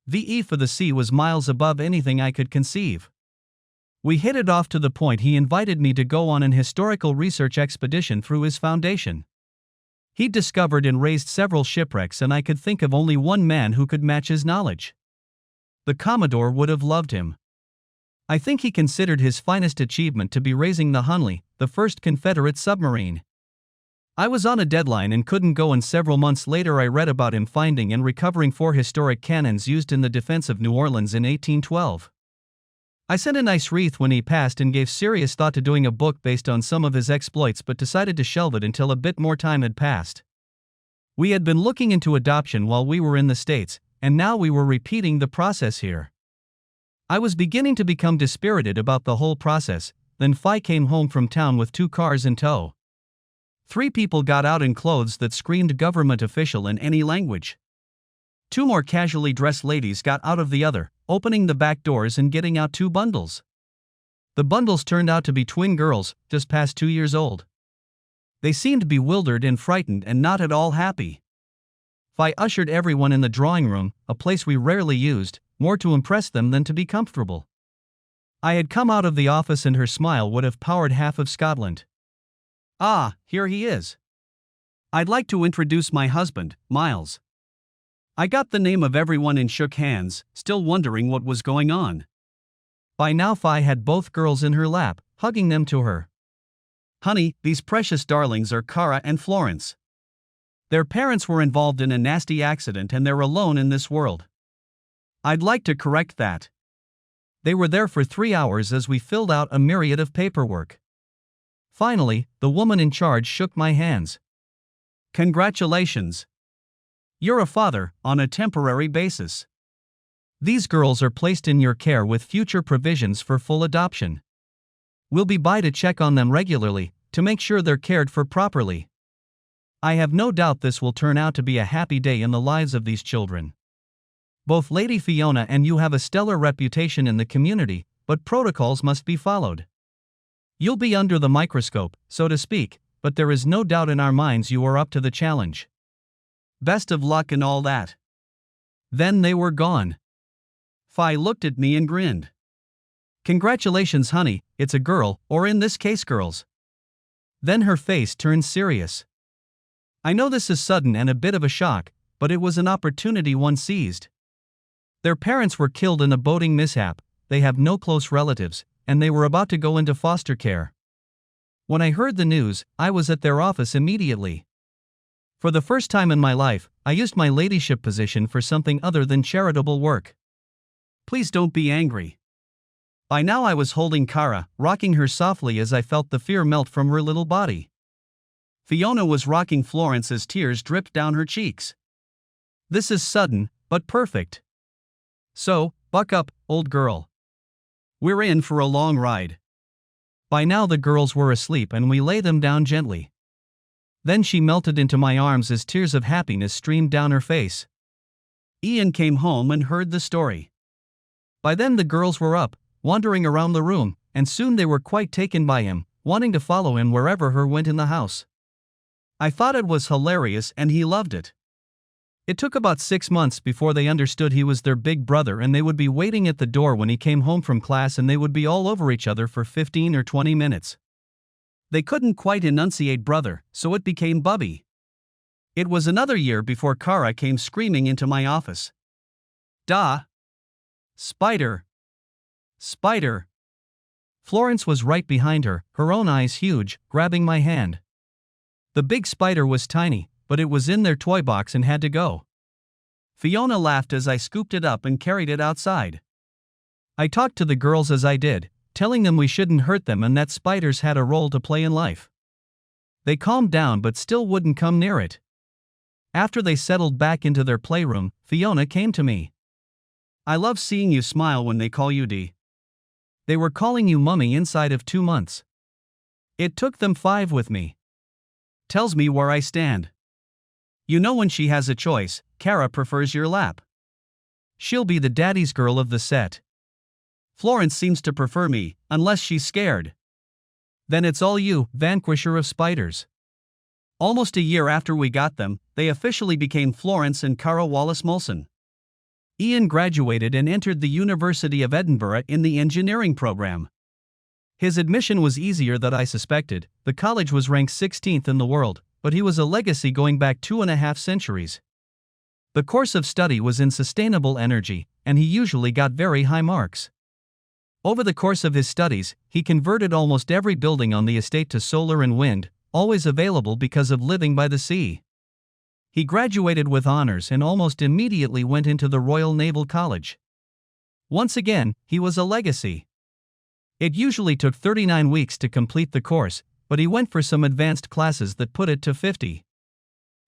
VE for the sea was miles above anything I could conceive. We hit it off to the point he invited me to go on an historical research expedition through his foundation. He'd discovered and raised several shipwrecks and I could think of only one man who could match his knowledge. The Commodore would have loved him. I think he considered his finest achievement to be raising the Hunley, the first Confederate submarine. I was on a deadline and couldn't go, and several months later I read about him finding and recovering 4 historic cannons used in the defense of New Orleans in 1812. I sent a nice wreath when he passed and gave serious thought to doing a book based on some of his exploits, but decided to shelve it until a bit more time had passed. We had been looking into adoption while we were in the States, and now we were repeating the process here. I was beginning to become dispirited about the whole process. Then Fi came home from town with 2 cars in tow. 3 people got out in clothes that screamed government official in any language. 2 more casually dressed ladies got out of the other, opening the back doors and getting out 2 bundles. The bundles turned out to be twin girls, just past 2 years old. They seemed bewildered and frightened and not at all happy. Fi ushered everyone in the drawing room, a place we rarely used, more to impress them than to be comfortable. I had come out of the office and her smile would have powered half of Scotland. Ah, here he is. I'd like to introduce my husband, Miles. I got the name of everyone and shook hands, still wondering what was going on. By now Fi had both girls in her lap, hugging them to her. Honey, these precious darlings are Cara and Florence. Their parents were involved in a nasty accident and they're alone in this world. I'd like to correct that. They were there for 3 hours as we filled out a myriad of paperwork. Finally, the woman in charge shook my hands. Congratulations. You're a father, on a temporary basis. These girls are placed in your care with future provisions for full adoption. We'll be by to check on them regularly, to make sure they're cared for properly. I have no doubt this will turn out to be a happy day in the lives of these children. Both Lady Fiona and you have a stellar reputation in the community, but protocols must be followed. You'll be under the microscope, so to speak, but there is no doubt in our minds you are up to the challenge. Best of luck and all that. Then they were gone. Fi looked at me and grinned. Congratulations, honey, it's a girl, or in this case girls. Then her face turned serious. I know this is sudden and a bit of a shock, but it was an opportunity one seized. Their parents were killed in a boating mishap, they have no close relatives, and they were about to go into foster care. When I heard the news, I was at their office immediately. For the first time in my life, I used my ladyship position for something other than charitable work. Please don't be angry. By now I was holding Kara, rocking her softly as I felt the fear melt from her little body. Fiona was rocking Florence as tears dripped down her cheeks. This is sudden, but perfect. So, buck up, old girl. We're in for a long ride. By now the girls were asleep and we lay them down gently. Then she melted into my arms as tears of happiness streamed down her face. Ian came home and heard the story. By then the girls were up, wandering around the room, and soon they were quite taken by him, wanting to follow him wherever he went in the house. I thought it was hilarious and he loved it. It took about 6 months before they understood he was their big brother, and they would be waiting at the door when he came home from class and they would be all over each other for 15 or 20 minutes. They couldn't quite enunciate brother, so it became Bubby. It was another year before Kara came screaming into my office. "Da! Spider! Spider!" Florence was right behind her, her own eyes huge, grabbing my hand. The big spider was tiny, but it was in their toy box and had to go. Fiona laughed as I scooped it up and carried it outside. I talked to the girls as I did, telling them we shouldn't hurt them and that spiders had a role to play in life. They calmed down but still wouldn't come near it. After they settled back into their playroom, Fiona came to me. "I love seeing you smile when they call you Dee. They were calling you Mummy inside of 2 months. It took them 5 with me. Tells me where I stand. You know, when she has a choice, Kara prefers your lap. She'll be the daddy's girl of the set. Florence seems to prefer me, unless she's scared. Then it's all you, vanquisher of spiders." Almost a year after we got them, they officially became Florence and Kara Wallace Molson. Ian graduated and entered the University of Edinburgh in the engineering program. His admission was easier than I suspected. The college was ranked 16th in the world, but he was a legacy going back 2.5 centuries. The course of study was in sustainable energy, and he usually got very high marks. Over the course of his studies, he converted almost every building on the estate to solar and wind, always available because of living by the sea. He graduated with honors and almost immediately went into the Royal Naval College. Once again, he was a legacy. It usually took 39 weeks to complete the course, but he went for some advanced classes that put it to 50.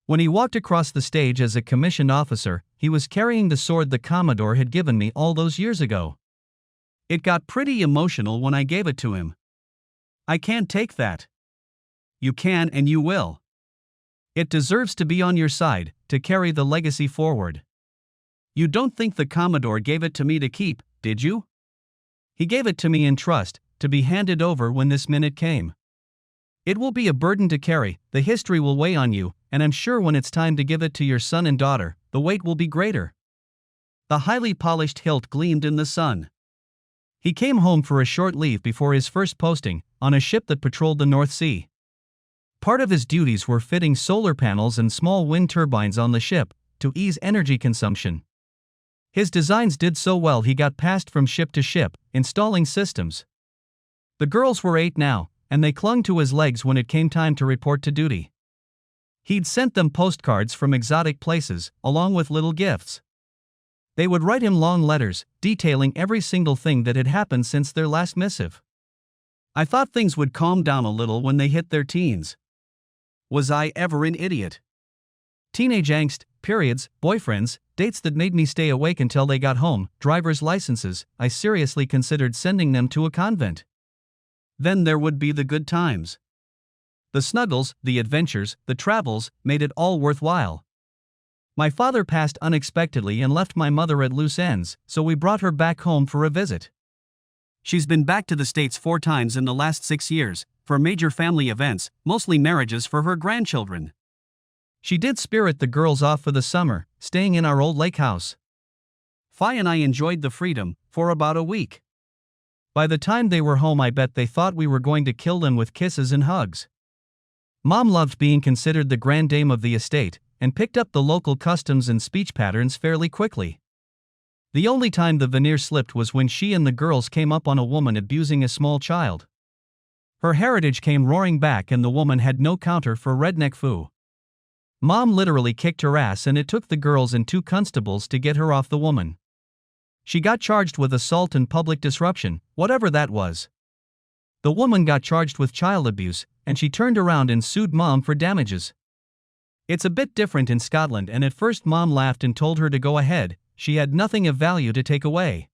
When he walked across the stage as a commissioned officer, he was carrying the sword the Commodore had given me all those years ago. It got pretty emotional when I gave it to him. "I can't take that." "You can and you will. It deserves to be on your side, to carry the legacy forward. You don't think the Commodore gave it to me to keep, did you? He gave it to me in trust, to be handed over when this minute came. It will be a burden to carry, the history will weigh on you, and I'm sure when it's time to give it to your son and daughter, the weight will be greater." The highly polished hilt gleamed in the sun. He came home for a short leave before his first posting, on a ship that patrolled the North Sea. Part of his duties were fitting solar panels and small wind turbines on the ship, to ease energy consumption. His designs did so well he got passed from ship to ship, installing systems. The girls were 8 now, and they clung to his legs when it came time to report to duty. He'd sent them postcards from exotic places, along with little gifts. They would write him long letters, detailing every single thing that had happened since their last missive. I thought things would calm down a little when they hit their teens. Was I ever an idiot? Teenage angst, periods, boyfriends, dates that made me stay awake until they got home, driver's licenses. I seriously considered sending them to a convent. Then there would be the good times. The snuggles, the adventures, the travels, made it all worthwhile. My father passed unexpectedly and left my mother at loose ends, so we brought her back home for a visit. She's been back to the States 4 times in the last 6 years, for major family events, mostly marriages for her grandchildren. She did spirit the girls off for the summer, staying in our old lake house. Fi and I enjoyed the freedom, for about a week. By the time they were home I bet they thought we were going to kill them with kisses and hugs. Mom loved being considered the grand dame of the estate, and picked up the local customs and speech patterns fairly quickly. The only time the veneer slipped was when she and the girls came up on a woman abusing a small child. Her heritage came roaring back and the woman had no counter for redneck foo. Mom literally kicked her ass, and it took the girls and 2 constables to get her off the woman. She got charged with assault and public disruption, whatever that was. The woman got charged with child abuse, and she turned around and sued Mom for damages. It's a bit different in Scotland, and at first Mom laughed and told her to go ahead, she had nothing of value to take away.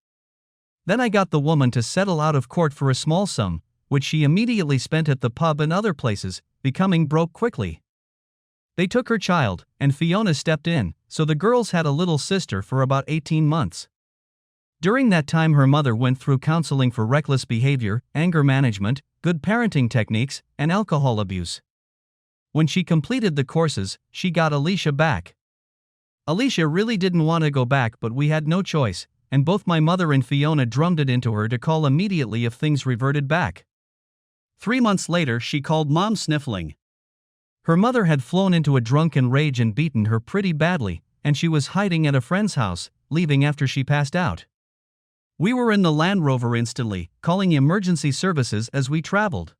Then I got the woman to settle out of court for a small sum, which she immediately spent at the pub and other places, becoming broke quickly. They took her child, and Fiona stepped in, so the girls had a little sister for about 18 months. During that time her mother went through counseling for reckless behavior, anger management, good parenting techniques, and alcohol abuse. When she completed the courses, she got Alicia back. Alicia really didn't want to go back, but we had no choice, and both my mother and Fiona drummed it into her to call immediately if things reverted back. 3 months later she called Mom sniffling. Her mother had flown into a drunken rage and beaten her pretty badly, and she was hiding at a friend's house, leaving after she passed out. We were in the Land Rover instantly, calling emergency services as we traveled.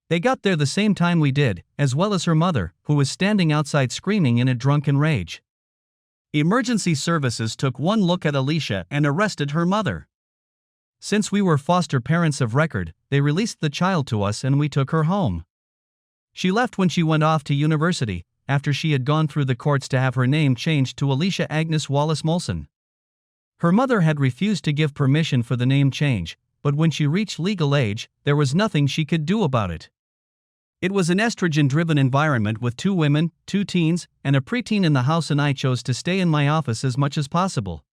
They got there the same time we did, as well as her mother, who was standing outside screaming in a drunken rage. Emergency services took one look at Alicia and arrested her mother. Since we were foster parents of record, they released the child to us and we took her home. She left when she went off to university, after she had gone through the courts to have her name changed to Alicia Agnes Wallace Molson. Her mother had refused to give permission for the name change, but when she reached legal age, there was nothing she could do about it. It was an estrogen-driven environment with 2 women, 2 teens, and a preteen in the house, and I chose to stay in my office as much as possible.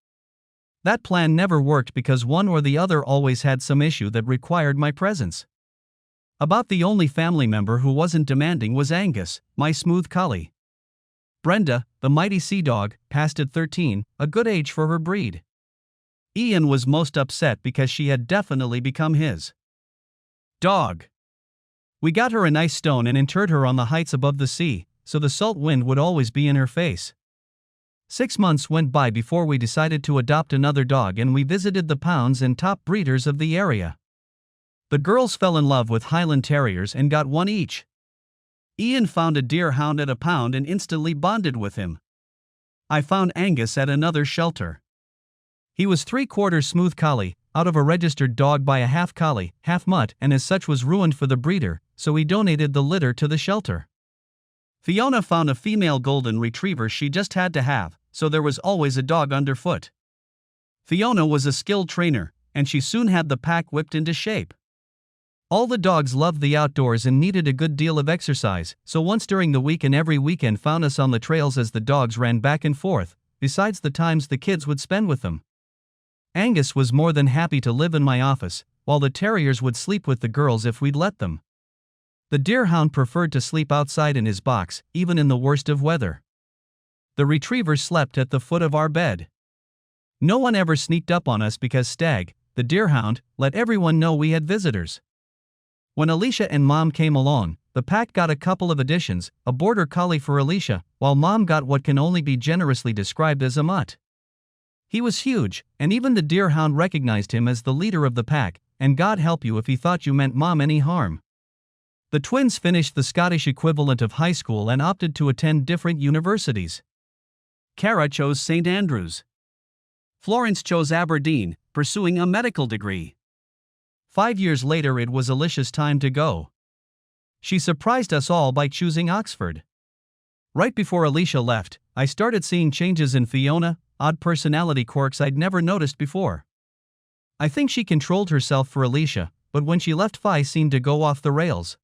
That plan never worked because one or the other always had some issue that required my presence. About the only family member who wasn't demanding was Angus, my smooth collie. Brenda, the mighty sea dog, passed at 13, a good age for her breed. Ian was most upset because she had definitely become his dog. We got her a nice stone and interred her on the heights above the sea, so the salt wind would always be in her face. 6 months went by before we decided to adopt another dog, and we visited the pounds and top breeders of the area. The girls fell in love with Highland Terriers and got one each. Ian found a deerhound at a pound and instantly bonded with him. I found Angus at another shelter. He was 3/4 smooth collie, out of a registered dog by a half collie, half mutt, and as such was ruined for the breeder, so we donated the litter to the shelter. Fiona found a female golden retriever she just had to have, so there was always a dog underfoot. Fiona was a skilled trainer, and she soon had the pack whipped into shape. All the dogs loved the outdoors and needed a good deal of exercise, so once during the week and every weekend found us on the trails as the dogs ran back and forth, besides the times the kids would spend with them. Angus was more than happy to live in my office, while the terriers would sleep with the girls if we'd let them. The deerhound preferred to sleep outside in his box, even in the worst of weather. The retriever slept at the foot of our bed. No one ever sneaked up on us because Stag, the deerhound, let everyone know we had visitors. When Alicia and Mom came along, the pack got a couple of additions, a border collie for Alicia, while Mom got what can only be generously described as a mutt. He was huge, and even the deerhound recognized him as the leader of the pack, and God help you if he thought you meant Mom any harm. The twins finished the Scottish equivalent of high school and opted to attend different universities. Cara chose St. Andrews. Florence chose Aberdeen, pursuing a medical degree. 5 years later it was Alicia's time to go. She surprised us all by choosing Oxford. Right before Alicia left, I started seeing changes in Fiona, odd personality quirks I'd never noticed before. I think she controlled herself for Alicia, but when she left Fi seemed to go off the rails.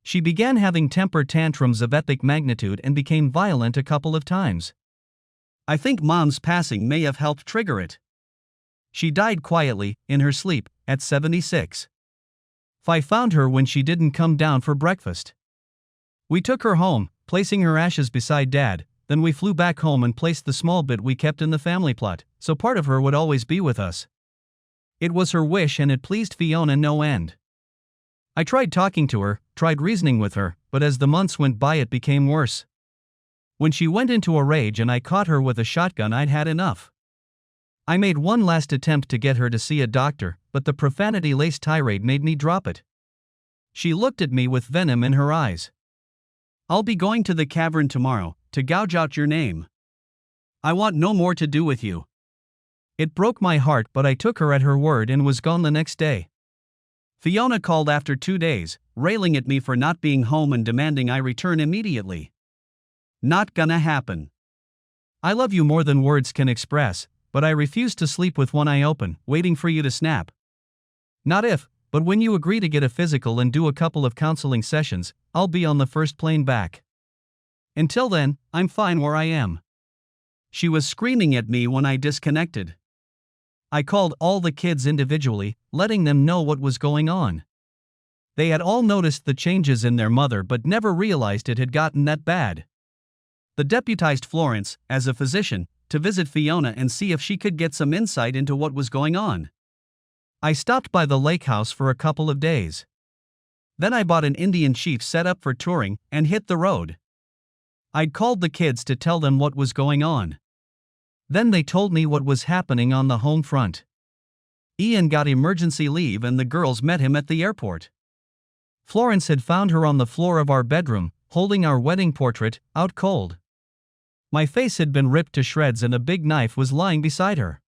She began having temper tantrums of epic magnitude and became violent a couple of times. I think Mom's passing may have helped trigger it. She died quietly, in her sleep, at 76. Fi found her when she didn't come down for breakfast. We took her home, placing her ashes beside Dad. Then we flew back home and placed the small bit we kept in the family plot, so part of her would always be with us. It was her wish and it pleased Fiona no end. I tried talking to her, tried reasoning with her, but as the months went by it became worse. When she went into a rage and I caught her with a shotgun, I'd had enough. I made one last attempt to get her to see a doctor, but the profanity-laced tirade made me drop it. She looked at me with venom in her eyes. I'll be going to the cavern tomorrow to gouge out your name. I want no more to do with you." It broke my heart, but I took her at her word and was gone the next day. Fiona called after 2 days, railing at me for not being home and demanding I return immediately. Not gonna happen. I love you more than words can express, but I refuse to sleep with one eye open, waiting for you to snap. Not if, but when you agree to get a physical and do a couple of counseling sessions, I'll be on the first plane back. Until then, I'm fine where I am. She was screaming at me when I disconnected. I called all the kids individually, letting them know what was going on. They had all noticed the changes in their mother but never realized it had gotten that bad. The deputized Florence, as a physician, to visit Fiona and see if she could get some insight into what was going on. I stopped by the lake house for a couple of days. Then I bought an Indian chief set up for touring and hit the road. I'd called the kids to tell them what was going on. Then they told me what was happening on the home front. Ian got emergency leave and the girls met him at the airport. Florence had found her on the floor of our bedroom, holding our wedding portrait, out cold. My face had been ripped to shreds and a big knife was lying beside her.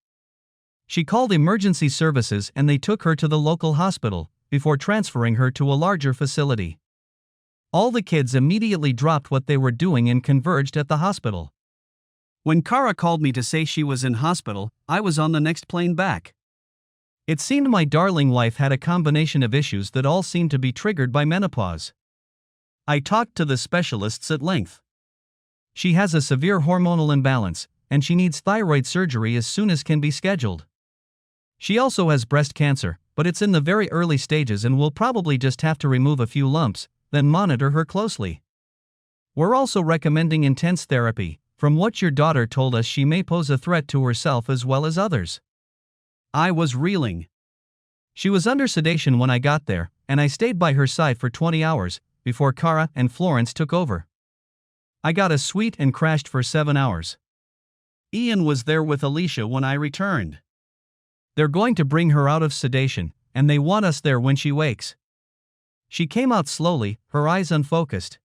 She called emergency services and they took her to the local hospital, before transferring her to a larger facility. All the kids immediately dropped what they were doing and converged at the hospital. When Kara called me to say she was in hospital, I was on the next plane back. It seemed my darling wife had a combination of issues that all seemed to be triggered by menopause. I talked to the specialists at length. She has a severe hormonal imbalance, and she needs thyroid surgery as soon as can be scheduled. She also has breast cancer, but it's in the very early stages and we'll probably just have to remove a few lumps, then monitor her closely. We're also recommending intense therapy. From what your daughter told us, she may pose a threat to herself as well as others. I was reeling. She was under sedation when I got there, and I stayed by her side for 20 hours, before Kara and Florence took over. I got a suite and crashed for 7 hours. Ian was there with Alicia when I returned. They're going to bring her out of sedation, and they want us there when she wakes. She came out slowly, her eyes unfocused.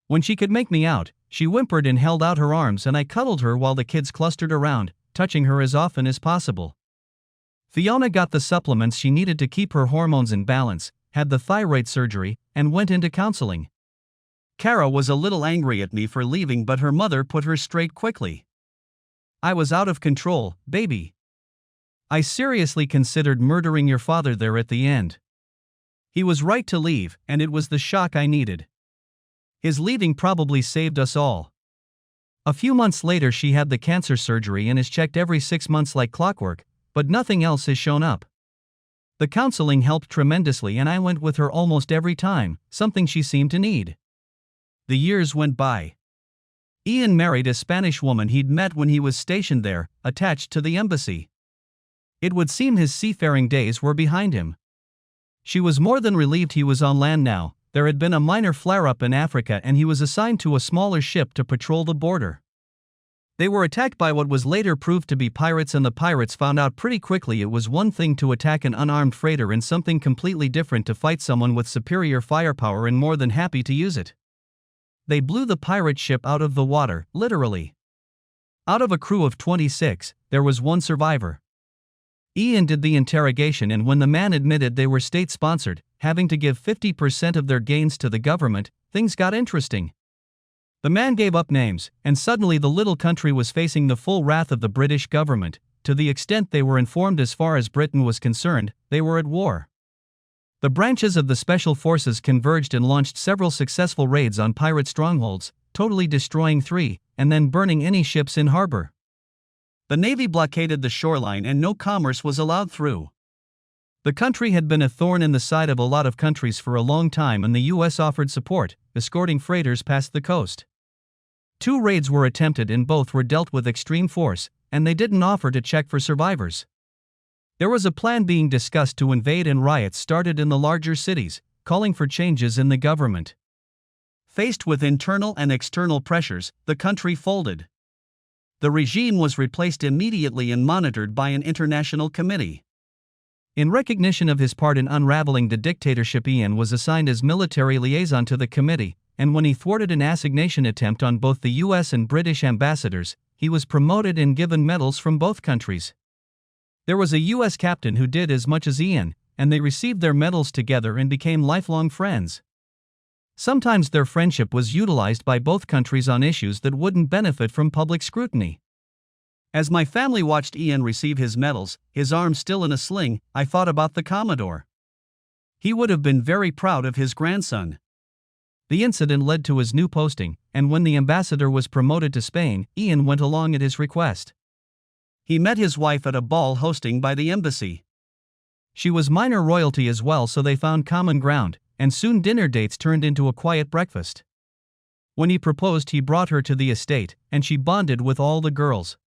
When she could make me out, she whimpered and held out her arms and I cuddled her while the kids clustered around, touching her as often as possible. Fiona got the supplements she needed to keep her hormones in balance, had the thyroid surgery, and went into counseling. Kara was a little angry at me for leaving, but her mother put her straight quickly. I was out of control, baby. I seriously considered murdering your father there at the end. He was right to leave, and it was the shock I needed. His leaving probably saved us all. A few months later she had the cancer surgery and is checked every 6 months like clockwork, but nothing else has shown up. The counseling helped tremendously and I went with her almost every time, something she seemed to need. The years went by. Ian married a Spanish woman he'd met when he was stationed there, attached to the embassy. It would seem his seafaring days were behind him. She was more than relieved he was on land now. There had been a minor flare-up in Africa and he was assigned to a smaller ship to patrol the border. They were attacked by what was later proved to be pirates, and the pirates found out pretty quickly it was one thing to attack an unarmed freighter and something completely different to fight someone with superior firepower, and more than happy to use it. They blew the pirate ship out of the water, literally. Out of a crew of 26, there was one survivor. Ian did the interrogation, and when the man admitted they were state-sponsored, having to give 50% of their gains to the government, things got interesting. The man gave up names, and suddenly the little country was facing the full wrath of the British government. To the extent they were informed, as far as Britain was concerned, they were at war. The branches of the special forces converged and launched several successful raids on pirate strongholds, totally destroying 3, and then burning any ships in harbor. The Navy blockaded the shoreline and no commerce was allowed through. The country had been a thorn in the side of a lot of countries for a long time, and the US offered support, escorting freighters past the coast. 2 raids were attempted and both were dealt with extreme force, and they didn't offer to check for survivors. There was a plan being discussed to invade, and riots started in the larger cities, calling for changes in the government. Faced with internal and external pressures, the country folded. The regime was replaced immediately and monitored by an international committee. In recognition of his part in unraveling the dictatorship, Ian was assigned as military liaison to the committee, and when he thwarted an assassination attempt on both the US and British ambassadors, he was promoted and given medals from both countries. There was a US captain who did as much as Ian, and they received their medals together and became lifelong friends. Sometimes their friendship was utilized by both countries on issues that wouldn't benefit from public scrutiny. As my family watched Ian receive his medals, his arm still in a sling, I thought about the Commodore. He would have been very proud of his grandson. The incident led to his new posting, and when the ambassador was promoted to Spain, Ian went along at his request. He met his wife at a ball hosting by the embassy. She was minor royalty as well, so they found common ground, and soon dinner dates turned into a quiet breakfast. When he proposed, he brought her to the estate, and she bonded with all the girls.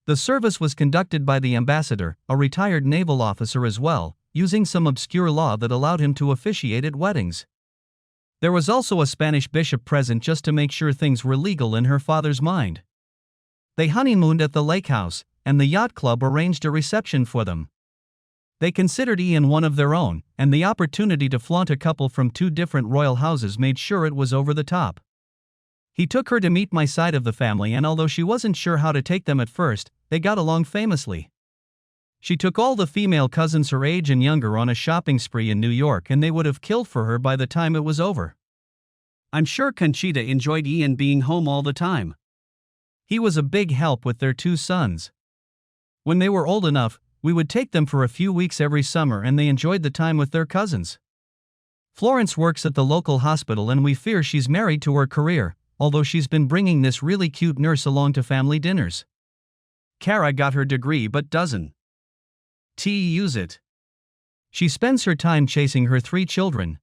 The service was conducted by the ambassador, a retired naval officer as well, using some obscure law that allowed him to officiate at weddings. There was also a Spanish bishop present just to make sure things were legal in her father's mind. They honeymooned at the lake house, and the yacht club arranged a reception for them. They considered Ian one of their own, and the opportunity to flaunt a couple from two different royal houses made sure it was over the top. He took her to meet my side of the family, and although she wasn't sure how to take them at first, they got along famously. She took all the female cousins her age and younger on a shopping spree in New York, and they would have killed for her by the time it was over. I'm sure Conchita enjoyed Ian being home all the time. He was a big help with their two sons. When they were old enough, we would take them for a few weeks every summer, and they enjoyed the time with their cousins. Florence works at the local hospital, and we fear she's married to her career, although she's been bringing this really cute nurse along to family dinners. Kara got her degree but doesn't use it. She spends her time chasing her 3 children.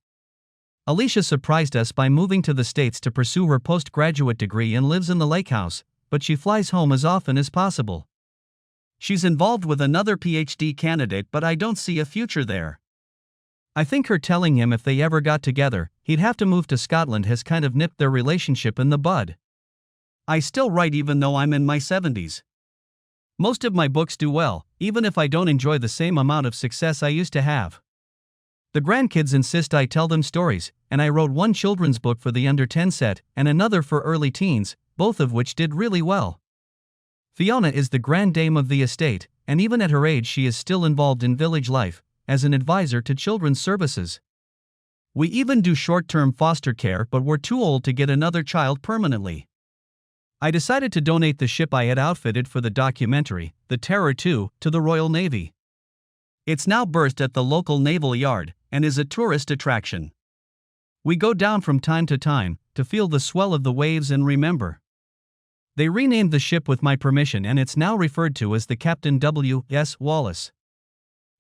Alicia surprised us by moving to the States to pursue her postgraduate degree and lives in the lake house, but she flies home as often as possible. She's involved with another PhD candidate, but I don't see a future there. I think her telling him if they ever got together, he'd have to move to Scotland has kind of nipped their relationship in the bud. I still write even though I'm in my 70s. Most of my books do well, even if I don't enjoy the same amount of success I used to have. The grandkids insist I tell them stories, and I wrote one children's book for the under 10 set and another for early teens, both of which did really well. Fiona is the grand dame of the estate, and even at her age she is still involved in village life, as an advisor to children's services. We even do short-term foster care, but we're too old to get another child permanently. I decided to donate the ship I had outfitted for the documentary, The Terror 2, to the Royal Navy. It's now berthed at the local naval yard, and is a tourist attraction. We go down from time to time, to feel the swell of the waves and remember. They renamed the ship with my permission, and it's now referred to as the Captain W.S. Wallace.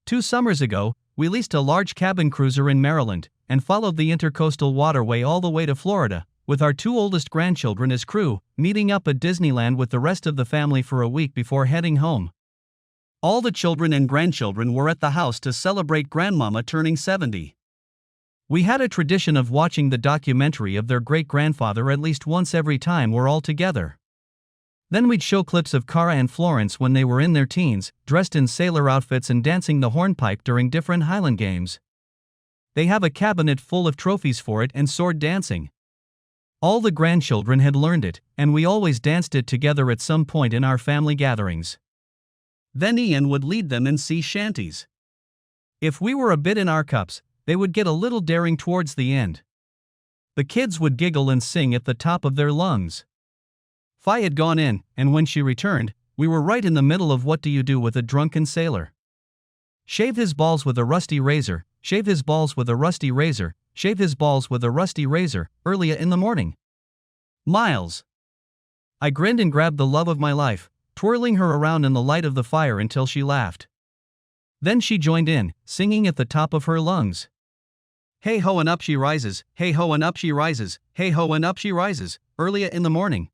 2 summers ago, we leased a large cabin cruiser in Maryland, and followed the intercoastal waterway all the way to Florida, with our 2 oldest grandchildren as crew, meeting up at Disneyland with the rest of the family for a week before heading home. All the children and grandchildren were at the house to celebrate Grandmama turning 70. We had a tradition of watching the documentary of their great-grandfather at least once every time we're all together. Then we'd show clips of Cara and Florence when they were in their teens, dressed in sailor outfits and dancing the hornpipe during different Highland games. They have a cabinet full of trophies for it and sword dancing. All the grandchildren had learned it, and we always danced it together at some point in our family gatherings. Then Ian would lead them in sea shanties. If we were a bit in our cups, they would get a little daring towards the end. The kids would giggle and sing at the top of their lungs. Fi had gone in, and when she returned, we were right in the middle of what do you do with a drunken sailor. Shave his balls with a rusty razor, shave his balls with a rusty razor, shave his balls with a rusty razor, early in the morning. Miles. I grinned and grabbed the love of my life, twirling her around in the light of the fire until she laughed. Then she joined in, singing at the top of her lungs. Hey ho and up she rises, hey ho and up she rises, hey ho and up she rises, early in the morning.